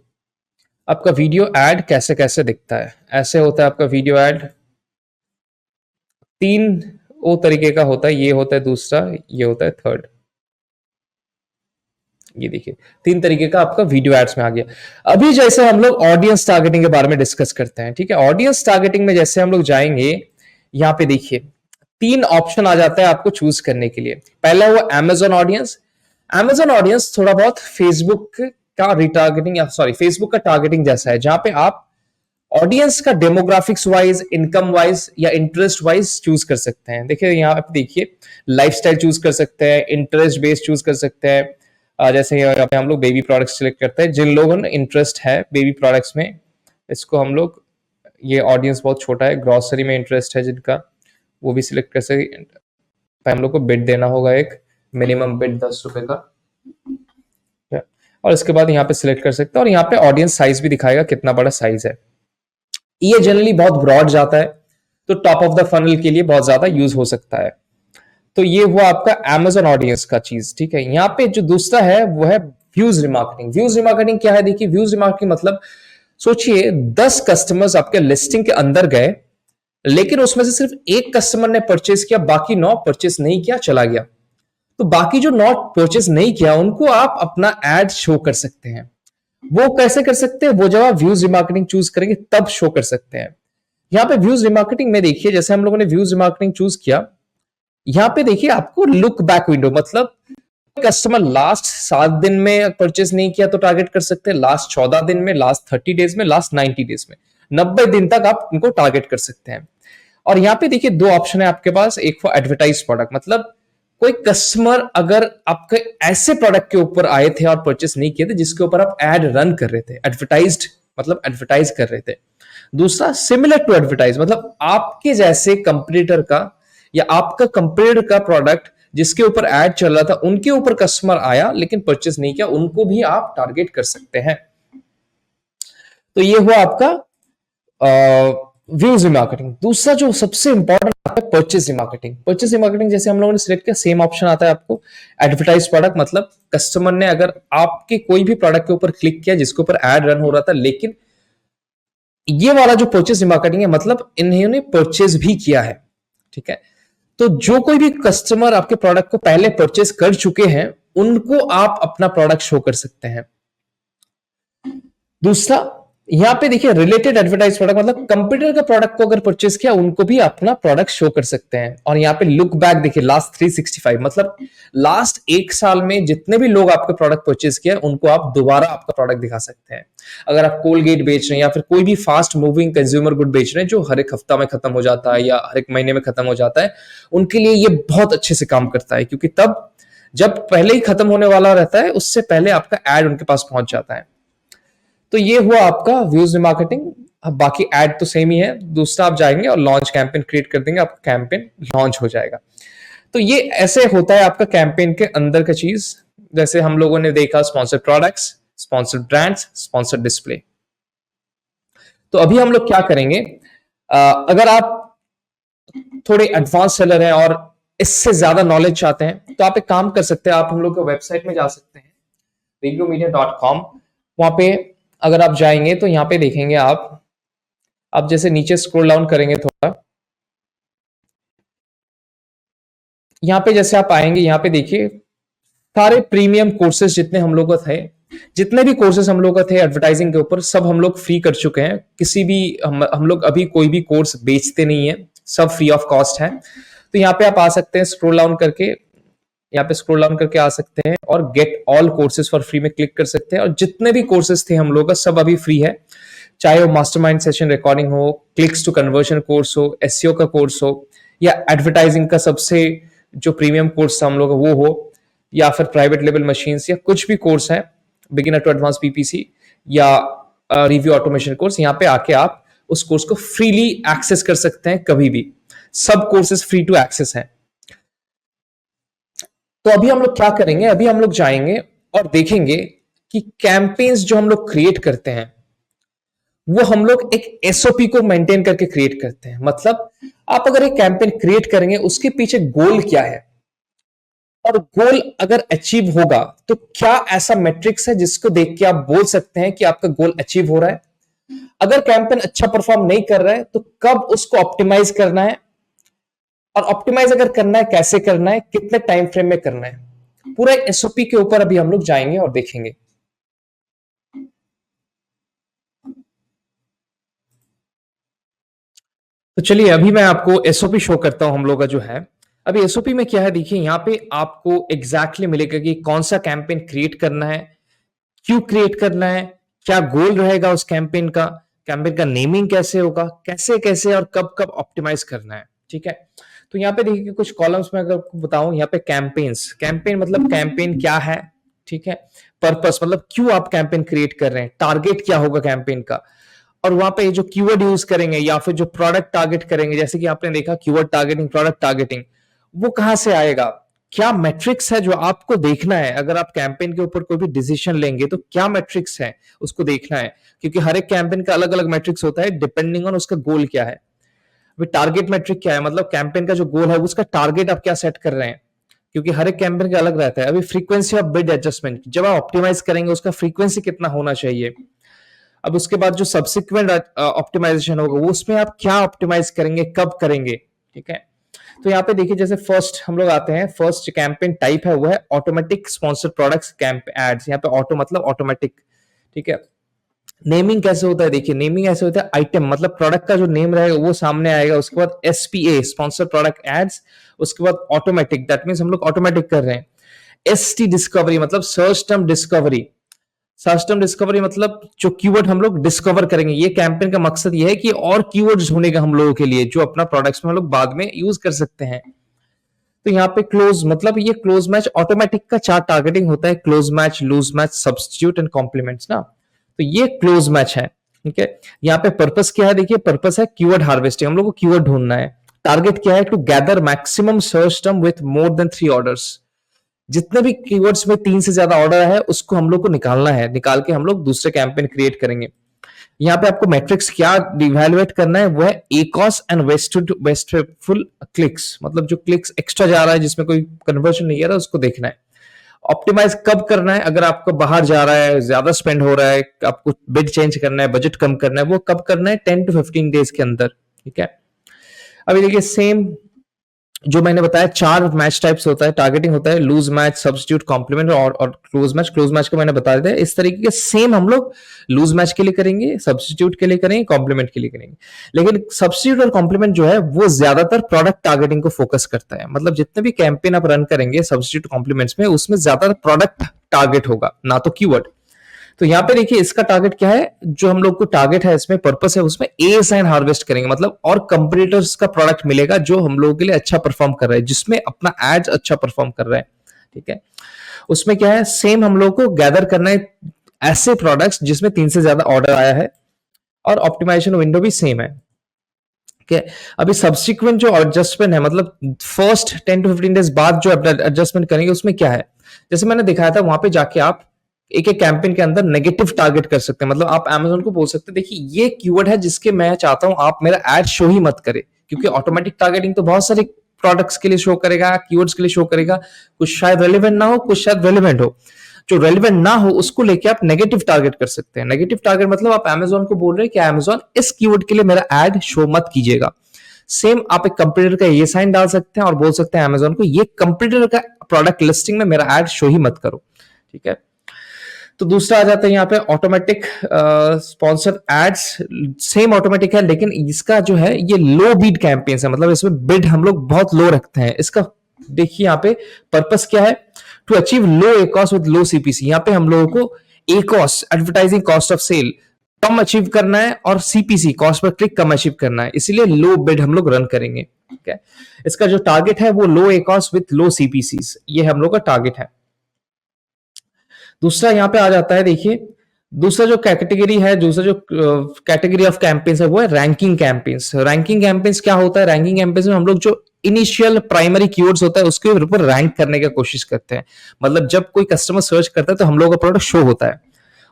S2: आपका वीडियो एड कैसे कैसे दिखता है। ऐसे होता है आपका वीडियो एड, 3 वो तरीके का होता है। ये होता है दूसरा, ये होता है थर्ड। ये देखिए 3 तरीके का आपका वीडियो एड्स में आ गया। अभी जैसे हम लोग ऑडियंस टारगेटिंग के बारे में डिस्कस करते हैं। ठीक है, ऑडियंस टारगेटिंग में जैसे हम लोग जाएंगे, यहाँ पे देखिए 3 ऑप्शन आ जाता है आपको चूज करने के लिए। पहला हुआ Amazon ऑडियंस। Amazon ऑडियंस थोड़ा बहुत फेसबुक का रिटारगेटिंग, या सॉरी फेसबुक का टारगेटिंग जैसा है, जहां पे आप ऑडियंस का डेमोग्राफिक्स वाइज, इनकम वाइज या इंटरेस्ट वाइज चूज कर सकते हैं। देखिए यहाँ पे देखिए लाइफस्टाइल चूज कर सकते हैं, इंटरेस्ट बेस्ड चूज कर सकते हैं। जैसे यहाँ पे हम लोग बेबी प्रोडक्ट्स सिलेक्ट करते हैं, जिन लोगों ने इंटरेस्ट है बेबी प्रोडक्ट्स में, इसको हम लोग, ये ऑडियंस बहुत छोटा है, ग्रोसरी में इंटरेस्ट है जिनका, वो भी सिलेक्ट कर सकते। हम लोग को बिड देना होगा, एक मिनिमम बिड 10 रुपए का, और इसके बाद यहाँ पे सिलेक्ट कर सकते हैं। और यहाँ पे ऑडियंस साइज भी दिखाएगा कितना बड़ा साइज है। ये जनरली बहुत ब्रॉड जाता है, तो टॉप ऑफ द फनल के लिए बहुत ज्यादा यूज हो सकता है। तो ये हुआ आपका Amazon ऑडियंस का चीज। ठीक है, यहाँ पे जो दूसरा है वो है व्यूज रिमार्केटिंग। व्यूज रिमार्केटिंग क्या है? देखिए व्यूज रिमार्केटिंग मतलब सोचिए 10 कस्टमर्स आपके लिस्टिंग के अंदर गए, लेकिन उसमें से सिर्फ एक कस्टमर ने परचेस किया, बाकी 9 परचेस नहीं किया, चला गया। तो बाकी जो 9 परचेस नहीं किया उनको आप अपना एड शो कर सकते हैं। वो कैसे कर सकते हैं? वो जब आप व्यूज रिमार्केटिंग चूज करेंगे तब शो कर सकते हैं। यहाँ पे व्यूज रिमार्केटिंग में देखिए, जैसे हम लोगों ने व्यूज रिमार्केटिंग चूज किया, यहाँ पे देखिए आपको लुक बैक विंडो, मतलब कस्टमर लास्ट 7 दिन में परचेस नहीं किया तो टारगेट कर सकते हैं, लास्ट 14 दिन में, लास्ट 30 डेज में, लास्ट 90 डेज में, 90 दिन तक आप उनको टारगेट कर सकते हैं। और यहाँ पे देखिए 2 ऑप्शन है आपके पास, एक फॉर एडवर्टाइज प्रोडक्ट, मतलब कोई कस्टमर अगर आपके ऐसे प्रोडक्ट के ऊपर आए थे और परचेस नहीं किए थे जिसके ऊपर आप एड रन कर रहे थे, एडवर्टाइज्ड मतलब एडवर्टाइज कर रहे थे। दूसरा सिमिलर टू एडवर्टाइज, मतलब आपके जैसे कंपटीटर का या आपका कंपटीटर का प्रोडक्ट जिसके ऊपर एड चल रहा था उनके ऊपर कस्टमर आया लेकिन परचेस नहीं किया, उनको भी आप टारगेट कर सकते हैं। तो ये हुआ आपका व्यूज रिमार्केटिंग। दूसरा जो सबसे इंपॉर्टेंट आता है परचेज रिमार्केटिंग। परचेज रिमार्केटिंग जैसे हम लोगों ने सिलेक्ट किया, सेम ऑप्शन आता है आपको एडवर्टाइज प्रोडक्ट, मतलब कस्टमर ने अगर आपके कोई भी प्रोडक्ट के ऊपर क्लिक किया जिसके ऊपर एड रन हो रहा था, लेकिन ये वाला जो परचेज रिमार्केटिंग है मतलब इन्होंने परचेज भी किया है। ठीक है, तो जो कोई भी कस्टमर आपके प्रोडक्ट को पहले परचेज कर चुके हैं उनको आप अपना प्रोडक्ट शो कर सकते हैं। दूसरा यहां पे देखिए रिलेटेड एडवर्टाइज प्रोडक्ट, मतलब कंप्यूटर का प्रोडक्ट को अगर परचेज किया उनको भी अपना प्रोडक्ट शो कर सकते हैं। और यहाँ पे लुक बैक देखिए लास्ट 365, मतलब लास्ट 1 साल में जितने भी लोग आपके प्रोडक्ट परचेज किया उनको आप दोबारा आपका प्रोडक्ट दिखा सकते हैं। अगर आप कोलगेट बेच रहे हैं या फिर कोई भी फास्ट मूविंग कंज्यूमर गुड बेच रहे हैं जो हर एक हफ्ता में खत्म हो जाता है या हर एक महीने में खत्म हो जाता है, उनके लिए ये बहुत अच्छे से काम करता है, क्योंकि तब जब पहले ही खत्म होने वाला रहता है उससे पहले आपका एड उनके पास पहुंच जाता है। तो ये हुआ आपका व्यूज रिमार्केटिंग। अब बाकी एड तो सेम ही है। दूसरा आप जाएंगे और लॉन्च कैंपेन क्रिएट कर देंगे, आपका कैंपेन लॉन्च हो जाएगा। तो ये ऐसे होता है आपका कैंपेन के अंदर का चीज। जैसे हम लोगों ने देखा sponsored products, sponsored brands, sponsored display. तो अभी हम लोग क्या करेंगे, अगर आप थोड़े एडवांस सेलर हैं और इससे ज्यादा नॉलेज चाहते हैं तो आप एक काम कर सकते हैं, आप हम लोग के वेबसाइट में जा सकते हैं regromedia.com। वहां पे अगर आप जाएंगे तो यहाँ पे देखेंगे आप जैसे नीचे स्क्रॉल डाउन करेंगे थोड़ा, यहाँ पे जैसे आप आएंगे, यहाँ पे देखिए सारे प्रीमियम कोर्सेज जितने हम लोग थे, जितने भी कोर्सेज हम लोग थे एडवर्टाइजिंग के ऊपर, सब हम लोग फ्री कर चुके हैं। किसी भी हम लोग अभी कोई भी कोर्स बेचते नहीं है, सब फ्री ऑफ कॉस्ट है। तो यहाँ पे आप आ सकते हैं, स्क्रॉल डाउन करके यहाँ पे स्क्रॉल डाउन करके आ सकते हैं और get all courses for free में क्लिक कर सकते हैं। और जितने भी कोर्सेज थे हम लोग का सब अभी फ्री है, चाहे वो मास्टरमाइंड सेशन रिकॉर्डिंग हो, क्लिक्स टू कन्वर्जन कोर्स हो, एसईओ का कोर्स हो, या एडवर्टाइजिंग का सबसे जो प्रीमियम कोर्स था हम लोग वो हो, या फिर प्राइवेट लेवल मशीन्स, या कुछ भी कोर्स है, बिगिनर टू एडवांस पीपीसी या रिव्यू ऑटोमेशन कोर्स, यहाँ पे आके आप उस कोर्स को फ्रीली एक्सेस कर सकते हैं कभी भी। सब कोर्सेज फ्री टू एक्सेस हैं। तो अभी हम लोग क्या करेंगे, अभी हम लोग जाएंगे और देखेंगे कि कैंपेन्स जो हम लोग क्रिएट करते हैं वो हम लोग एक एसओपी को मेंटेन करके क्रिएट करते हैं। मतलब आप अगर एक कैंपेन क्रिएट करेंगे उसके पीछे गोल क्या है, और गोल अगर अचीव होगा तो क्या ऐसा मैट्रिक्स है जिसको देख के आप बोल सकते हैं कि आपका गोल अचीव हो रहा है। अगर कैंपेन अच्छा परफॉर्म नहीं कर रहा है तो कब उसको ऑप्टिमाइज करना है, और ऑप्टिमाइज अगर करना है कैसे करना है, कितने टाइम फ्रेम में करना है, पूरा एसओपी के ऊपर अभी हम लोग जाएंगे और देखेंगे। तो चलिए अभी मैं आपको एसओपी शो करता हूं हम लोग का जो है। अभी एसओपी में क्या है, देखिए यहाँ पे आपको एग्जैक्टली मिलेगा कि कौन सा कैंपेन क्रिएट करना है, क्यों क्रिएट करना है, क्या गोल रहेगा उस कैंपेन का, कैंपेन का नेमिंग कैसे होगा, कैसे कैसे और कब कब ऑप्टिमाइज करना है। ठीक है, तो यहाँ पे देखिए कुछ कॉलम्स में अगर आपको बताऊं, यहाँ पे कैंपेन्स, कैंपेन मतलब कैंपेन क्या है, ठीक है, पर्पस मतलब क्यों आप कैंपेन क्रिएट कर रहे हैं, टारगेट क्या होगा कैंपेन का, और वहां पे जो कीवर्ड यूज करेंगे या फिर जो प्रोडक्ट टारगेट करेंगे, जैसे कि आपने देखा कीवर्ड टारगेटिंग, प्रोडक्ट टारगेटिंग, वो कहां से आएगा, क्या मैट्रिक्स है जो आपको देखना है। अगर आप कैंपेन के ऊपर कोई भी डिसीजन लेंगे तो क्या मैट्रिक्स है उसको देखना है, क्योंकि हर एक कैंपेन का अलग अलग मैट्रिक्स होता है डिपेंडिंग ऑन उसका गोल क्या है। अभी टारगेट मैट्रिक क्या है, मतलब कैंपेन का जो गोल है उसका टारगेट आप क्या सेट कर रहे हैं, क्योंकि हर एक कैंपेन का अलग रहता है। अभी फ्रीक्वेंसी ऑफ बिड एडजस्टमेंट, जब आप ऑप्टिमाइज करेंगे उसका फ्रीक्वेंसी कितना होना चाहिए। अब उसके बाद जो सब्सिक्वेंट ऑप्टिमाइजेशन होगा वो उसमें आप क्या ऑप्टिमाइज करेंगे, कब करेंगे। ठीक है, तो यहाँ पे देखिए जैसे फर्स्ट हम लोग आते हैं, फर्स्ट कैंपेन टाइप है वो है automatic sponsored products camp ads. यहाँ पे ऑटो मतलब ऑटोमेटिक। ठीक है, नेमिंग कैसे होता है, देखिए नेमिंग ऐसे होता है, आइटम मतलब प्रोडक्ट का जो नेम रहेगा वो सामने आएगा, उसके बाद एसपीए स्पॉन्सर प्रोडक्ट एड्स, उसके बाद ऑटोमेटिक, दैट मींस हम लोग ऑटोमेटिक कर रहे हैं। एसटी डिस्कवरी मतलब search term discovery, search term discovery मतलब जो कीवर्ड हम लोग डिस्कवर करेंगे। ये कैंपेन का मकसद ये है कि और कीवर्ड्स ढूंढेगा हम लोगों के लिए जो अपना प्रोडक्ट्स में हम लोग बाद में यूज कर सकते हैं। तो यहाँ पे क्लोज मतलब ये क्लोज मैच ऑटोमेटिक का चार टारगेटिंग होता है, close match, loose match, substitute and complements ना। तो ये क्लोज मैच है। ठीक है, यहाँ पे पर्पस क्या है, देखिए पर्पस है कीवर्ड हार्वेस्टिंग, हम लोग को कीवर्ड ढूंढना है। टारगेट क्या है, to gather maximum search term with more than 3 orders, जितने भी कीवर्ड्स में 3 से ज्यादा ऑर्डर है उसको हम लोग को निकालना है, निकाल के हम लोग दूसरे कैंपेन क्रिएट करेंगे। यहाँ पे आपको मैट्रिक्स क्या इवैल्यूएट करना है, वो है एकॉस एंड वेस्टफुल क्लिक्स, मतलब जो क्लिक्स एक्स्ट्रा जा रहा है जिसमें कोई कन्वर्जन नहीं आ रहा उसको देखना है। ऑप्टिमाइज कब करना है, अगर आपको बाहर जा रहा है, ज्यादा स्पेंड हो रहा है, आपको बिड चेंज करना है, बजट कम करना है, वो कब करना है, 10 to 15 डेज के अंदर। ठीक है, अभी देखिए सेम जो मैंने बताया, चार मैच टाइप्स होता है, टारगेटिंग होता है, लूज मैच, सब्स्टिट्यूट, कॉम्प्लीमेंट और क्लोज मैच। क्लोज मैच को मैंने बता दिया, इस तरीके के सेम हम लोग लूज मैच के लिए करेंगे, सब्स्टिट्यूट के लिए करेंगे, कॉम्प्लीमेंट के लिए करेंगे। लेकिन सब्स्टिट्यूट और कॉम्प्लीमेंट जो है वो ज्यादातर प्रोडक्ट टारगेटिंग को फोकस करता है, मतलब जितने भी कैंपेन आप रन करेंगे सब्स्टिट्यूट कॉम्प्लीमेंट्स में, उसमें ज्यादातर प्रोडक्ट टारगेट होगा ना तो कीवर्ड। तो यहाँ पे देखिए इसका टारगेट क्या है, जो हम लोग को टारगेट है इसमें पर्पस है, उसमें ए साइन हार्वेस्ट करेंगे, मतलब और कंपटीटर्स का प्रोडक्ट मिलेगा जो हम लोगों के लिए अच्छा परफॉर्म कर रहा है, जिसमें अपना एड्स अच्छा परफॉर्म कर रहा है। ठीक है, उसमें क्या है, सेम हम लोग को गैदर करना है ऐसे प्रोडक्ट्स जिसमें 3 से ज्यादा ऑर्डर आया है, और ऑप्टिमाइजेशन विंडो भी सेम है। ठीक है, अभी सब्सिक्वेंट जो एडजस्टमेंट है, मतलब फर्स्ट 10 to 15 डेज बाद जो एडजस्टमेंट करेंगे उसमें क्या है, जैसे मैंने दिखाया था वहां पे जाके आप एक एक कैंपेन के अंदर नेगेटिव टारगेट कर सकते हैं। मतलब आप Amazon को बोल सकते हैं देखिए ये कीवर्ड है जिसके मैं चाहता हूं आप मेरा एड शो ही मत करें, क्योंकि ऑटोमेटिक टारगेटिंग तो बहुत सारे प्रोडक्ट्स के लिए शो करेगा, कीवर्ड्स के लिए शो करेगा, कुछ शायद रेलिवेंट ना हो, कुछ शायद रेलिवेंट हो। जो रेलिवेंट ना हो उसको लेके आप नेगेटिव टारगेट कर सकते हैं। नेगेटिव टारगेट मतलब आप Amazon को बोल रहे हैं कि Amazon इस कीवर्ड के लिए मेरा एड शो मत कीजिएगा। सेम आप एक कंप्यूटर का ये साइन डाल सकते हैं और बोल सकते हैं Amazon को ये कंप्यूटर का प्रोडक्ट लिस्टिंग में मेरा एड शो ही मत करो। ठीक है,
S3: तो दूसरा आ जाता है यहाँ पे automatic sponsor ads, same automatic है लेकिन इसका जो है ये लो बीड कैंपेन्स है, मतलब इसमें बिड हम लोग बहुत लो रखते हैं। इसका देखिए यहाँ पे पर्पस क्या है, to achieve low ACoS with low CPC। यहाँ पे हम लोगों को ACoS advertising cost of sale कम अचीव करना है और CPC कॉस्ट पर क्लिक कम अचीव करना है, इसीलिए लो बिड हम लोग रन करेंगे। ठीक है, इसका जो टारगेट है वो लो ACoS विद लो CPCs, ये हम लोग का टारगेट है। दूसरा यहाँ पे आ जाता है, देखिए दूसरा जो कैटेगरी है, दूसरा जो कैटेगरी ऑफ कैंपेन्स है वो है रैंकिंग कैंपेन्स। रैंकिंग कैंपेन्स क्या होता है, रैंकिंग कैंपेन्स में हम लोग जो इनिशियल प्राइमरी कीवर्ड्स होता है उसके ऊपर रैंक करने की कोशिश करते हैं। मतलब जब कोई कस्टमर सर्च करता है तो हम लोग का प्रोडक्ट शो होता है।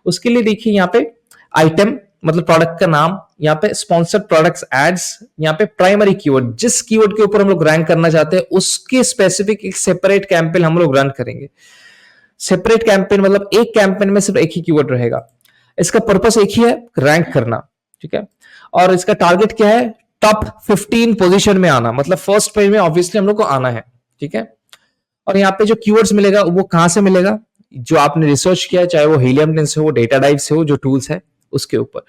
S3: उसके लिए देखिए यहाँ पे आइटम मतलब प्रोडक्ट का नाम, यहाँ पे स्पॉन्सर्ड प्रोडक्ट्स एड्स, यहाँ पे प्राइमरी कीवर्ड, जिस कीवर्ड के ऊपर हम लोग रैंक करना चाहते हैं उसके स्पेसिफिक एक सेपरेट कैंपेन हम लोग रन करेंगे। सेपरेट कैंपेन मतलब एक कैंपेन में सिर्फ एक ही कीवर्ड रहेगा, इसका पर्पस एक ही है, रैंक करना। ठीक है, और इसका टारगेट क्या है, टॉप 15 पोजीशन में आना, मतलब फर्स्ट पेज में ऑब्वियसली हम लोग को आना है। ठीक है, और यहाँ पे जो कीवर्ड्स मिलेगा वो कहां से मिलेगा, जो आपने रिसर्च किया है, चाहे वो हीलियम से हो, डेटा डाइव से हो, जो टूल्स है उसके ऊपर।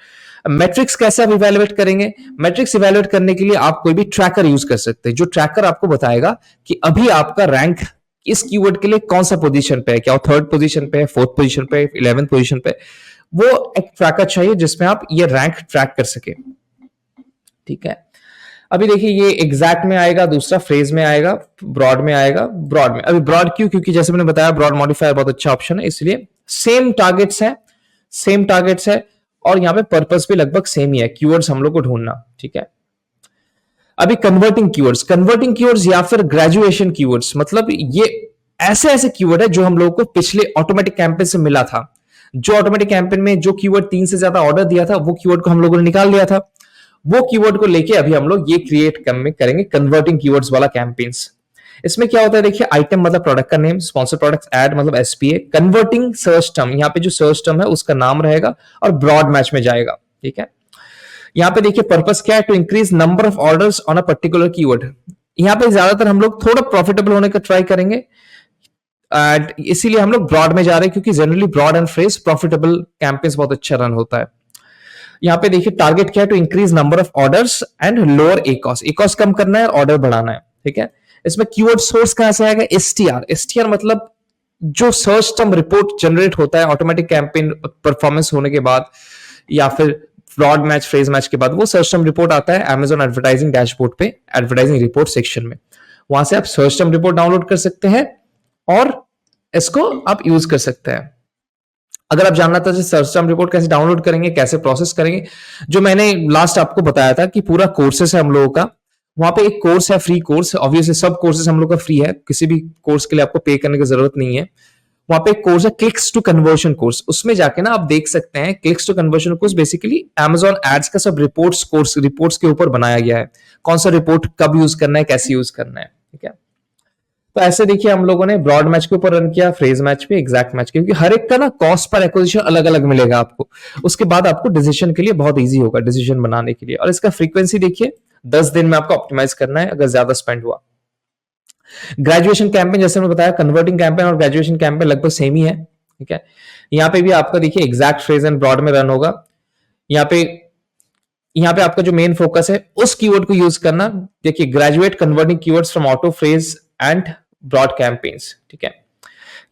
S3: मैट्रिक्स कैसे आप इवेलुएट करेंगे, मैट्रिक्स इवेलुएट करने के लिए आप कोई भी ट्रैकर यूज कर सकते हैं, जो ट्रैकर आपको बताएगा कि अभी आपका रैंक इस कीवर्ड के लिए कौन सा पोजीशन पे है, क्या वो 3rd पोजीशन पे है, 4th पोजीशन पे है, 11th पोजीशन पे, वो एक ट्रैकर चाहिए जिसमें आप ये रैंक ट्रैक कर सके। ठीक है, अभी देखिए ये एग्जैक्ट में आएगा, दूसरा फ्रेज में आएगा, ब्रॉड में आएगा। ब्रॉड में अभी ब्रॉड क्यों, क्योंकि जैसे मैंने बताया ब्रॉड मॉडिफायर बहुत अच्छा ऑप्शन है, इसलिए सेम टारगेट्स है, सेम टारगेट्स है, और यहाँ पे पर्पस भी लगभग सेम ही है, कीवर्ड्स हम लोग को ढूंढना। ठीक है, अभी कन्वर्टिंग कीवर्ड्स या फिर ग्रेजुएशन कीवर्ड्स, मतलब ये ऐसे ऐसे कीवर्ड है जो हम लोगों को पिछले ऑटोमेटिक कैंपेन से मिला था। जो ऑटोमेटिक कैंपेन में जो कीवर्ड 3 से ज्यादा ऑर्डर दिया था वो कीवर्ड को हम लोगों ने निकाल लिया था, वो कीवर्ड को लेके अभी हम लोग ये क्रिएट करेंगे कन्वर्टिंग कीवर्ड्स वाला कैंपेन्स। इसमें क्या होता है, देखिए आइटम मतलब प्रोडक्ट का नेम, स्पॉन्सर प्रोडक्ट एड मतलब SPA, कन्वर्टिंग सर्च टर्म, यहाँ पे जो सर्च टर्म है उसका नाम रहेगा और ब्रॉड मैच में जाएगा। ठीक है, यहाँ पे देखिए पर्पस क्या है, to increase number of orders on a particular keyword. यहाँ पे ज्यादातर हम लोग थोड़ा प्रॉफिटेबल होने का ट्राई करेंगे, एंड इसीलिए हम लोग ब्रॉड में जा रहे हैं, क्योंकि generally broad and phrase profitable campaigns बहुत अच्छा रन होता है। यहाँ पे देखिए टारगेट क्या है, to increase number of orders and lower ACoS कम करना है और ऑर्डर बढ़ाना है। ठीक है, इसमें कीवर्ड सोर्स कहां से आएगा, STR मतलब जो सर्च टर्म रिपोर्ट जनरेट होता है ऑटोमेटिक कैंपेन परफॉर्मेंस होने के बाद या फिर ब्रॉड मैच फ्रेज मैच के बाद, वो सर्च टर्म रिपोर्ट आता है Amazon एडवर्टाइजिंग डैशबोर्ड पे, एडवर्टाइजिंग रिपोर्ट सेक्शन में। वहां से आप सर्च टर्म रिपोर्ट डाउनलोड कर सकते हैं और इसको आप यूज कर सकते हैं। अगर आप जानना था सर्च टर्म रिपोर्ट कैसे डाउनलोड करेंगे, कैसे प्रोसेस करेंगे, जो मैंने लास्ट आपको बताया था कि पूरा कोर्सेस है हम लोगों का, वहां पे एक कोर्स है, फ्री कोर्स, ऑब्वियसली सब कोर्सेस हम लोग का फ्री है, किसी भी कोर्स के लिए आपको पे करने की जरूरत नहीं है। वहां पे एक कोर्स है क्लिक्स टू कन्वर्जन कोर्स, उसमें जाके ना आप देख सकते हैं, clicks to conversion course basically Amazon ads का सब रिपोर्ट्स के ऊपर बनाया गया है, कौन सा रिपोर्ट कब यूज करना है, कैसे यूज करना है। ठीक है, तो ऐसे देखिए हम लोगों ने ब्रॉड मैच के ऊपर रन किया, फ्रेज मैच पे, एग्जैक्ट मैच, क्योंकि हर एक का ना कॉस्ट पर एक्विजिशन अलग अलग मिलेगा आपको, उसके बाद आपको डिसीजन के लिए बहुत ईजी होगा डिसीजन बनाने के लिए। और इसका फ्रीक्वेंसी देखिए 10 दिन में आपको ऑप्टिमाइज करना है अगर ज्यादा स्पेंड हुआ। ग्रेजुएशन कैंपेन जैसे मैंने बताया, कन्वर्टिंग कैंपेन और ग्रेजुएशन कैंपेन लगभग सेम ही है। ठीक है, यहाँ पे भी आपका देखिए एग्जैक्ट फ्रेज एंड ब्रॉड में रन होगा। यहाँ पे आपका जो मेन फोकस है उस कीवर्ड को यूज करना, देखिए graduate converting keywords from auto phrase and broad campaigns. ठीक है,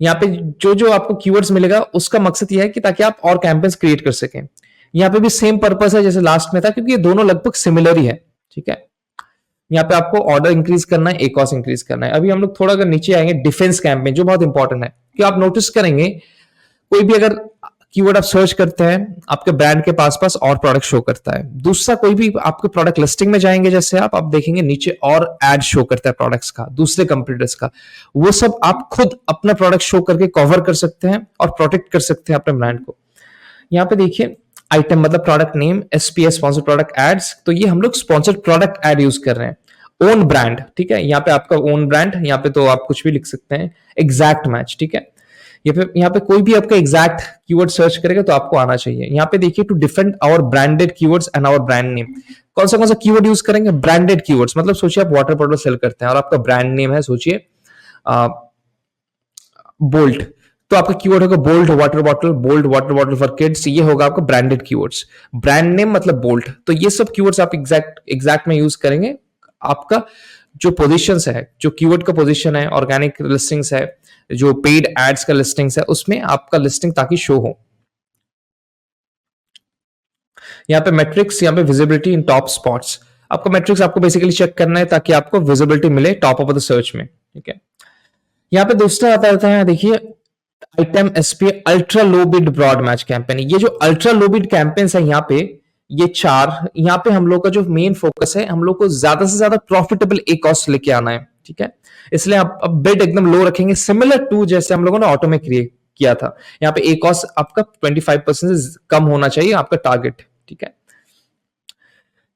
S3: यहाँ पे जो जो आपको कीवर्ड्स मिलेगा उसका मकसद यह है कि ताकि आप और कैंपेन्स क्रिएट कर सकें। यहाँ पे भी सेम पर्पस है जैसे लास्ट में था, क्योंकि ये दोनों लगभग सिमिलर ही है। ठीक है, यहाँ पे आपको ऑर्डर इंक्रीज करना है, ACoS इंक्रीज करना है। अभी हम लोग थोड़ा अगर नीचे आएंगे, डिफेंस कैंपेन जो बहुत इंपॉर्टेंट है, कि आप नोटिस करेंगे कोई भी अगर कीवर्ड आप सर्च करते हैं आपके ब्रांड के पास और प्रोडक्ट शो करता है। दूसरा कोई भी आपके प्रोडक्ट लिस्टिंग में जाएंगे जैसे आप देखेंगे नीचे और एड शो करता है प्रोडक्ट्स का, दूसरे कंपटीटर्स का, वो सब आप खुद अपना प्रोडक्ट शो करके कवर कर सकते हैं और प्रोटेक्ट कर सकते हैं अपने ब्रांड को। यहाँ पे देखिए आइटम मतलब product name, SPA sponsor product ads, तो ये हम लोग स्पॉन्सर्ड प्रोडक्ट एड यूज कर रहे हैं। ओन ब्रांड, ठीक है, यहाँ पे आपका ओन ब्रांड, यहाँ पे तो आप कुछ भी लिख सकते हैं। एग्जैक्ट मैच, ठीक है, यहाँ पे कोई भी आपका एग्जैक्ट कीवर्ड सर्च करेगा तो आपको आना चाहिए। यहाँ पे देखिए to defend our branded keywords and our brand name, कौन सा कीवर्ड यूज करेंगे, ब्रांडेड कीवर्ड्स, मतलब सोचिए आप वाटर बॉटल सेल करते हैं और आपका ब्रांड नेम है सोचिए बोल्ट, तो तो आपका कीवर्ड होगा bold water bottle for kids, ये होगा आपका ब्रांडेड कीवर्ड्स। ब्रांड नेम मतलब बोल्ड, तो ये सब कीवर्ड्स आप एग्जैक्ट में यूज करेंगे। आपका जो पोजीशंस है, जो कीवर्ड का पोजीशन है, ऑर्गेनिक लिस्टिंग्स है, जो पेड एड्स का लिस्टिंग्स है, उसमें आपका लिस्टिंग ताकि शो हो। यहाँ पे मेट्रिक्स, यहाँ पे विजिबिलिटी इन टॉप स्पॉट्स, आपका मेट्रिक्स आपको बेसिकली चेक करना है ताकि आपको विजिबिलिटी मिले टॉप ऑफ द सर्च में, ठीक है। यहाँ पे दूसरा आता है, देखिए item SP ultra low bid broad match campaign. ये जो अल्ट्रा लो बिड कैंपेन है यहाँ पे, ये चार, यहाँ पे हम लोग का जो मेन फोकस है, हम लोग को ज्यादा से ज्यादा प्रॉफिटेबल ए कॉस्ट लेके आना है, ठीक है। इसलिए आप अब बिड एकदम लो रखेंगे, सिमिलर टू जैसे हम लोगों ने ऑटो में क्रिएट किया था। यहाँ पे ए कॉस्ट आपका 25% से कम होना चाहिए आपका टारगेट, ठीक है।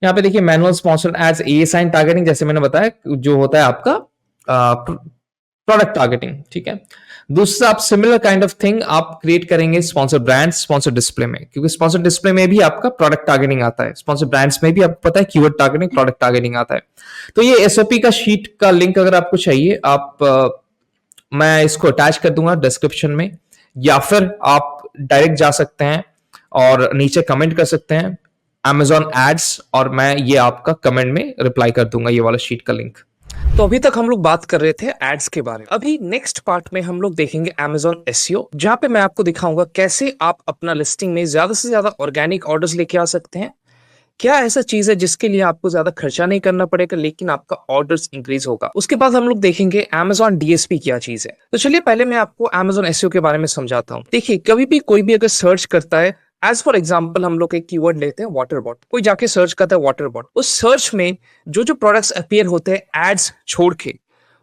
S3: यहाँ पे देखिए मैनुअल स्पॉन्सर्ड एड्स, ए साइन टारगेटिंग, जैसे मैंने बताया जो होता है आपका प्रोडक्ट टारगेटिंग, ठीक है। दूसरा आप सिमिलर काइंड ऑफ थिंग आप क्रिएट करेंगे स्पॉन्सर ब्रांड्स, स्पॉन्सर डिस्प्ले में, क्योंकि स्पॉन्सर डिस्प्ले में भी आपका प्रोडक्ट टारगेटिंग आता है, स्पॉन्सर ब्रांड्स में भी आपको पता है कीवर्ड टारगेटिंग, प्रोडक्ट टारगेटिंग आता है। तो ये एसओपी का शीट का लिंक अगर आपको चाहिए, मैं इसको अटैच कर दूंगा डिस्क्रिप्शन में, या फिर आप डायरेक्ट जा सकते हैं और नीचे कमेंट कर सकते हैं Amazon एड्स, और मैं ये आपका कमेंट में रिप्लाई कर दूंगा ये वाला शीट का लिंक।
S2: तो अभी तक हम लोग बात कर रहे थे एड्स के बारे में। अभी नेक्स्ट पार्ट में हम लोग देखेंगे Amazon SEO, जहां पे मैं आपको दिखाऊंगा कैसे आप अपना लिस्टिंग में ज्यादा से ज्यादा ऑर्गेनिक ऑर्डर्स लेके आ सकते हैं। क्या ऐसा चीज है जिसके लिए आपको ज्यादा खर्चा नहीं करना पड़ेगा लेकिन आपका ऑर्डर्स इंक्रीज होगा। उसके बाद हम लोग देखेंगे Amazon DSP क्या चीज है। तो चलिए पहले मैं आपको Amazon SEO के बारे में समझाता हूँ। देखिए कभी भी कोई भी अगर सर्च करता है, एज फॉर एग्जाम्पल हम लोग एक कीवर्ड लेते हैं वाटर बॉट, कोई जाके सर्च करता है वाटर बॉट, उस सर्च में जो जो प्रोडक्ट्स अपीयर होते हैं एड्स छोड़ के,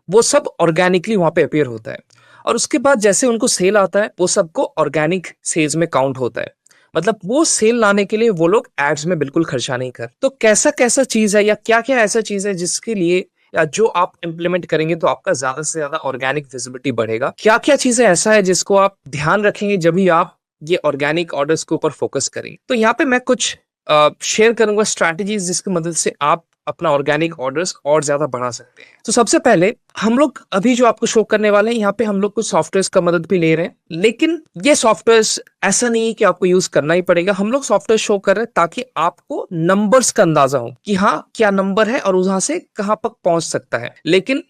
S2: वो सब ऑर्गेनिकली वहां पे अपीयर होता है, और उसके बाद जैसे उनको सेल आता है वो सबको ऑर्गेनिक सेल्स में काउंट होता है। मतलब वो सेल लाने के लिए वो लोग एड्स में बिल्कुल खर्चा नहीं कर। तो कैसा कैसा चीज है या क्या क्या ऐसा चीज है जिसके लिए या जो आप इंप्लीमेंट करेंगे तो आपका ज्यादा से ज्यादा ऑर्गेनिक विजिबिलिटी बढ़ेगा, क्या क्या चीजें ऐसा है जिसको आप ध्यान रखेंगे जब भी आप ये ऑर्गेनिक ऑर्डर्स के ऊपर फोकस करेंगे। तो यहाँ पे मैं कुछ शेयर करूंगा स्ट्रैटेजीज जिसकी मदद से आप अपना ऑर्गेनिक ऑर्डर्स और ज्यादा बढ़ा सकते हैं। तो सबसे पहले हम लोग अभी जो आपको शो करने वाले हैं, यहाँ पे हम लोग कुछ सॉफ्टवेयर का मदद भी ले रहे हैं, लेकिन ये सॉफ्टवेयर ऐसा नहीं है कि आपको यूज करना ही पड़ेगा। हम लोग सॉफ्टवेयर शो कर रहे हैं ताकि आपको नंबर्स का अंदाजा हो कि हाँ क्या नंबर है और वहां से कहां तक पहुंच सकता है। लेकिन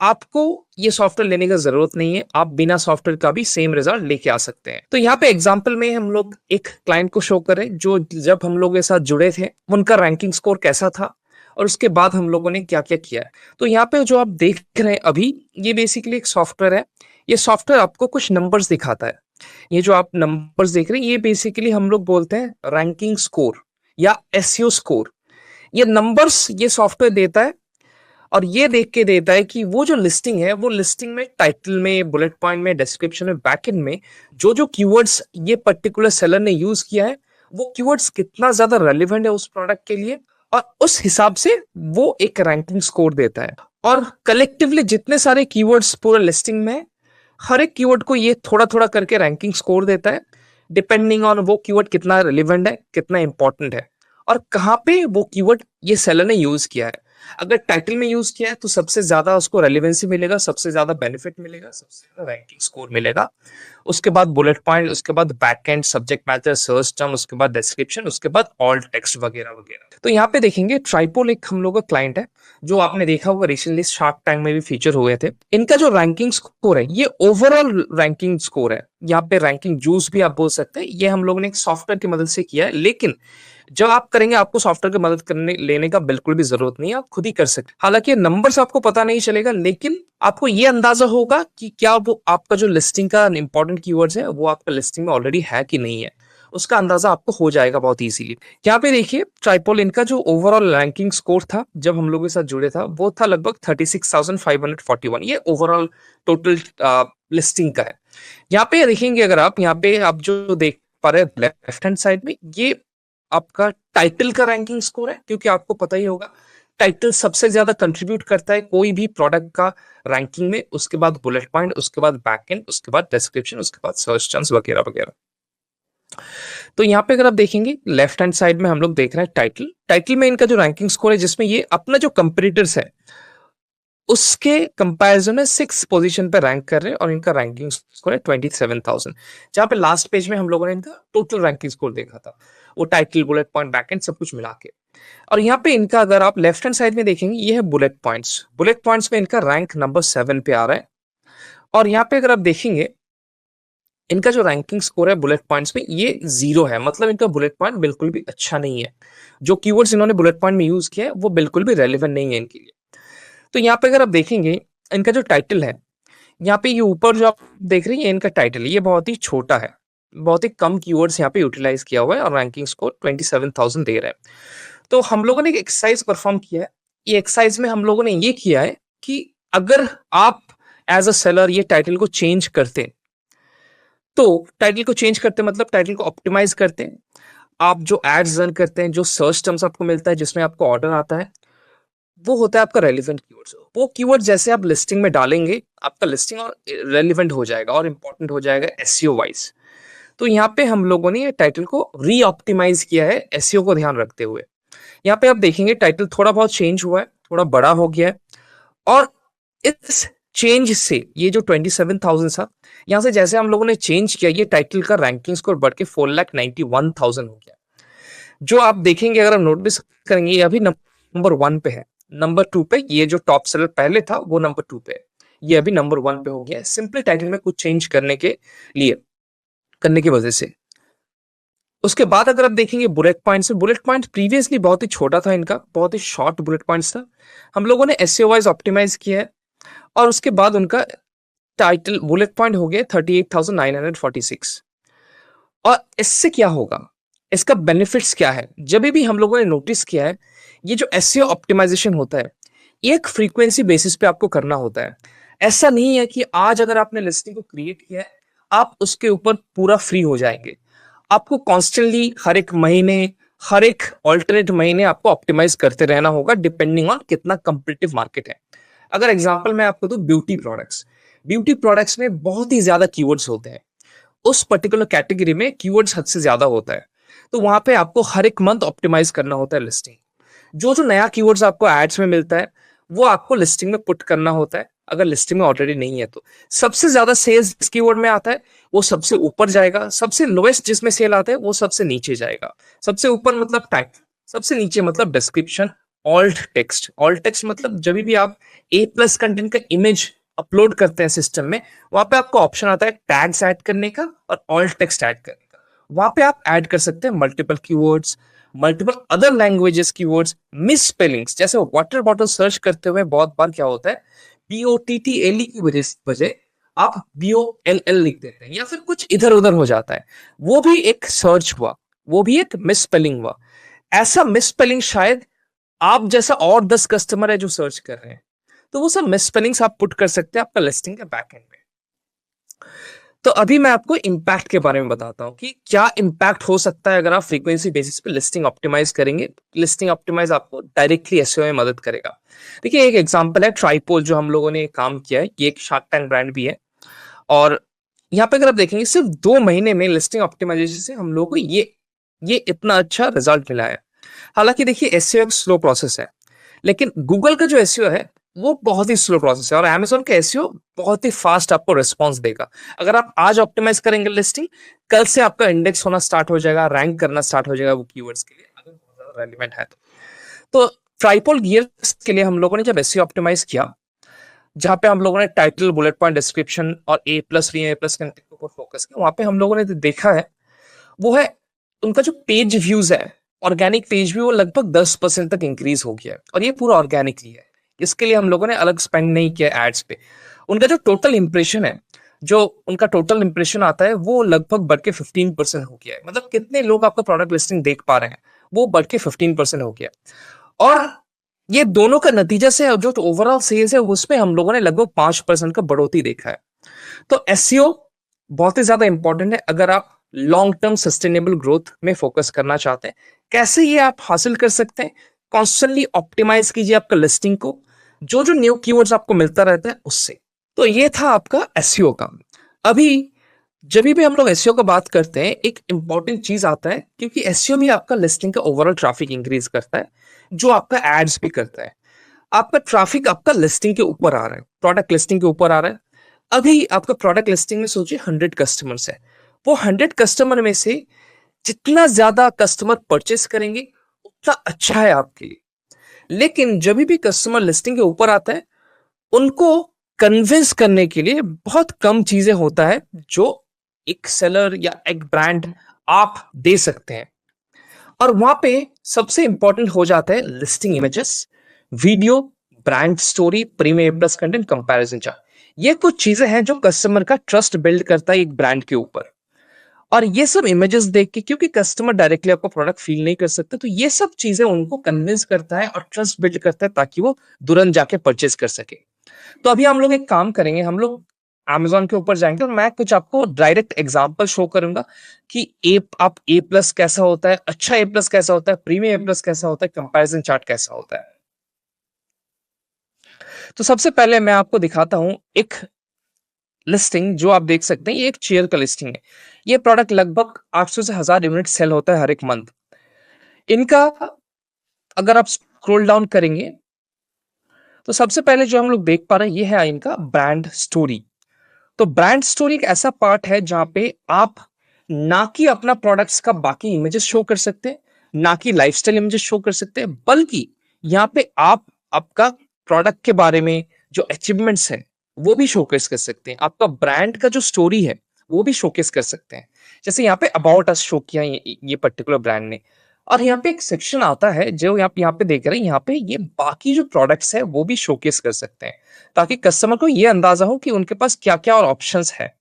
S2: आपको ये सॉफ्टवेयर लेने का जरूरत नहीं है, आप बिना सॉफ्टवेयर का भी सेम रिजल्ट लेके आ सकते हैं। तो यहाँ पे एग्जांपल में हम लोग एक क्लाइंट को शो करें जो जब हम लोग के साथ जुड़े थे उनका रैंकिंग स्कोर कैसा था और उसके बाद हम लोगों ने क्या क्या किया है। तो यहाँ पे जो आप देख रहे हैं अभी, ये बेसिकली एक सॉफ्टवेयर है। ये सॉफ्टवेयर आपको कुछ नंबर्स दिखाता है। ये जो आप नंबर्स देख रहे हैं ये बेसिकली हम लोग बोलते हैं रैंकिंग स्कोर या SEO स्कोर। ये नंबर्स ये सॉफ्टवेयर देता है और ये देख के देता है कि वो जो लिस्टिंग है, वो लिस्टिंग में टाइटल में, बुलेट पॉइंट में, डिस्क्रिप्शन में, बैकएंड में जो जो कीवर्ड्स ये पर्टिकुलर सेलर ने यूज किया है, वो कीवर्ड्स कितना ज्यादा रेलिवेंट है उस प्रोडक्ट के लिए, और उस हिसाब से वो एक रैंकिंग स्कोर देता है। और कलेक्टिवली जितने सारे कीवर्ड्स पूरे लिस्टिंग में, हर एक कीवर्ड को ये थोड़ा थोड़ा करके रैंकिंग स्कोर देता है, डिपेंडिंग ऑन वो कीवर्ड कितना रेलिवेंट है, कितना इंपॉर्टेंट है, और कहाँ पे वो कीवर्ड ये सेलर ने यूज किया है। अगर टाइटल में यूज किया है तो सबसे ज्यादा उसको रेलिवेंसी मिलेगा, सबसे ज्यादा बेनिफिट मिलेगा, सबसे ज्यादा रैंकिंग स्कोर मिलेगा। उसके बाद बुलेट पॉइंट, उसके बाद backend, subject matter, search term, उसके बाद डिस्क्रिप्शन, उसके बाद ऑल टेक्स्ट वगैरह वगैरह। तो यहाँ पे देखेंगे ट्राइपोल एक हम लोग का क्लाइंट है जो आपने देखा होगा रिसेंटली शार्क टैंक में भी फीचर हुए थे। इनका जो रैंकिंग स्कोर है ये ओवरऑल रैंकिंग स्कोर है, यहाँ पे रैंकिंग जूस भी आप बोल सकते हैं। ये हम लोगों ने एक सॉफ्टवेयर की मदद से किया है, लेकिन जब आप करेंगे आपको सॉफ्टवेयर की मदद करने लेने का बिल्कुल भी जरूरत नहीं है, आप खुद ही कर सकते। हालांकि नंबर्स आपको पता नहीं चलेगा, लेकिन आपको ये अंदाजा होगा कि क्या वो आपका जो लिस्टिंग का इंपॉर्टेंट कीवर्ड्स है वो आपका लिस्टिंग में ऑलरेडी है कि नहीं है, उसका अंदाजा आपको हो जाएगा बहुत इजीली। यहाँ पे देखिए ट्राइपोल, इनका जो ओवरऑल रैंकिंग स्कोर था जब हम लोगों के साथ जुड़े था वो था लगभग 36,541। ये ओवरऑल टोटल लिस्टिंग का है। यहाँ पे देखेंगे अगर आप, यहाँ पे आप जो देख पा रहे हैं लेफ्ट हैंड साइड में, ये आपका टाइटल का रैंकिंग स्कोर है, क्योंकि आपको पता ही होगा टाइटल सबसे ज्यादा कंट्रीब्यूट करता है कोई भी प्रोडक्ट का रैंकिंग में। उसके बाद बुलेट पॉइंट, उसके बाद बैकएंड, उसके बाद डिस्क्रिप्शन, उसके बाद सर्च टर्म्स वगैरह वगैरह। तो यहाँ पे अगर आप देखेंगे लेफ्ट हैंड साइड में हम लोग देख रहे हैं टाइटल। टाइटल में इनका जो रैंकिंग स्कोर है जिसमें ये अपना जो कंपेटिटर्स है
S3: उसके कंपैरिजन में 6 पोजीशन पे रैंक कर रहे हैं और इनका रैंकिंग स्कोर है 27,000। जहां पे लास्ट पेज में हम लोगों ने इनका टोटल रैंकिंग स्कोर देखा था, वो टाइटल, बुलेट पॉइंट, बैकएंड सब कुछ मिला के। और यहाँ पे इनका अगर आप लेफ्ट हैंड साइड में देखेंगे, ये है बुलेट पॉइंट्स। बुलेट पॉइंट्स में इनका रैंक नंबर 7 पे आ रहा है। और यहाँ पे अगर आप देखेंगे, इनका जो रैंकिंग स्कोर है बुलेट पॉइंट्स में, ये 0 है। मतलब इनका बुलेट पॉइंट बिल्कुल भी अच्छा नहीं है। जो कीवर्ड्स इन्होंने बुलेट पॉइंट में यूज किया है वो बिल्कुल भी रेलिवेंट नहीं है इनके लिए। तो यहाँ पे अगर आप देखेंगे, इनका जो टाइटल है, यहाँ पे ये ऊपर जो आप देख रहे हैं, ये इनका टाइटल है, ये बहुत ही छोटा है। बहुत ही कम कीवर्ड्स यहाँ पे यूटिलाइज किया हुआ है और रैंकिंग स्कोर 27,000 दे रहा है। तो हम लोगों ने एक एक्सरसाइज परफॉर्म किया है। ये एक्सरसाइज में हम लोगों ने ये किया है कि अगर आप एज अ सेलर ये टाइटल को चेंज करते, तो टाइटल को चेंज करते मतलब टाइटल को ऑप्टिमाइज करते हैं, आप जो एड्स रन करते हैं, जो सर्च टर्म्स आपको मिलता है, जिसमें आपको ऑर्डर आता है, वो होता है आपका रेलिवेंट कीवर्ड्स। वो कीवर्ड जैसे आप लिस्टिंग में डालेंगे, आपका लिस्टिंग और रेलिवेंट हो जाएगा और इंपॉर्टेंट हो जाएगा एसईओ वाइज। तो यहाँ पे हम लोगों ने ये टाइटल को री ऑप्टिमाइज किया है एसईओ को ध्यान रखते हुए। यहाँ पे आप देखेंगे टाइटल थोड़ा बहुत चेंज हुआ है, थोड़ा बड़ा हो गया है। और इस चेंज से ये जो 27,000 था, यहाँ से जैसे हम लोगों ने चेंज किया, ये टाइटल का रैंकिंग स्कोर बढ़ के 4,91,000 हो गया। जो आप देखेंगे, अगर आप नोटिस करेंगे, ये अभी नंबर 1 पे है। नंबर 2 पे ये जो टॉप सेलर पहले था वो नंबर 2 पे है, ये अभी नंबर 1 पे हो गया है, सिंपली टाइटल में कुछ चेंज करने के लिए, करने की वजह से। उसके बाद अगर आप देखेंगे bullet points, bullet point previously बहुत ही छोटा था, इनका बहुत ही शॉर्ट बुलेट पॉइंट्स था। हम लोगों ने एसईओ वाइज ऑप्टिमाइज किया है और उसके बाद उनका टाइटल बुलेट पॉइंट हो गया 38,946। और इससे क्या होगा, इसका बेनिफिट्स क्या है, जब भी हम लोगों ने नोटिस किया है, ये जो एसईओ ऑप्टिमाइजेशन होता है, एक फ्रीक्वेंसी बेसिस पे आपको करना होता है। ऐसा नहीं है कि आज अगर आपने लिस्टिंग को क्रिएट किया है, आप उसके ऊपर पूरा फ्री हो जाएंगे। आपको कॉन्स्टेंटली हर एक महीने, हर एक ऑल्टरनेट महीने आपको ऑप्टिमाइज करते रहना होगा, डिपेंडिंग ऑन कितना कंपिटिटिव मार्केट है। अगर एग्जांपल मैं आपको दूं, ब्यूटी प्रोडक्ट्स में बहुत ही ज्यादा कीवर्ड्स होते हैं। उस पर्टिकुलर कैटेगरी में कीवर्ड्स हद से ज्यादा होता है, तो वहां पे आपको हर एक मंथ ऑप्टिमाइज करना होता है लिस्टिंग। जो जो नया कीवर्ड्स आपको एड्स में मिलता है, वो आपको लिस्टिंग में पुट करना होता है, अगर लिस्टिंग में ऑलरेडी नहीं है तो। सबसे ज्यादा सेल्स जिस कीवर्ड में आता है वो सबसे ऊपर जाएगा, सबसे लोएस्ट जिसमें सेल आता है वो सबसे नीचे जाएगा। सबसे ऊपर मतलब टाइटल, सबसे नीचे मतलब डिस्क्रिप्शन, ऑल्ट टेक्स्ट मतलब जब भी आप A+ कंटेंट का इमेज अपलोड करते हैं सिस्टम में, वहां पे आपको ऑप्शन आता है टैग्स ऐड करने का और ऑल्ट टेक्स्ट ऐड करने का। वहां पे आप ऐड कर सकते हैं multiple keywords, multiple other languages keywords, miss spellings. जैसे वाटर बॉटल सर्च करते हुए बहुत बार क्या होता है, BOTTLE की वजह आप BOLL लिख देते हैं या फिर कुछ इधर उधर हो जाता है, वो भी एक सर्च हुआ, वो भी एक मिस स्पेलिंग हुआ। ऐसा मिस स्पेलिंग शायद आप जैसा और 10 कस्टमर है जो सर्च कर रहे हैं, तो वो सब मिस स्पेलिंग्स आप पुट कर सकते हैं आपका लिस्टिंग के बैकएंड में। तो अभी मैं आपको इम्पैक्ट के बारे में बताता हूं कि क्या इम्पैक्ट हो सकता है अगर आप फ्रीक्वेंसी बेसिस पे लिस्टिंग ऑप्टिमाइज करेंगे। लिस्टिंग ऑप्टिमाइज आपको डायरेक्टली एसईओ में मदद करेगा। देखिए, एक एग्जांपल है ट्राइपोल, जो हम लोगों ने काम किया है, ये एक शार्क टैंक ब्रांड भी है। और यहाँ पे अगर आप देखेंगे, सिर्फ 2 महीने में लिस्टिंग ऑप्टिमाइजेशन से हम लोगों को ये इतना अच्छा रिजल्ट मिला है। हालांकि देखिए, एसईओ एक स्लो प्रोसेस है, लेकिन गूगल का जो एसईओ है वो बहुत ही स्लो प्रोसेस है, और अमेज़न का एसईओ बहुत ही फास्ट आपको रिस्पांस देगा। अगर आप आज ऑप्टिमाइज करेंगे लिस्टिंग, कल से आपका इंडेक्स होना स्टार्ट हो जाएगा, रैंक करना स्टार्ट हो जाएगा वो कीवर्ड्स के लिए, अगर बहुत ज्यादा रेलिवेंट है तो ट्राइपल गियर्स के लिए हम लोगों ने जब एसईओ ऑप्टिमाइज किया, जहां पे हम लोगों ने टाइटल, बुलेट पॉइंट, डिस्क्रिप्शन और A+ A+ कंटेंट के ऊपर फोकस किया, वहां पे हम लोगों ने देखा है वो है उनका जो पेज व्यूज है, ऑर्गेनिक पेज व्यू, वो लगभग 10% तक इंक्रीज हो गया है, और ये पूरा ऑर्गेनिकली है। इसके लिए हम लोगों ने अलग स्पेंड नहीं किया एड्स पे। उनका जो टोटल इंप्रेशन है, जो उनका टोटल इंप्रेशन आता है, वो लगभग बढ़ के 15% हो गया है। मतलब कितने लोग आपका प्रोडक्ट लिस्टिंग देख पा रहे हैं, वो बढ़ के 15% हो गया। और ये दोनों का नतीजा से जो ओवरऑल सेल्स है उसमें हम लोगों ने लगभग 5% का बढ़ोतरी देखा है। तो एसईओ बहुत ही ज्यादा इंपॉर्टेंट है अगर आप लॉन्ग टर्म सस्टेनेबल ग्रोथ में फोकस करना चाहते हैं। कैसे ये आप हासिल कर सकते हैं, कॉन्स्टेंटली ऑप्टिमाइज कीजिए आपका लिस्टिंग को, जो जो न्यू कीवर्ड्स आपको मिलता रहता है उससे। तो ये था आपका एसईओ का। अभी जब भी हम लोग एसईओ का बात करते हैं, एक इंपॉर्टेंट चीज आता है, क्योंकि एसईओ भी आपका लिस्टिंग का ओवरऑल ट्रैफिक इंक्रीज करता है, जो आपका एड्स भी करता है।
S2: आपका ट्रैफिक आपका लिस्टिंग के ऊपर आ रहा है, प्रोडक्ट लिस्टिंग के ऊपर आ रहा है। अभी आपका प्रोडक्ट लिस्टिंग में सोचिए 100 कस्टमर्स है, वो 100 कस्टमर में से जितना ज्यादा कस्टमर परचेस करेंगे उतना अच्छा है आपके लिए। लेकिन जब भी कस्टमर लिस्टिंग के ऊपर आता है, उनको कन्विंस करने के लिए बहुत कम चीजें होता है जो एक सेलर या एक ब्रांड आप दे सकते हैं। और वहां पे सबसे इंपॉर्टेंट हो जाता है listing images, video, brand story, premium plus content, comparison chart. ये कुछ चीजें हैं जो कस्टमर का ट्रस्ट बिल्ड करता है एक ब्रांड के ऊपर। और ये सब इमेजेस देख के, क्योंकि कस्टमर डायरेक्टली आपका प्रोडक्ट फील नहीं कर सकते, तो ये सब चीजें उनको कन्विंस करता है और ट्रस्ट बिल्ड करता है ताकि वो तुरंत जाके परचेज कर सके। तो अभी हम लोग एक काम करेंगे, हम लोग Amazon के ऊपर जाएंगे और मैं कुछ आपको डायरेक्ट एग्जांपल शो करूंगा कि ए प्लस कैसा होता है, अच्छा ए प्लस कैसा होता है, प्रीमियम ए प्लस कैसा होता है, कंपैरिजन चार्ट कैसा होता है। तो सबसे पहले मैं आपको दिखाता हूं एक लिस्टिंग जो आप देख सकते हैं, ये एक चेयर का लिस्टिंग है। ये प्रोडक्ट लगभग 800 से 1000 यूनिट सेल होता है हर एक मंथ। इनका अगर आप स्क्रॉल डाउन करेंगे तो सबसे पहले जो हम लोग देख पा रहे हैं ये है इनका ब्रांड स्टोरी। तो ब्रांड स्टोरी एक ऐसा पार्ट है जहां पे आप ना कि अपना प्रोडक्ट्स का बाकी इमेजेस शो कर सकते हैं, ना कि लाइफस्टाइल इमेजेस शो कर सकते हैं, बल्कि यहाँ पे आप आपका प्रोडक्ट के बारे में जो अचीवमेंट्स है वो भी शोकेस कर सकते हैं। आपका ब्रांड का जो स्टोरी है वो भी शोकेस कर सकते हैं। जैसे यहाँ पे अबाउट अस शो किया ये पर्टिकुलर ब्रांड ने। और यहाँ पे एक सेक्शन आता है जो आप यहाँ पे देख रहे हैं, यहाँ पे ये बाकी जो प्रोडक्ट्स है वो भी शोकेस कर सकते हैं ताकि कस्टमर को ये अंदाजा हो कि उनके पास क्या क्या और ऑप्शंस है।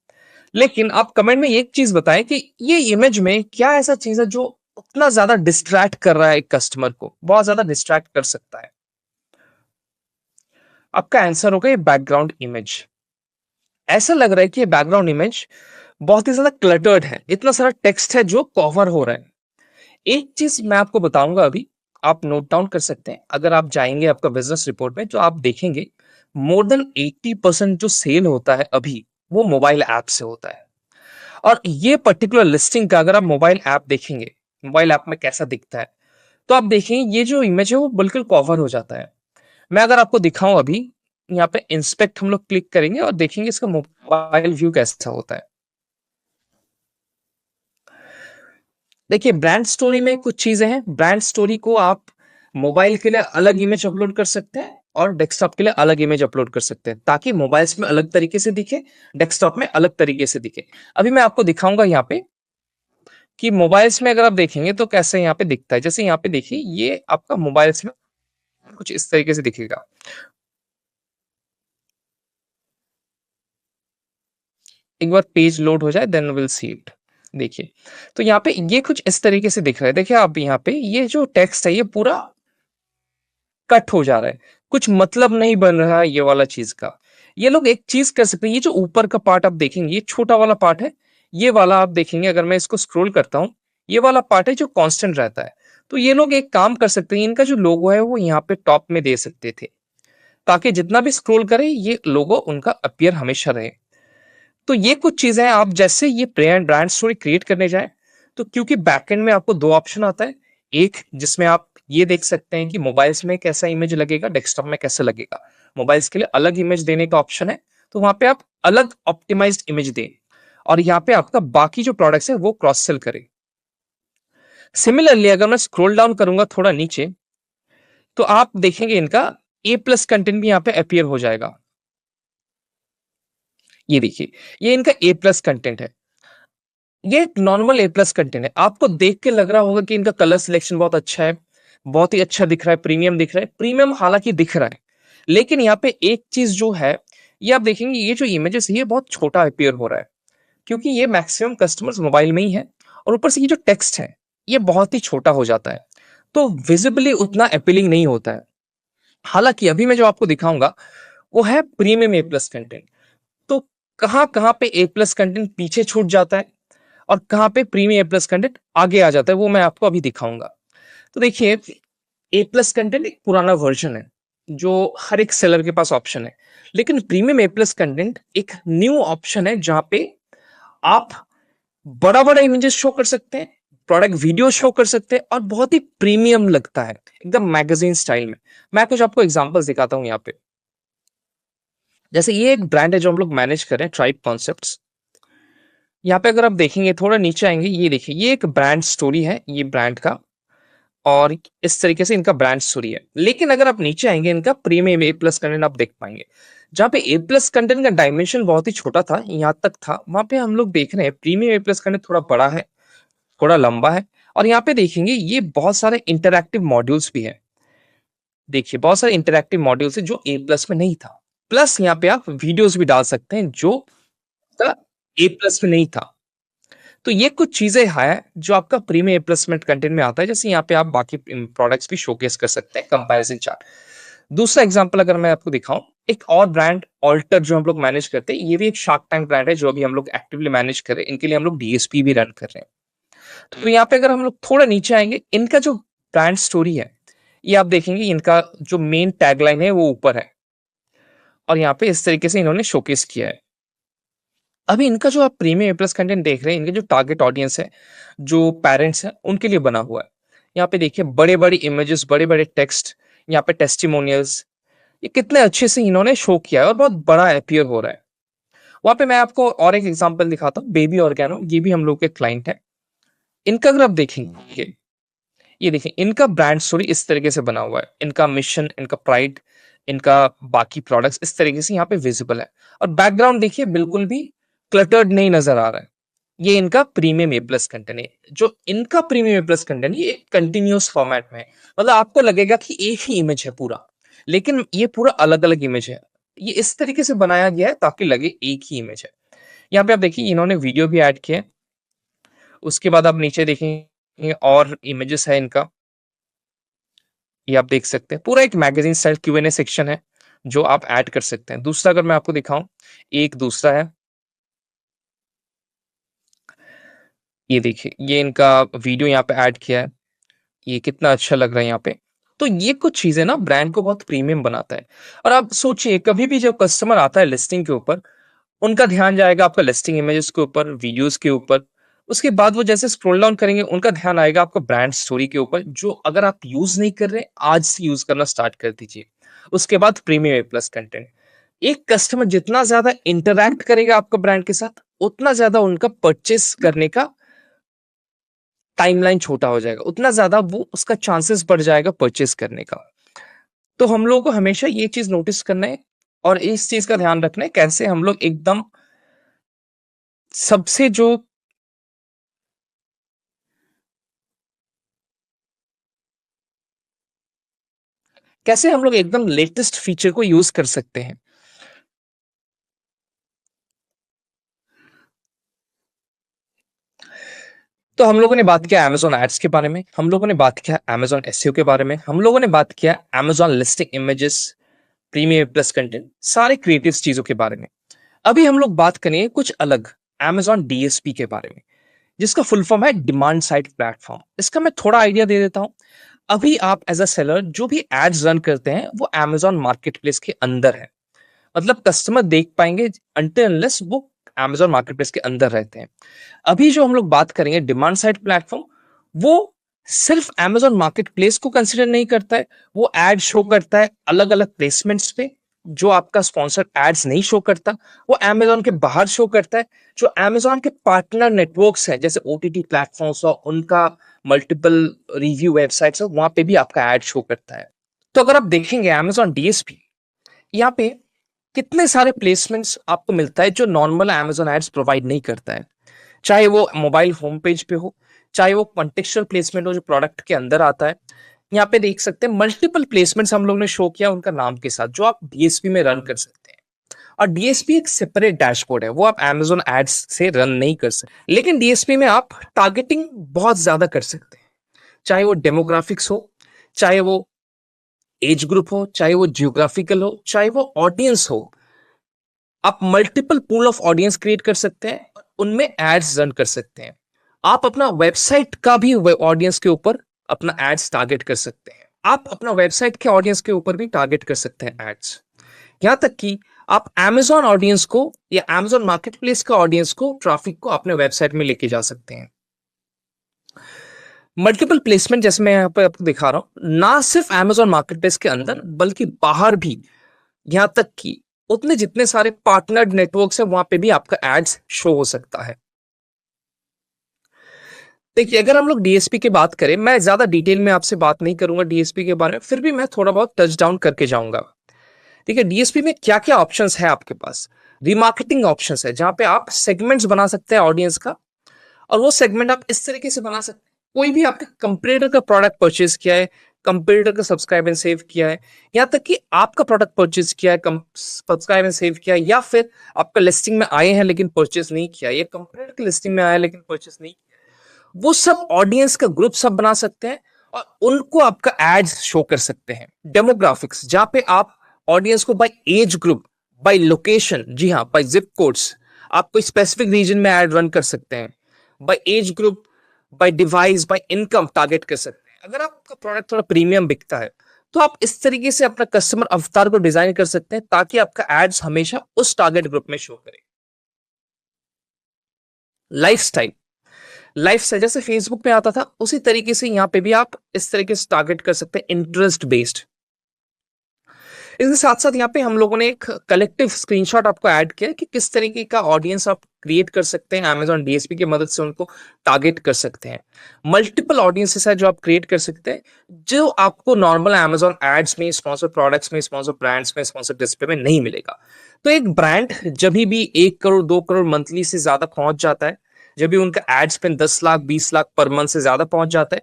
S2: लेकिन आप कमेंट में एक चीज बताएं कि ये इमेज में क्या ऐसा चीज है जो उतना ज्यादा डिस्ट्रैक्ट कर रहा है, एक कस्टमर को बहुत ज्यादा डिस्ट्रैक्ट कर सकता है। आपका आंसर होगा ये बैकग्राउंड इमेज। ऐसा लग रहा है कि ये बैकग्राउंड इमेज बहुत ही ज्यादा क्लटर्ड है, इतना सारा टेक्स्ट है जो कवर हो रहा है। एक चीज मैं आपको बताऊंगा अभी, आप नोट डाउन कर सकते हैं। अगर आप जाएंगे आपका बिजनेस रिपोर्ट में तो आप देखेंगे मोर देन 80% जो सेल होता है अभी वो मोबाइल ऐप से होता है। और ये पर्टिकुलर लिस्टिंग का अगर आप मोबाइल ऐप देखेंगे, मोबाइल ऐप में कैसा दिखता है, तो आप देखेंगे ये जो इमेज है वो बिल्कुल कवर हो जाता है। मैं अगर आपको दिखाऊं अभी, यहाँ पे इंस्पेक्ट हम लोग क्लिक करेंगे और देखेंगे इसका मोबाइल व्यू कैसा होता है। देखिए ब्रांड स्टोरी में कुछ चीजें हैं। ब्रांड स्टोरी को आप मोबाइल के लिए अलग इमेज अपलोड कर सकते हैं और डेस्कटॉप के लिए अलग इमेज अपलोड कर सकते हैं ताकि मोबाइल्स में अलग तरीके से दिखे, डेस्कटॉप में अलग तरीके से दिखे। अभी मैं आपको दिखाऊंगा यहाँ पे कि मोबाइल्स में अगर आप देखेंगे तो कैसे यहाँ पे दिखता है। जैसे यहाँ पे देखिए ये आपका मोबाइल्स में कुछ इस तरीके से दिखेगा। एक बार पेज लोड हो जाए देन विल सी इट। देखिए तो यहाँ पे ये कुछ इस तरीके से दिख रहा है। देखिए आप यहाँ पे ये जो टेक्स्ट है ये पूरा कट हो जा रहा है, कुछ मतलब नहीं बन रहा है ये वाला चीज का। ये लोग एक चीज कर सकते हैं, ये जो ऊपर का पार्ट आप देखेंगे ये छोटा वाला पार्ट है, ये वाला आप देखेंगे अगर मैं इसको स्क्रॉल करता हूँ, ये वाला पार्ट है जो कांस्टेंट रहता है। तो ये लोग एक काम कर सकते हैं, इनका जो लोगो है वो यहाँ पे टॉप में दे सकते थे ताकि जितना भी स्क्रॉल करे ये लोगो उनका अपीयर हमेशा रहे। तो ये कुछ चीजें हैं। आप जैसे ये ब्रांड स्टोरी क्रिएट करने जाए तो क्योंकि बैकएंड में आपको दो ऑप्शन आता है, एक जिसमें आप ये देख सकते हैं कि मोबाइल्स में कैसा इमेज लगेगा, डेस्कटॉप में कैसा लगेगा। मोबाइल्स के लिए अलग इमेज देने का ऑप्शन है, तो वहां पे आप अलग ऑप्टिमाइज्ड इमेज दें और यहाँ पे आपका बाकी जो प्रोडक्ट्स है वो क्रॉस सेल करें। सिमिलरली अगर मैं स्क्रॉल डाउन करूंगा थोड़ा नीचे तो आप देखेंगे इनका ए प्लस कंटेंट भी यहाँ पे अपीयर हो जाएगा। ये देखिए ये इनका ए प्लस कंटेंट है, ये एक नॉर्मल ए प्लस कंटेंट है। आपको देख के लग रहा होगा कि इनका कलर सिलेक्शन बहुत अच्छा है, बहुत ही अच्छा दिख रहा है, प्रीमियम दिख रहा है। प्रीमियम हालांकि दिख रहा है, लेकिन यहाँ पे एक चीज जो है ये आप देखेंगे ये जो इमेजेस है ये बहुत छोटा अपीयर हो रहा है क्योंकि ये मैक्सिमम कस्टमर्स मोबाइल में ही है और ऊपर से ये जो टेक्स्ट है ये बहुत ही छोटा हो जाता है, तो विजिबली उतना अपीलिंग नहीं होता है। हालांकि अभी मैं जो आपको दिखाऊंगा वो है प्रीमियम ए प्लस कंटेंट। तो कहां कहां पे ए प्लस कंटेंट पीछे छूट जाता है और कहां पे प्रीमियम ए प्लस कंटेंट आगे आ जाता है वो मैं आपको अभी दिखाऊंगा। तो देखिए ए प्लस कंटेंट एक पुराना वर्जन है जो हर एक सेलर के पास ऑप्शन है, लेकिन प्रीमियम ए प्लस कंटेंट एक न्यू ऑप्शन है जहां पे आप बड़ा बड़ा इमेजेस शो कर सकते हैं, प्रोडक्ट वीडियो शो कर सकते हैं और बहुत ही प्रीमियम लगता है, एकदम मैगजीन स्टाइल में। मैं कुछ आपको एग्जांपल्स दिखाता हूं यहाँ पे। जैसे ये एक ब्रांड है जो हम लोग मैनेज कर रहे हैं, ट्राइब कॉन्सेप्ट्स। यहाँ पे अगर आप देखेंगे, थोड़ा नीचे आएंगे, ये देखिए, ये एक ब्रांड स्टोरी है ये ब्रांड का, और इस तरीके से इनका ब्रांड स्टोरी है। लेकिन अगर आप नीचे आएंगे, इनका प्रीमियम ए प्लस कंटेंट आप देख पाएंगे, जहाँ पे ए प्लस कंटेंट का डायमेंशन बहुत ही छोटा था, यहाँ तक था, वहां पे हम लोग देख रहे हैं प्रीमियम ए प्लस कंटेंट थोड़ा बड़ा है, थोड़ा लंबा है। और यहाँ पे देखेंगे ये बहुत सारे इंटरैक्टिव मॉड्यूल्स भी है। देखिए बहुत सारे इंटरैक्टिव मॉड्यूल्स है जो ए प्लस में नहीं था। प्लस यहाँ पे आप वीडियोस भी डाल सकते हैं जो ए प्लस में नहीं था। तो ये कुछ चीजें है जो आपका प्रीमियम प्लेसमेंट कंटेंट में आता है। जैसे यहाँ पे आप बाकी प्रोडक्ट्स भी शोकेस कर सकते हैं, कंपैरिजन चार्ट। दूसरा एग्जांपल अगर मैं आपको दिखाऊं, एक और ब्रांड ऑल्टर जो हम लोग मैनेज करते हैं, ये भी एक शार्क टैंक ब्रांड है जो अभी हम लोग एक्टिवली मैनेज कर रहे हैं। इनके लिए हम लोग डीएसपी भी रन कर रहे हैं। तो यहाँ पे अगर हम लोग थोड़ा नीचे आएंगे, इनका जो ब्रांड स्टोरी है, ये आप देखेंगे इनका जो मेन टैगलाइन है वो ऊपर है, और यहाँ पे इस तरीके से इन्होंने शोकेस किया है। अभी इनका जो आप प्रीमियम प्लस कंटेंट देख रहे हैं, इनके जो टारगेट ऑडियंस है, जो पेरेंट्स हैं, उनके लिए बना हुआ है। यहाँ पे देखिए बड़े बड़े इमेजेस, बड़े बड़े टेक्स्ट, यहाँ पे टेस्टिमोनियल्स, ये कितने अच्छे से इन्होंने शो किया है और बहुत बड़ा अपीयर हो रहा है। वहां पे मैं आपको और एक एग्जांपल दिखाता हूँ, बेबी ऑर्गेनो, ये भी हम लोग के क्लाइंट है। इनका अगर आप देखेंगे, ये देखिए इनका ब्रांड स्टोरी इस तरीके से बना हुआ है, इनका मिशन, इनका प्राइड, इनका बाकी प्रोडक्ट्स इस तरीके से यहाँ पे विजिबल है। और बैकग्राउंड देखिए बिल्कुल भी क्लटर्ड नहीं नजर आ रहा है। ये इनका प्रीमियम ए प्लस कंटेंट है। जो इनका प्रीमियम ए प्लस कंटेंट, ये कंटिन्यूअस फॉर्मेट में है, मतलब आपको लगेगा कि एक ही इमेज है पूरा, लेकिन ये पूरा अलग अलग इमेज है। ये इस तरीके से बनाया गया है ताकि लगे एक ही इमेज है। यहाँ पे आप देखिए इन्होंने वीडियो भी ऐड किया है। उसके बाद आप नीचे देखेंगे और इमेजेस है इनका, ये आप देख सकते हैं। पूरा एक मैगजीन स्टाइल Q&A सेक्शन है जो आप ऐड कर सकते हैं। दूसरा अगर मैं आपको दिखाऊं, एक दूसरा है, ये देखिए, ये इनका वीडियो यहाँ पे ऐड किया है, ये कितना अच्छा लग रहा है यहाँ पे। तो ये कुछ चीजें ना ब्रांड को बहुत प्रीमियम बनाता है। और आप सोचिए, कभी भी जब कस्टमर आता है लिस्टिंग के ऊपर, उनका ध्यान जाएगा आपका लिस्टिंग इमेजेस के ऊपर, वीडियोस के ऊपर। उसके बाद वो जैसे स्क्रॉल डाउन करेंगे, उनका ध्यान आएगा आपका ब्रांड स्टोरी के ऊपर, जो अगर आप यूज नहीं कर रहे, आज से यूज करना स्टार्ट कर दीजिए। उसके बाद प्रीमियम ए प्लस कंटेंट। एक कस्टमर जितना ज्यादा इंटरैक्ट करेगा आपका ब्रांड के साथ, उतना ज्यादा उनका परचेस करने का टाइमलाइन छोटा हो जाएगा, उतना ज्यादा वो उसका चांसेस बढ़ जाएगा परचेस करने का। तो हम लोगों को हमेशा ये चीज नोटिस करना है और इस चीज का ध्यान रखना है, कैसे हम लोग एकदम सबसे जो कैसे हम लोग एकदम लेटेस्ट फीचर को यूज कर सकते हैं। तो हम लोगों ने बात किया Amazon एड्स के बारे में, हम लोगों ने बात किया Amazon SEO के बारे में, हम लोगों ने बात किया Amazon listing images, premium plus content, सारे क्रिएटिव चीजों के बारे में। अभी हम लोग बात करेंगे कुछ अलग, Amazon DSP के बारे में, जिसका फुल फॉर्म है डिमांड साइड प्लेटफॉर्म। इसका मैं थोड़ा आइडिया दे देता हूं। अभी आप एज अ सेलर जो भी एड्स रन करते हैं वो Amazon मार्केट प्लेस के अंदर है, मतलब कस्टमर देख पाएंगे अनटिल अनलेस वो Amazon मार्केट प्लेस के अंदर रहते हैं। अभी जो हम लोग बात करेंगे डिमांड साइड प्लेटफॉर्म, वो सिर्फ Amazon मार्केट प्लेस को कंसिडर नहीं करता है, वो एड शो करता है अलग अलग प्लेसमेंट्स पे, जो आपका स्पॉन्सर्ड एड्स नहीं शो करता, वो Amazon के बाहर शो करता है। जो Amazon के पार्टनर नेटवर्क्स हैं, जैसे OTT प्लेटफॉर्म्स और उनका मल्टीपल रिव्यू वेबसाइट्स है, वहां पे भी आपका एड शो करता है। तो अगर आप देखेंगे Amazon DSP, यहाँ पे कितने सारे प्लेसमेंट्स आपको मिलता है जो नॉर्मल Amazon एड्स प्रोवाइड नहीं करता है। चाहे वो मोबाइल होम पेज पे हो, चाहे वो कॉन्टेक्चुअल प्लेसमेंट हो जो प्रोडक्ट के अंदर आता है। यहाँ पे देख सकते हैं मल्टीपल प्लेसमेंट्स हम लोग ने शो किया उनका नाम के साथ, जो आप डीएसपी में रन कर सकते हैं। और डीएसपी एक सेपरेट डैशबोर्ड है, वो आप Amazon एड्स से रन नहीं कर सकते, लेकिन डीएसपी में आप टारगेटिंग बहुत ज्यादा कर सकते हैं। चाहे वो डेमोग्राफिक्स हो, चाहे वो एज ग्रुप हो, चाहे वो जियोग्राफिकल हो, चाहे वो ऑडियंस हो, आप multiple pool of audience create कर सकते हैं, उनमें एड्स रन कर सकते हैं। आप अपना वेबसाइट का भी ऑडियंस के ऊपर अपना एड्स टारगेट कर सकते हैं। आप अपना वेबसाइट के ऑडियंस के ऊपर भी टारगेट कर सकते हैं एड्स। यहां तक कि आप Amazon ऑडियंस को या Amazon मार्केट प्लेस का ऑडियंस को, ट्रैफिक को अपने वेबसाइट में लेके जा सकते हैं।
S3: मल्टीपल प्लेसमेंट जैसे मैं यहाँ पे आपको दिखा रहा हूँ, ना सिर्फ Amazon मार्केट प्लेस के अंदर बल्कि बाहर भी, यहाँ तक कि उतने जितने सारे पार्टनर्ड नेटवर्क्स है वहां पे भी आपका एड्स शो हो सकता है। देखिए, अगर हम लोग डीएसपी की बात करें, मैं ज्यादा डिटेल में आपसे बात नहीं करूंगा डीएसपी के बारे में, फिर भी मैं थोड़ा बहुत टच डाउन करके जाऊंगा। ठीक है, डीएसपी में क्या क्या ऑप्शंस है आपके पास? रिमार्केटिंग ऑप्शंस है, जहां पे आप सेगमेंट्स बना सकते हैं ऑडियंस का, और वो सेगमेंट आप इस तरीके से बना सकते हैं, कोई भी आपके कंपटीटर का प्रोडक्ट परचेज किया है, कंपटीटर का सब्सक्राइब एंड सेव किया है, यहाँ तक कि आपका प्रोडक्ट परचेज किया है, सब्सक्राइब एंड सेव किया है, या फिर आपका लिस्टिंग में आए हैं लेकिन परचेज नहीं किया, या कंपटीटर की लिस्टिंग में आया है लेकिन परचेज नहीं, वो सब ऑडियंस का ग्रुप सब बना सकते हैं और उनको आपका एड्स शो कर सकते हैं। डेमोग्राफिक्स, जहां पे आप ऑडियंस को by age group, by location, जी हाँ, बाय जिप कोड्स, आप कोई स्पेसिफिक रीजन में एड रन कर सकते हैं, by age group, by device, by income target कर सकते हैं। अगर आपका प्रोडक्ट थोड़ा प्रीमियम बिकता है तो आप इस तरीके से अपना कस्टमर अवतार को डिजाइन कर सकते हैं ताकि आपका एड्स हमेशा उस टारगेट ग्रुप में शो करे। लाइफस्टाइल, लाइफ से जैसे फेसबुक पे आता था उसी तरीके से यहाँ पे भी आप इस तरीके से टारगेट कर सकते हैं, इंटरेस्ट बेस्ड। इसके साथ साथ यहाँ पे हम लोगों ने एक कलेक्टिव स्क्रीनशॉट आपको ऐड किया है कि किस तरीके का ऑडियंस आप क्रिएट कर सकते हैं, Amazon डीएसपी की मदद से उनको टारगेट कर सकते हैं। मल्टीपल ऑडियंसेस है जो आप क्रिएट कर सकते हैं, जो आपको नॉर्मल Amazon एड्स में, स्पॉन्सर प्रोडक्ट्स में, स्पॉन्सर ब्रांड्स में, स्पॉन्सर डिस्प्ले में नहीं मिलेगा। तो एक ब्रांड जब भी 1 करोड़ 2 करोड़ मंथली से ज्यादा पहुंच जाता है, जब भी उनका ad spend 10 lakh 20 lakh per month से ज्यादा पहुंच जाता है,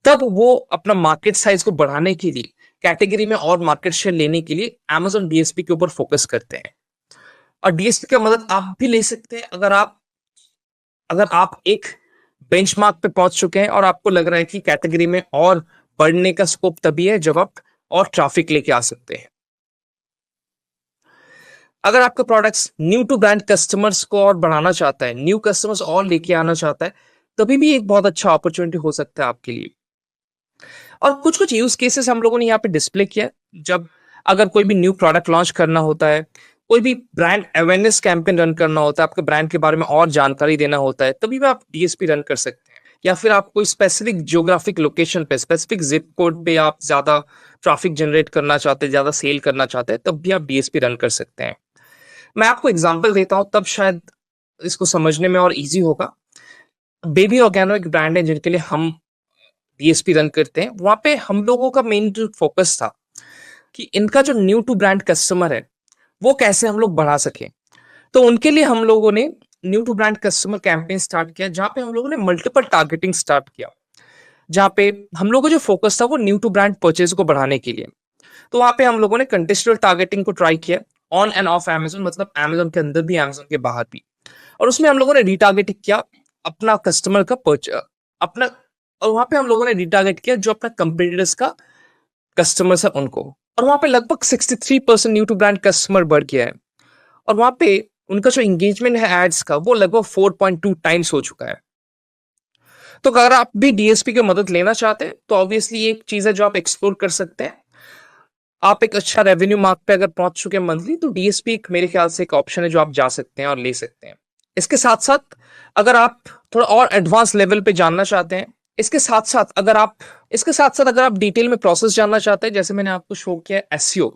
S3: तब वो अपना मार्केट साइज को बढ़ाने के लिए, कैटेगरी में और मार्केट शेयर लेने के लिए Amazon डीएसपी के ऊपर फोकस करते हैं। और डीएसपी की मदद आप भी ले सकते हैं अगर आप एक बेंचमार्क पे पहुंच चुके हैं और आपको लग रहा है कि कैटेगरी में और बढ़ने का स्कोप तभी है जब आप और ट्रैफिक लेके आ सकते हैं। अगर आपका products new to brand customers को और बढ़ाना चाहता है, न्यू कस्टमर्स और लेके आना चाहता है, तभी भी एक बहुत अच्छा अपॉर्चुनिटी हो सकता है आपके लिए। और कुछ कुछ यूज केसेस हम लोगों ने यहाँ पे डिस्प्ले किया, जब अगर कोई भी न्यू प्रोडक्ट लॉन्च करना होता है, कोई भी ब्रांड अवेयरनेस कैंपेन रन करना होता है, आपके ब्रांड के बारे में और जानकारी देना होता है, तभी भी आप डीएसपी रन कर सकते हैं। या फिर आप कोई स्पेसिफिक जियोग्राफिक लोकेशन पे, स्पेसिफिक जिप कोड पे आप ज्यादा ट्रैफिक जनरेट करना चाहते हैं, ज्यादा सेल करना चाहते हैं, तब भी आप डीएसपी रन कर सकते हैं। मैं आपको एग्जांपल देता हूं, तब शायद इसको समझने में और इजी होगा। बेबी ऑर्गेनो एक ब्रांड है जिनके लिए हम डीएसपी रन करते हैं। वहां पे हम लोगों का मेन जो फोकस था कि इनका जो न्यू टू ब्रांड कस्टमर है वो कैसे हम लोग बढ़ा सके। तो उनके लिए हम लोगों ने new to brand customer campaign start किया, जहां पे हम लोगों ने मल्टीपल टारगेटिंग स्टार्ट किया, जहां पे हम लोगों का जो फोकस था वो न्यू टू ब्रांड परचेज को बढ़ाने के लिए। तो वहां पे हम लोगों ने कंटेक्चुअल टारगेटिंग को ट्राई किया, ऑन एंड ऑफ Amazon, मतलब Amazon के अंदर भी Amazon के बाहर भी। और उसमें हम लोगों ने रिटारगेटिंग किया अपना कस्टमर का अपना, और वहां पे हम लोगों ने रिटारगेट किया जो अपना कंपटीटर्स का कस्टमर्स है उनको, और वहां पे लगभग 63% न्यू टू ब्रांड कस्टमर बढ़ गया है। और वहां पे उनका जो एंगेजमेंट है एड्स का वो लगभग 4.2 टाइम्स हो चुका है। तो अगर आप भी डीएसपी की मदद लेना चाहते हैं तो ऑब्वियसली एक चीज है जो आप एक्सप्लोर कर सकते हैं। आप एक अच्छा रेवेन्यू मार्क पे अगर पहुंच चुके हैं मंथली, तो डीएसपी एक मेरे ख्याल से एक ऑप्शन है जो आप जा सकते हैं और ले सकते हैं। इसके साथ साथ अगर आप थोड़ा और एडवांस लेवल पे जानना चाहते हैं, इसके साथ साथ अगर आप डिटेल में प्रोसेस जानना चाहते हैं, जैसे मैंने आपको शो किया एसईओ,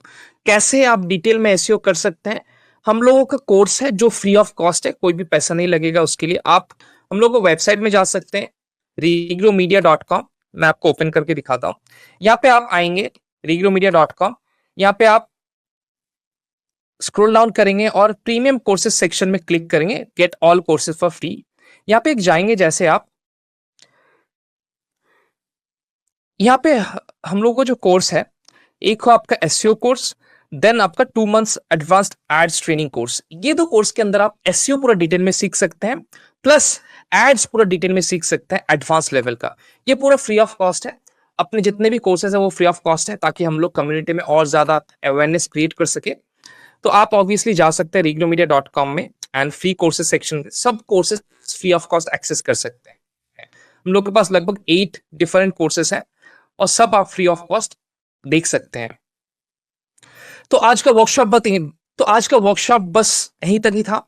S3: कैसे आप डिटेल में एसईओ कर सकते हैं, हम लोगों का कोर्स है जो फ्री ऑफ कॉस्ट है, कोई भी पैसा नहीं लगेगा उसके लिए। आप हम लोग को वेबसाइट में जा सकते हैं, regromedia.com। मैं आपको ओपन करके दिखाता हूँ। यहाँ पे आप आएंगे regromedia.com, यहाँ पे आप स्क्रॉल डाउन करेंगे और प्रीमियम कोर्सेज सेक्शन में क्लिक करेंगे, get all courses for free. यहाँ पे एक जाएंगे, जैसे आप यहाँ पे हम लोगों का जो कोर्स है, एक हो आपका एसईओ कोर्स, देन आपका 2 months advanced ads training course. ये दो कोर्स के अंदर आप एसईओ पूरा डिटेल में सीख सकते हैं, प्लस एड्स पूरा डिटेल में सीख सकते हैं एडवांस लेवल का। ये पूरा फ्री ऑफ कॉस्ट है। अपने जितने भी कोर्सेज है वो फ्री ऑफ कॉस्ट है, ताकि हम लोग कम्युनिटी में और ज्यादा अवेयरनेस क्रिएट कर सके। तो आप ऑब्वियसली जा सकते हैं regromedia.com में एंड फ्री कोर्सेज सेक्शन, सब courses free of cost access कर सकते हैं। हम लोग के पास लगभग 8 डिफरेंट कोर्सेज हैं और सब आप फ्री ऑफ कॉस्ट देख सकते हैं। तो आज का वर्कशॉप बस यहीं तक ही था।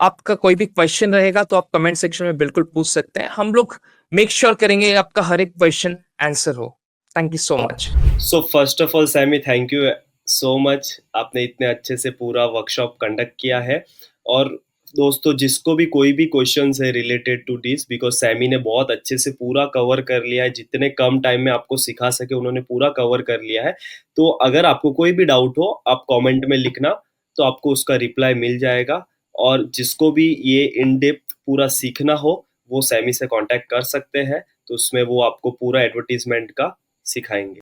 S3: आपका कोई भी क्वेश्चन रहेगा तो आप कमेंट सेक्शन में बिल्कुल पूछ सकते हैं। हम लोग मेक श्योर करेंगे आपका हर एक क्वेश्चन आंसर हो। Thank you so much.
S1: So first of all Sammy, thank you so much, आपने इतने अच्छे से पूरा वर्कशॉप कंडक्ट किया है। और दोस्तों, जिसको भी कोई भी क्वेश्चंस है related to this, because Sammy ने बहुत अच्छे से पूरा कवर कर लिया है, जितने कम टाइम में आपको सिखा सके उन्होंने पूरा कवर कर लिया है। तो अगर आपको कोई भी डाउट हो, आप कमेंट में लिखना, तो आपको उसका रिप्लाई मिल जाएगा। और जिसको भी ये इन डेप्थ पूरा सीखना हो, वो सैमी से कांटेक्ट कर सकते हैं, तो उसमें वो आपको पूरा एडवर्टीजमेंट का सिखाएंगे।